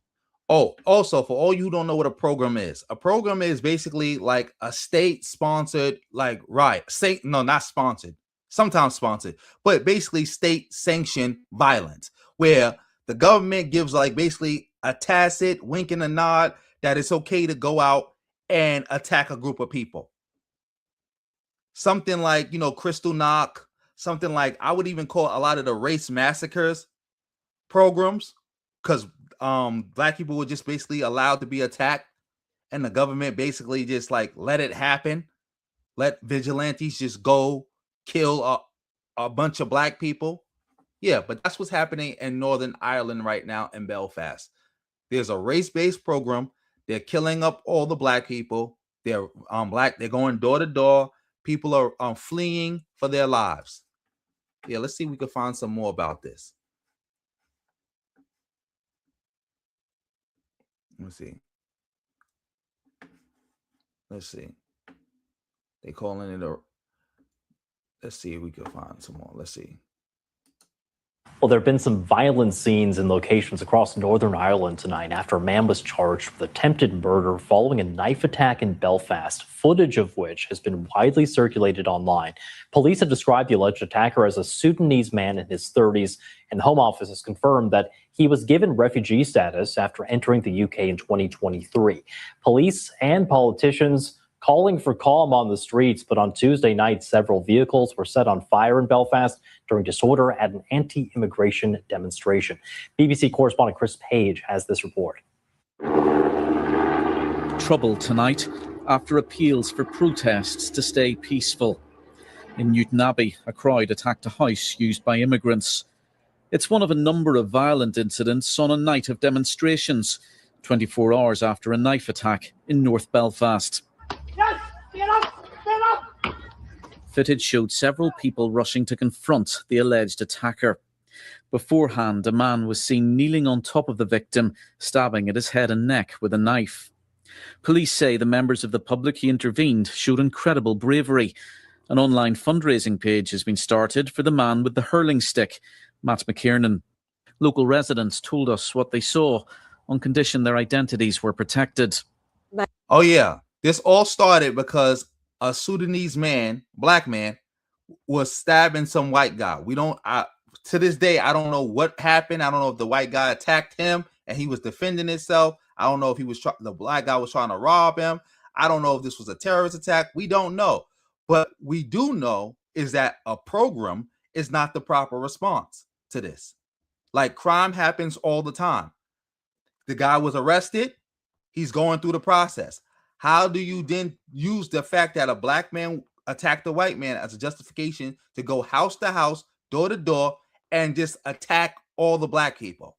Oh, also, for all you who don't know what a program is basically like a state-sponsored, like, right, no, not sponsored, sometimes sponsored, but basically state-sanctioned violence, where the government gives like basically a tacit wink and a nod that it's okay to go out and attack a group of people. Something like, Crystal Knock, something like, I would even call a lot of the race massacres programs, because black people were just basically allowed to be attacked, and the government basically just like let it happen, let vigilantes just go kill a bunch of black people. Yeah, but that's what's happening in Northern Ireland right now in Belfast. There's a race-based program. They're killing up all the black people. They're They're going door to door. People are fleeing for their lives. Yeah, let's see if we can find some more about this. Let's see. They calling it a. Let's see if we can find some more. Let's see. Well, there have been some violent scenes in locations across Northern Ireland tonight after a man was charged with attempted murder following a knife attack in Belfast, footage of which has been widely circulated online. Police have described the alleged attacker as a Sudanese man in his 30s, and the Home Office has confirmed that he was given refugee status after entering the UK in 2023. Police and politicians calling for calm on the streets, but on Tuesday night, several vehicles were set on fire in Belfast during disorder at an anti-immigration demonstration. BBC correspondent Chris Page has this report. Trouble tonight after appeals for protests to stay peaceful. In Newtonabbey, a crowd attacked a house used by immigrants. It's one of a number of violent incidents on a night of demonstrations, 24 hours after a knife attack in North Belfast. Yes! Get up! Get up! Footage showed several people rushing to confront the alleged attacker. Beforehand, a man was seen kneeling on top of the victim, stabbing at his head and neck with a knife. Police say the members of the public he intervened showed incredible bravery. An online fundraising page has been started for the man with the hurling stick, Matt McKiernan. Local residents told us what they saw on condition their identities were protected. Oh, yeah. This all started because a Sudanese man, black man, was stabbing some white guy. to this day, I don't know what happened. I don't know if the white guy attacked him and he was defending himself. I don't know if the black guy was trying to rob him. I don't know if this was a terrorist attack. We don't know. But we do know is that a program is not the proper response to this. Like, crime happens all the time. The guy was arrested. He's going through the process. How do you then use the fact that a black man attacked a white man as a justification to go house to house, door to door, and just attack all the black people?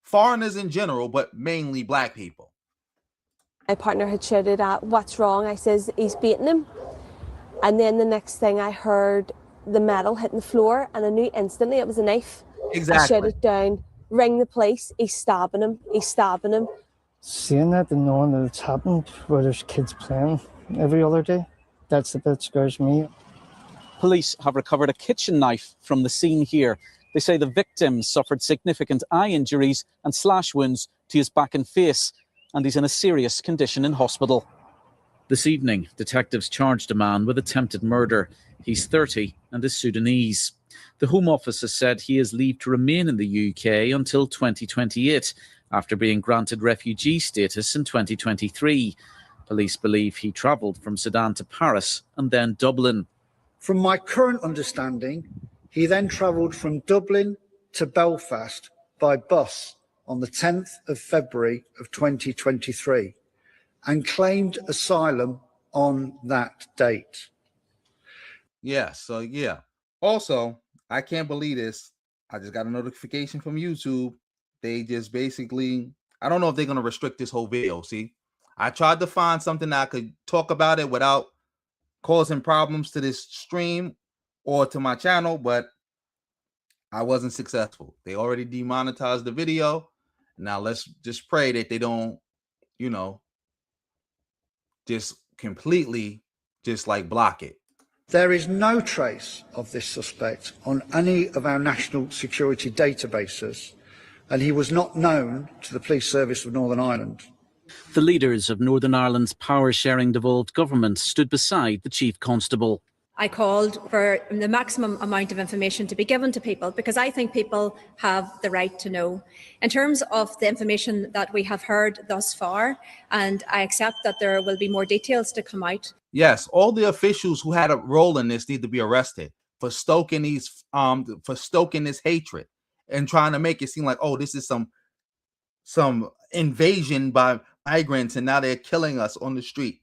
Foreigners in general, but mainly black people. My partner had shouted at, "What's wrong?" I says, "He's beating him." And then the next thing I heard the metal hitting the floor, and I knew instantly it was a knife. Exactly. I shouted down, "Ring the police, he's stabbing him, he's stabbing him." Seeing that and knowing that it's happened where there's kids playing every other day, that's the bit that scares me. Police have recovered a kitchen knife from the scene here. They say the victim suffered significant eye injuries and slash wounds to his back and face, and he's in a serious condition in hospital. This evening, detectives charged a man with attempted murder. He's 30 and is Sudanese. The Home Office has said he has leave to remain in the UK until 2028, after being granted refugee status in 2023. Police believe he travelled from Sudan to Paris and then Dublin. From my current understanding, he then travelled from Dublin to Belfast by bus on the 10th of February of 2023 and claimed asylum on that date. Yeah, so yeah. Also, I can't believe this. I just got a notification from YouTube. They just basically, I don't know if they're going to restrict this whole video. See, I tried to find something that I could talk about it without causing problems to this stream or to my channel, but I wasn't successful. They already demonetized the video. Now let's just pray that they don't, just completely just like block it. There is no trace of this suspect on any of our national security databases, and he was not known to the Police Service of Northern Ireland. The leaders of Northern Ireland's power-sharing devolved government stood beside the Chief Constable. I called for the maximum amount of information to be given to people because I think people have the right to know. In terms of the information that we have heard thus far, and I accept that there will be more details to come out. Yes, all the officials who had a role in this need to be arrested for stoking this hatred and trying to make it seem like, oh, this is some invasion by migrants and now they're killing us on the street.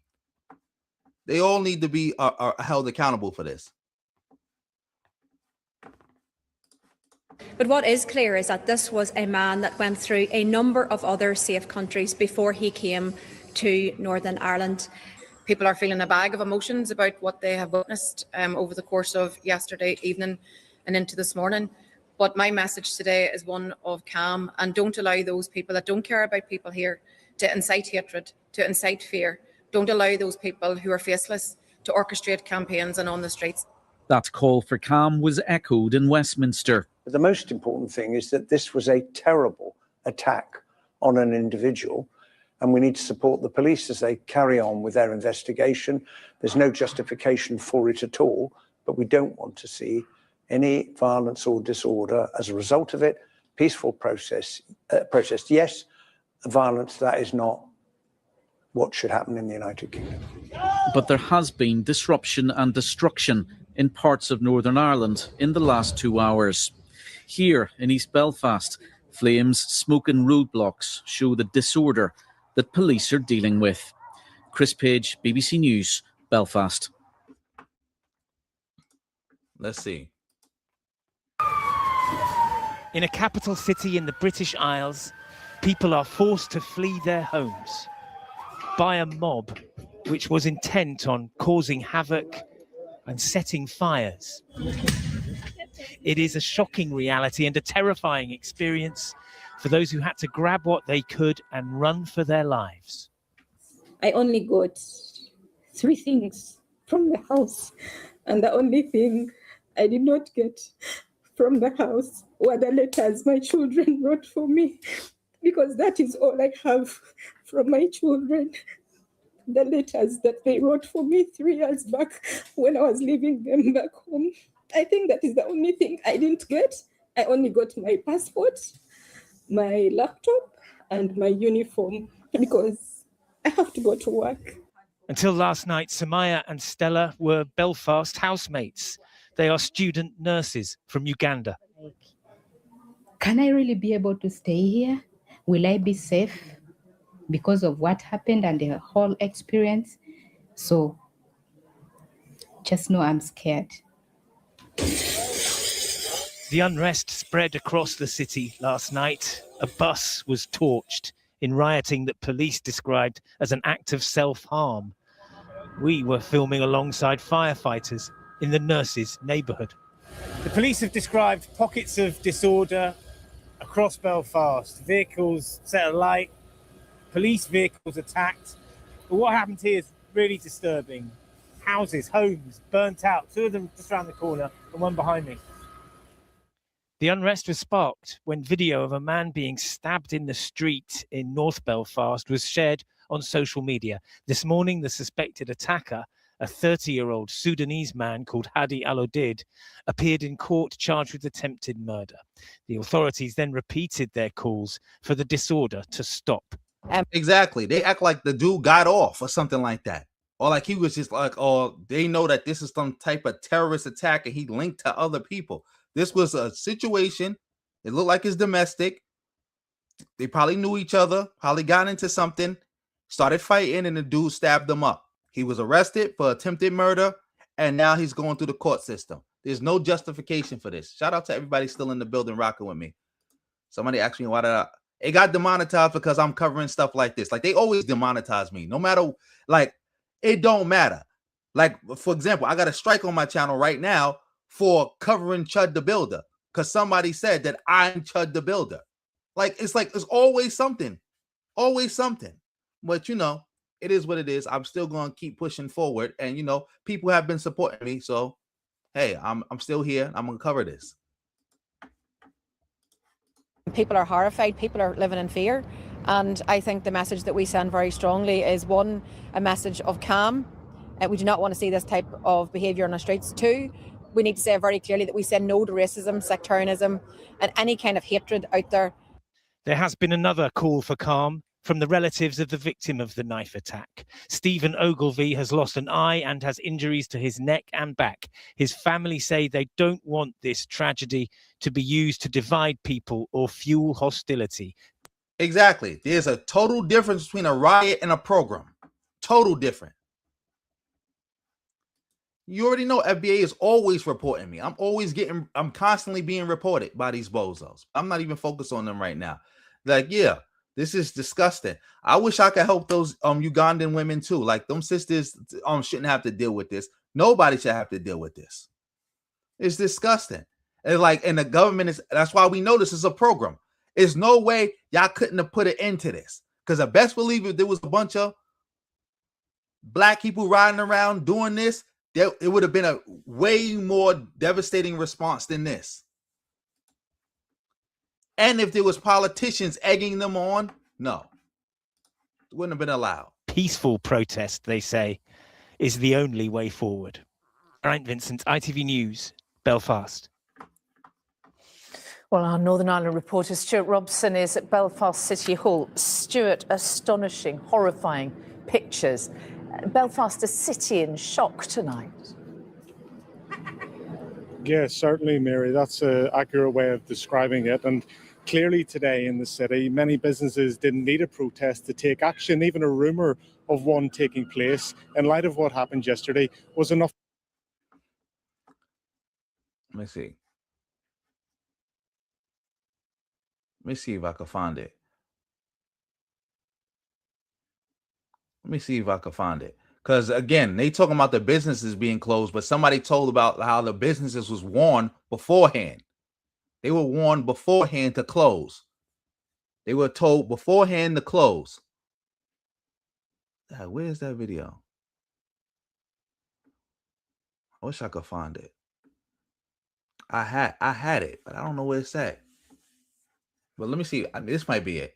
They all need to be held accountable for this. But what is clear is that this was a man that went through a number of other safe countries before he came to Northern Ireland. People are feeling a bag of emotions about what they have witnessed over the course of yesterday evening and into this morning. But my message today is one of calm, and don't allow those people that don't care about people here to incite hatred, to incite fear. Don't allow those people who are faceless to orchestrate campaigns and on the streets. That call for calm was echoed in Westminster. The most important thing is that this was a terrible attack on an individual, and we need to support the police as they carry on with their investigation. There's no justification for it at all, but we don't want to see any violence or disorder as a result of it. Peaceful protest, yes. Violence, that is not what should happen in the United Kingdom. But there has been disruption and destruction in parts of Northern Ireland in the last 2 hours. Here in East Belfast, flames, smoke and roadblocks show the disorder that police are dealing with. Chris Page, BBC News, Belfast. Let's see. In a capital city in the British Isles, people are forced to flee their homes by a mob which was intent on causing havoc and setting fires. It is a shocking reality and a terrifying experience for those who had to grab what they could and run for their lives. I only got 3 things from the house, and the only thing I did not get from the house were the letters my children wrote for me, because that is all I have from my children. The letters that they wrote for me 3 years back when I was leaving them back home. I think that is the only thing I didn't get. I only got my passport, my laptop, and my uniform because I have to go to work. Until last night, Samaya and Stella were Belfast housemates. They are student nurses from Uganda. Can I really be able to stay here? Will I be safe because of what happened and the whole experience? So just know I'm scared. The unrest spread across the city last night. A bus was torched in rioting that police described as an act of self-harm. We were filming alongside firefighters in the nurses' neighbourhood. The police have described pockets of disorder across Belfast. Vehicles set alight, police vehicles attacked. But what happened here is really disturbing. Houses, homes burnt out, two of them just around the corner and one behind me. The unrest was sparked when video of a man being stabbed in the street in North Belfast was shared on social media. This morning, the suspected attacker, a 30-year-old Sudanese man called Hadi Al-Odid, appeared in court charged with attempted murder. The authorities then repeated their calls for the disorder to stop. Exactly. They act like the dude got off or something like that. Or like he was just like, oh, they know that this is some type of terrorist attack and he linked to other people. This was a situation. It looked like it's domestic. They probably knew each other, probably got into something, started fighting, and the dude stabbed them up. He was arrested for attempted murder, and now he's going through the court system. There's no justification for this. Shout out to everybody still in the building rocking with me. Somebody asked me why did it got demonetized because I'm covering stuff like this. Like, they always demonetize me. No matter, like, it don't matter. Like, for example, I got a strike on my channel right now for covering Chud the Builder because somebody said that I'm Chud the Builder. Like, it's always something. Always something. But, you know, it is what it is. I'm still going to keep pushing forward. And, you know, people have been supporting me. So, hey, I'm still here. I'm going to cover this. People are horrified. People are living in fear. And I think the message that we send very strongly is, one, a message of calm. We do not want to see this type of behaviour on the streets. Two, we need to say very clearly that we say no to racism, sectarianism, and any kind of hatred out there. There has been another call for calm from the relatives of the victim of the knife attack. Stephen Ogilvie has lost an eye and has injuries to his neck and back. His family say they don't want this tragedy to be used to divide people or fuel hostility. Exactly. There's a total difference between a riot and a program. Total different. You already know FBA is always reporting me. I'm constantly being reported by these bozos. I'm not even focused on them right now. Like, yeah, this is disgusting. I wish I could help those Ugandan women too. Like, them sisters shouldn't have to deal with this. Nobody should have to deal with this. It's disgusting. And the government that's why we know this is a program. There's no way y'all couldn't have put it into this. Because I best believe if there was a bunch of black people riding around doing this, it would have been a way more devastating response than this. And if there was politicians egging them on, no, it wouldn't have been allowed. Peaceful protest, they say, is the only way forward. Geraint Vincent, ITV News, Belfast. Well, our Northern Ireland reporter Stuart Robson is at Belfast City Hall. Stuart, astonishing, horrifying pictures. Belfast, a city in shock tonight. Yes, certainly, Mary. That's an accurate way of describing it. And clearly today in the city, many businesses didn't need a protest to take action. Even a rumour of one taking place in light of what happened yesterday was enough. Let me see. Let me see if I can find it. Let me see if I can find it. Because, again, they talking about the businesses being closed, but somebody told about how the businesses was warned beforehand. They were warned beforehand to close. They were told beforehand to close. Where's that video? I wish I could find it. I had it, but I don't know where it's at. But let me see. This might be it.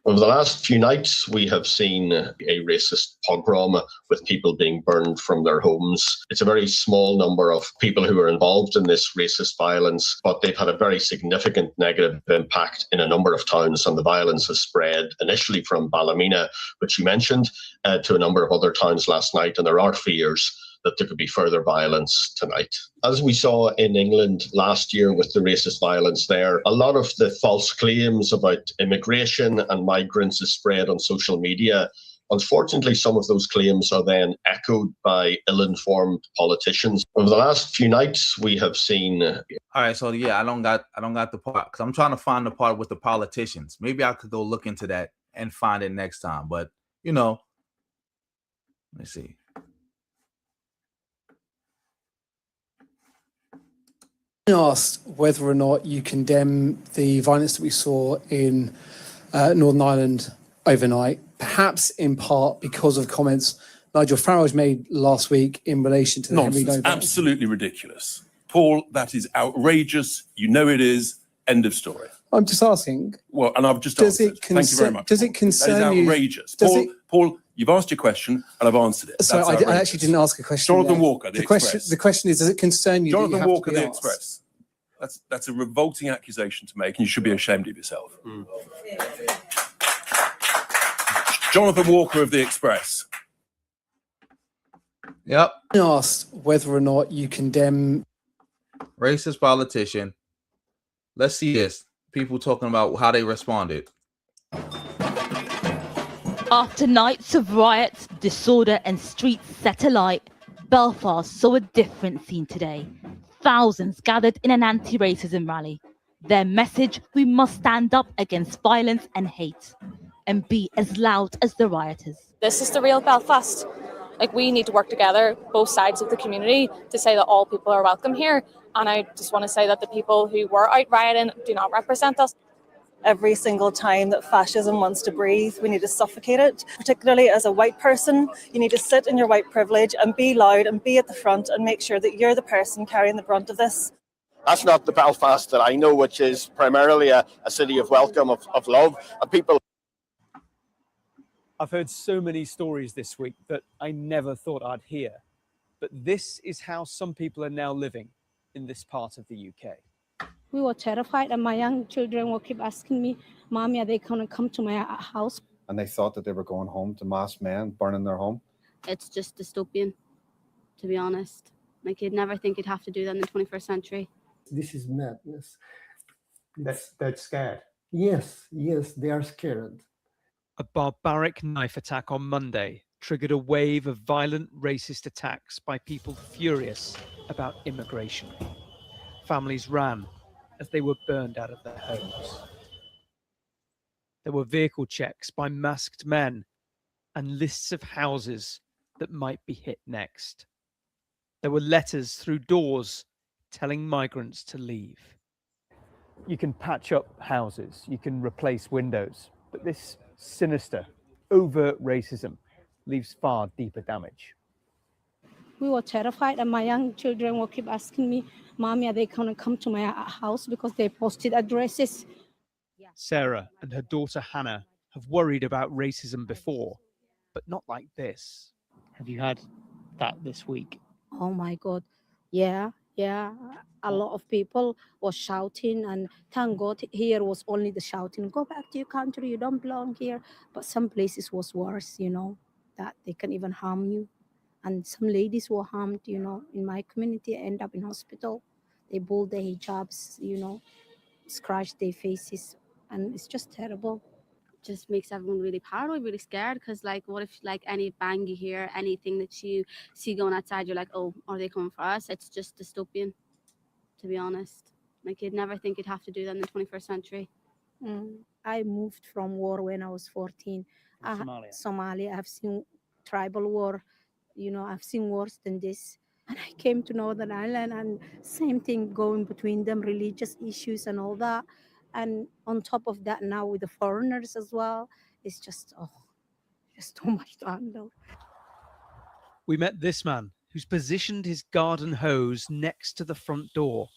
Over the last few nights, we have seen a racist pogrom with people being burned from their homes. It's a very small number of people who are involved in this racist violence, but they've had a very significant negative impact in a number of towns, and the violence has spread initially from Ballymena, which you mentioned, to a number of other towns last night, and there are fears that there could be further violence tonight. As we saw in England last year with the racist violence there, a lot of the false claims about immigration and migrants is spread on social media. Unfortunately, some of those claims are then echoed by ill-informed politicians. Over the last few nights, we have seen... All right, so yeah, I don't got the part, because I'm trying to find the part with the politicians. Maybe I could go look into that and find it next time. But, you know, let's see. Asked whether or not you condemn the violence that we saw in Northern Ireland overnight, perhaps in part because of comments Nigel Farage made last week in relation to the Henry Nonsense. Noble. Absolutely ridiculous. Paul, that is outrageous. You know it is. End of story. I'm just asking. Well, and I've just answered. Thank you very much. Does it concern that is you? outrageous. Paul, you've asked your question and I've answered it. Sorry, That's I actually didn't ask a question. Jonathan there. Walker, the Express. The question is, does it concern you? that you Jonathan have to Walker, be the asked? Express. That's a revolting accusation to make, and you should be ashamed of yourself. Jonathan Walker of the Express. Yep. Asked whether or not you condemn racist politician. Let's see this. People talking about how they responded. After nights of riots, disorder, and streets set alight, Belfast saw a different scene today. Thousands gathered in an anti-racism rally. Their message: we must stand up against violence and hate and be as loud as the rioters. This is the real Belfast. Like, we need to work together, both sides of the community, to say that all people are welcome here. And I just want to say that the people who were out rioting do not represent us. Every single time that fascism wants to breathe, we need to suffocate it. Particularly as a white person, you need to sit in your white privilege and be loud and be at the front and make sure that you're the person carrying the brunt of this. That's not the Belfast that I know, which is primarily a city of welcome, of love, of people. I've heard so many stories this week that I never thought I'd hear. But this is how some people are now living in this part of the UK. We were terrified, and my young children will keep asking me, Mommy, are they going to come to my house? And they thought that they were going home to mass men burning their home. It's just dystopian, to be honest. Like, you'd never think you'd have to do that in the 21st century. This is madness. That's scared. Yes, they are scared. A barbaric knife attack on Monday triggered a wave of violent racist attacks by people furious about immigration. Families ran as they were burned out of their homes. There were vehicle checks by masked men and lists of houses that might be hit next. There were letters through doors telling migrants to leave. You can patch up houses, you can replace windows, but this sinister, overt racism leaves far deeper damage. We were terrified, and my young children will keep asking me, Mommy, are they going to come to my house because they posted addresses? Sarah and her daughter Hannah have worried about racism before, but not like this. Have you had that this week? Oh my God. Yeah. A lot of people were shouting, and thank God here was only the shouting, go back to your country, you don't belong here. But some places was worse, that they can even harm you. And some ladies were harmed, in my community, end up in hospital. They pulled their hijabs, scratched their faces, and it's just terrible. Just makes everyone really paranoid, really scared, because what if any bang you hear, anything that you see going outside, you're like, oh, are they coming for us? It's just dystopian, to be honest. Like, you'd never think you'd have to do that in the 21st century. I moved from war when I was 14. Somalia. I've seen tribal war, I've seen worse than this. And I came to Northern Ireland, and same thing going between them, religious issues and all that. And on top of that, now with the foreigners as well, it's just too much to handle. We met this man who's positioned his garden hose next to the front door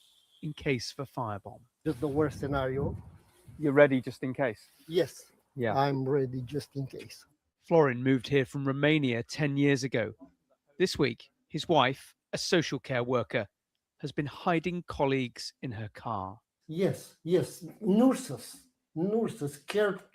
in case of a firebomb. Just the worst scenario. You're ready just in case? Yes. Yeah. I'm ready just in case. Florin moved here from Romania 10 years ago. This week, his wife, a social care worker, has been hiding colleagues in her car. Yes, nurses, carers.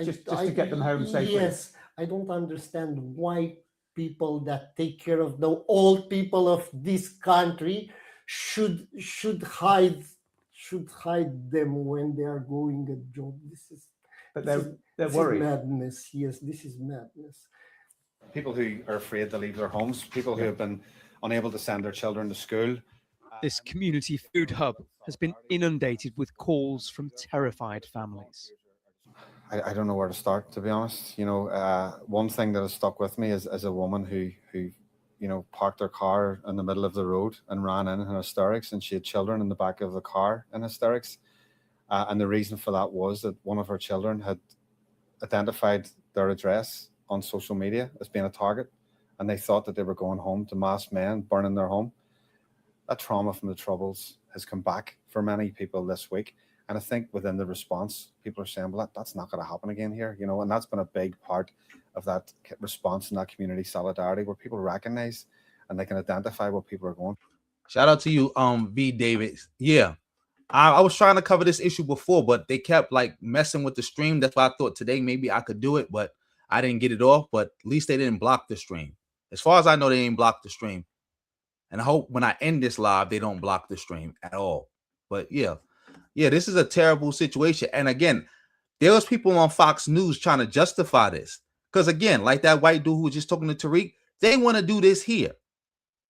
Just to get them home safely. Yes, I don't understand why people that take care of the old people of this country should hide them when they are going a job. They're worried. Madness. Yes, this is madness. People who are afraid to leave their homes, people who have been unable to send their children to school. This community food hub has been inundated with calls from terrified families. I don't know where to start, to be honest. You know, one thing that has stuck with me is a woman who you know, parked her car in the middle of the road and ran in hysterics, and she had children in the back of the car in hysterics. And the reason for that was that one of her children had identified their address on social media as being a target, and they thought that they were going home to masked men burning their home. That trauma from the Troubles has come back for many people this week. And I think within the response, people are saying, well, that's not going to happen again here, you know, and that's been a big part of that response and that community solidarity where people recognize and they can identify what people are going. Shout out to you, V. David. Yeah, I was trying to cover this issue before, but they kept like messing with the stream. That's why I thought today maybe I could do it, but I didn't get it off. But at least they didn't block the stream. As far as I know, they didn't block the stream. And I hope when I end this live, they don't block the stream at all. But yeah, this is a terrible situation. And again, there was people on Fox News trying to justify this. Because again, like that white dude who was just talking to Tariq, they want to do this here.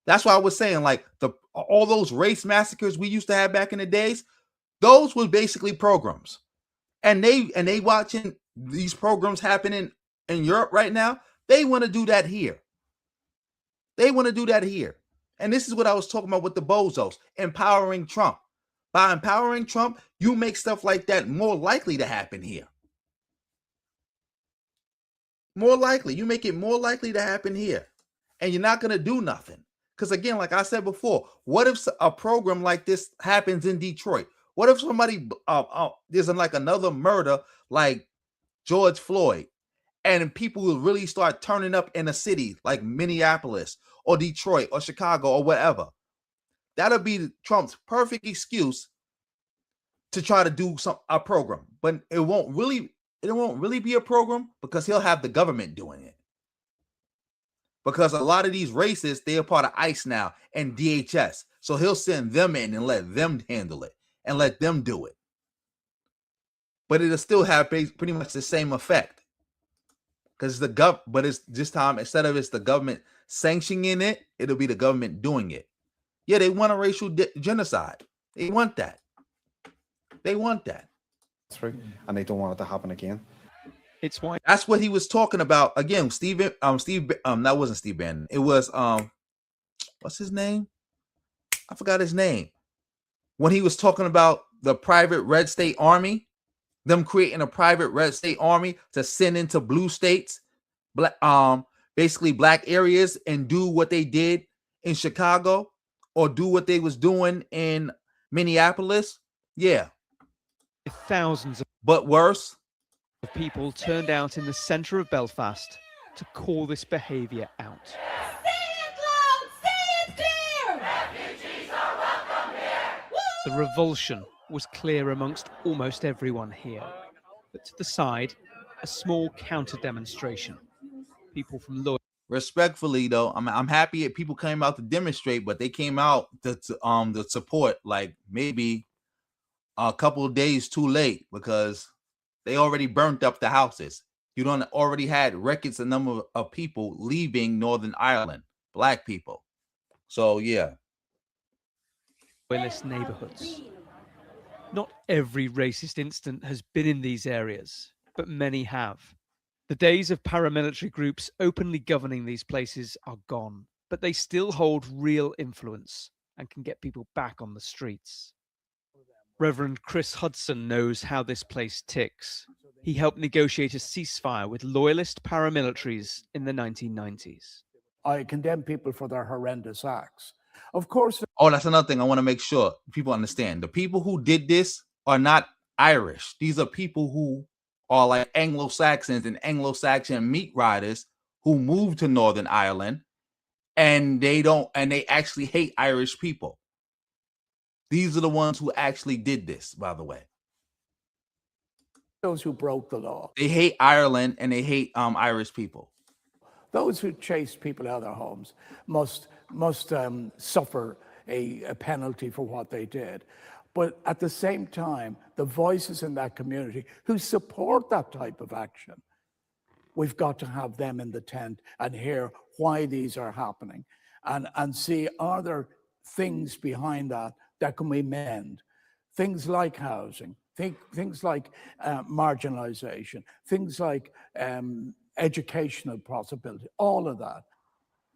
That's why I was saying, like, all those race massacres we used to have back in the days, those were basically programs. And they watching these programs happening in Europe right now. They want to do that here. They want to do that here. And this is what I was talking about with the bozos, empowering Trump. By empowering Trump, you make stuff like that more likely to happen here. More likely. You make it more likely to happen here. And you're not going to do nothing. Because again, like I said before, what if a program like this happens in Detroit? What if somebody, there's like another murder like George Floyd, and people will really start turning up in a city like Minneapolis or Detroit or Chicago or whatever? That'll be Trump's perfect excuse to try to do a program. But it won't really be a program because he'll have the government doing it. Because a lot of these racists, they're part of ICE now and DHS. So he'll send them in and let them handle it and let them do it. But it'll still have pretty much the same effect. Because but it's this time, instead of it's the government sanctioning it, it'll be the government doing it. Yeah, they want a racial genocide. They want that. They want that. And they don't want it to happen again. It's why that's what he was talking about. Again, that wasn't Steve Bannon. It was what's his name? I forgot his name. When he was talking about the private red state army, them creating a private red state army to send into blue states, basically black areas, and do what they did in Chicago or do what they was doing in Minneapolis. Yeah. Thousands of but worse of people turned out in the center of Belfast to call this behavior out. Say it loud, say it clear. Refugees are welcome here. The revulsion was clear amongst almost everyone here. But to the side, a small counter demonstration. People from Lloyd. Respectfully, though, I'm happy that people came out to demonstrate, but they came out to support like maybe a couple of days too late because they already burnt up the houses. You don't already had records a number of people leaving Northern Ireland, black people. So yeah. Loyalist neighborhoods. Not every racist incident has been in these areas, but many have. The days of paramilitary groups openly governing these places are gone, but they still hold real influence and can get people back on the streets. Reverend Chris Hudson knows how this place ticks. He helped negotiate a ceasefire with loyalist paramilitaries in the 1990s. I condemn people for their horrendous acts. Of course. Oh, that's another thing I want to make sure people understand. The people who did this are not Irish. These are people who are like Anglo-Saxons and Anglo-Saxon meat riders who moved to Northern Ireland, and they actually hate Irish people. These are the ones who actually did this, by the way. Those who broke the law. They hate Ireland and they hate Irish people. Those who chase people out of their homes must suffer a penalty for what they did. But at the same time, the voices in that community who support that type of action, we've got to have them in the tent and hear why these are happening and see, are there things behind that can we mend? Things like housing, things like marginalization, things like educational possibility, all of that.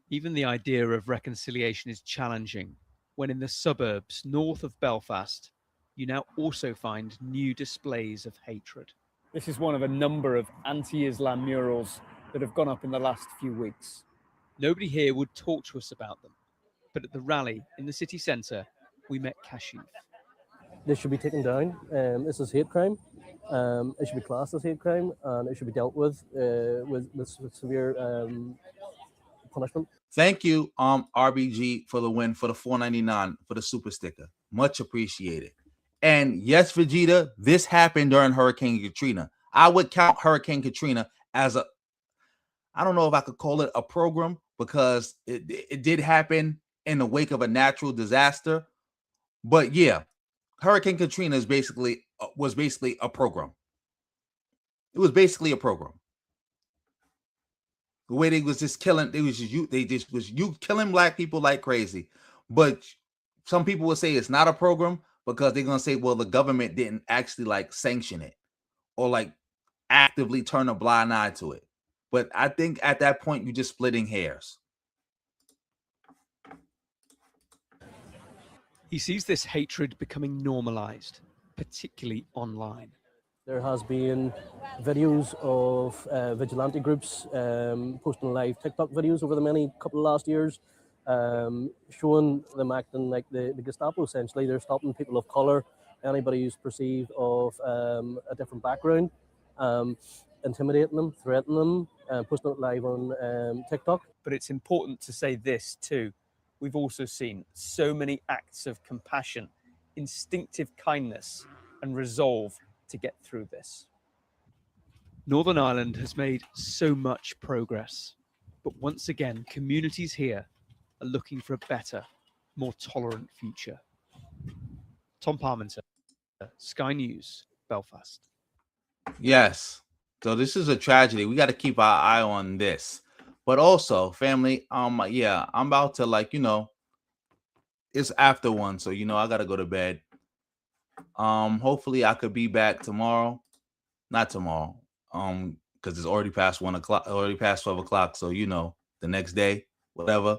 Even the idea of reconciliation is challenging when in the suburbs north of Belfast, you now also find new displays of hatred. This is one of a number of anti-Islam murals that have gone up in the last few weeks. Nobody here would talk to us about them, but at the rally in the city centre, we met Kashif. This should be taken down. This is hate crime. It should be classed as hate crime, and it should be dealt with severe punishment. Thank you, RBG, for the win, for the $4.99 for the super sticker. Much appreciated. And yes, Vegeta, this happened during Hurricane Katrina. I would count Hurricane Katrina as I don't know if I could call it a program, because it did happen in the wake of a natural disaster. But yeah, Hurricane Katrina was basically a program. It was basically a program. The way they was just killing, they just was killing black people like crazy. But some people would say it's not a program because they're gonna say, well, the government didn't actually like sanction it or like actively turn a blind eye to it. But I think at that point you're just splitting hairs. He sees this hatred becoming normalized, particularly online. There has been videos of vigilante groups posting live TikTok videos over the couple of last years, showing them acting like the Gestapo, essentially. They're stopping people of colour, anybody who's perceived of a different background, intimidating them, threatening them, posting it live on TikTok. But it's important to say this too. We've also seen so many acts of compassion, instinctive kindness, and resolve to get through this. Northern Ireland has made so much progress, but once again, communities here are looking for a better, more tolerant future. Tom Parmenter, Sky News, Belfast. Yes. So this is a tragedy. We got to keep our eye on this. But also, family, yeah, I'm about to it's after 1, so I gotta go to bed. Hopefully I could be back tomorrow. Not tomorrow. Because it's already past 1 o'clock, already past 12 o'clock. So the next day, whatever.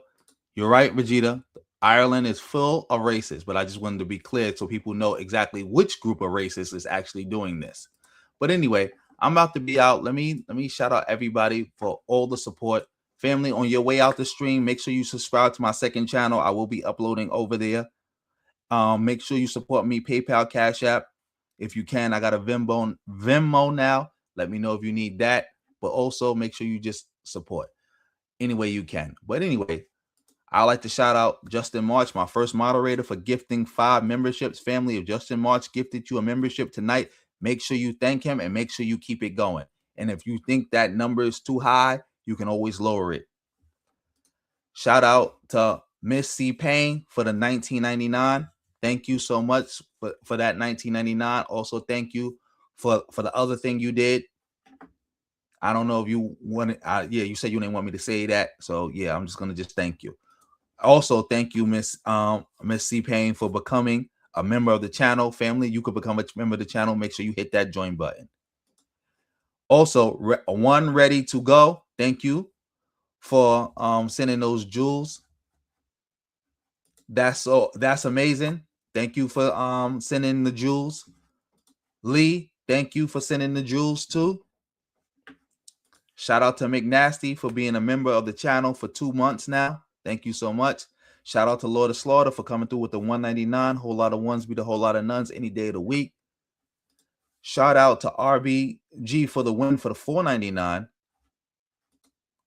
You're right, Vegeta. Ireland is full of racists, but I just wanted to be clear so people know exactly which group of racists is actually doing this. But anyway, I'm about to be out. Let me shout out everybody for all the support. Family, on your way out the stream, make sure you subscribe to my second channel. I will be uploading over there. Make sure you support me, PayPal, Cash App. If you can, I got a Venmo now. Let me know if you need that. But also make sure you just support any way you can. But anyway, I'd like to shout out Justin March, my first moderator, for gifting 5 memberships. Family, if Justin March gifted you a membership tonight, make sure you thank him and make sure you keep it going. And if you think that number is too high, you can always lower it. Shout out to Miss C. Payne for the $19.99. Thank you so much for that $19.99. Also, thank you for the other thing you did. I don't know if you wanted. Yeah, you said you didn't want me to say that. So yeah, I'm just gonna just thank you. Also, thank you, Miss C. Payne, for becoming a member of the channel. Family, you could become a member of the channel. Make sure you hit that join button. Also, One Ready to Go. Thank you for sending those jewels. That's amazing. Thank you for sending the jewels. Lee, thank you for sending the jewels too. Shout out to McNasty for being a member of the channel for 2 months now. Thank you so much. Shout out to Lord of Slaughter for coming through with the $1.99. Whole lot of ones be the whole lot of nuns any day of the week. Shout out to RBG for the win for the $4.99.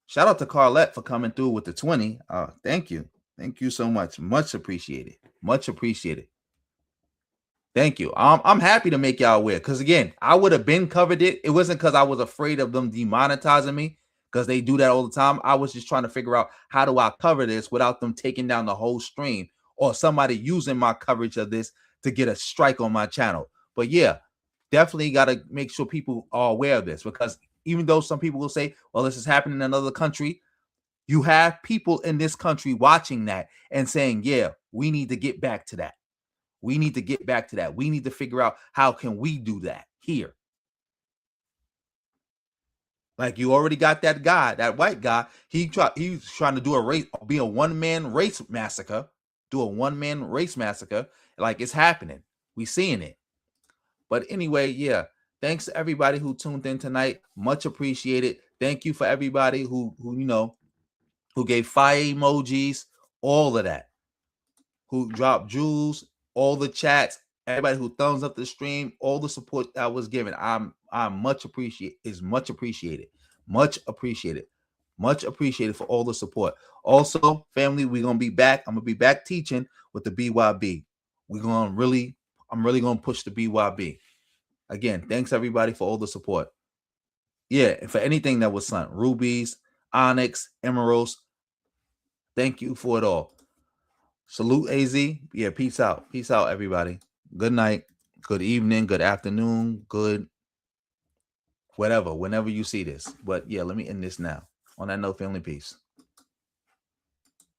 Shout out to Carlette for coming through with the 20. Thank you. Thank you so much. Much appreciated. Much appreciated. Thank you. I'm happy to make y'all aware, because again, I would have been covered it. It wasn't because I was afraid of them demonetizing me, because they do that all the time. I was just trying to figure out, how do I cover this without them taking down the whole stream or somebody using my coverage of this to get a strike on my channel. But yeah, definitely got to make sure people are aware of this, because even though some people will say, well, this is happening in another country, you have people in this country watching that and saying, yeah, we need to get back to that. We need to get back to that. We need to figure out, how can we do that here? Like, you already got that guy, that white guy. He's trying to do a race, be a one-man race massacre. Do a one-man race massacre. Like, it's happening. We seeing it. But anyway, yeah. Thanks to everybody who tuned in tonight. Much appreciated. Thank you for everybody who gave fire emojis, all of that. Who dropped jewels, all the chats, everybody who thumbs up the stream, all the support I was given. I'm much appreciated. Much appreciated. Much appreciated. Much appreciated for all the support. Also, family, we're gonna be back. I'm gonna be back teaching with the BYB. I'm really gonna push the BYB. Again, thanks everybody for all the support. Yeah, and for anything that was sent, rubies, onyx, emeralds. Thank you for it all. Salute, AZ. Yeah, peace out. Peace out, everybody. Good night, good evening, good afternoon, good whatever, whenever you see this. But yeah, let me end this now. On that note, family, peace.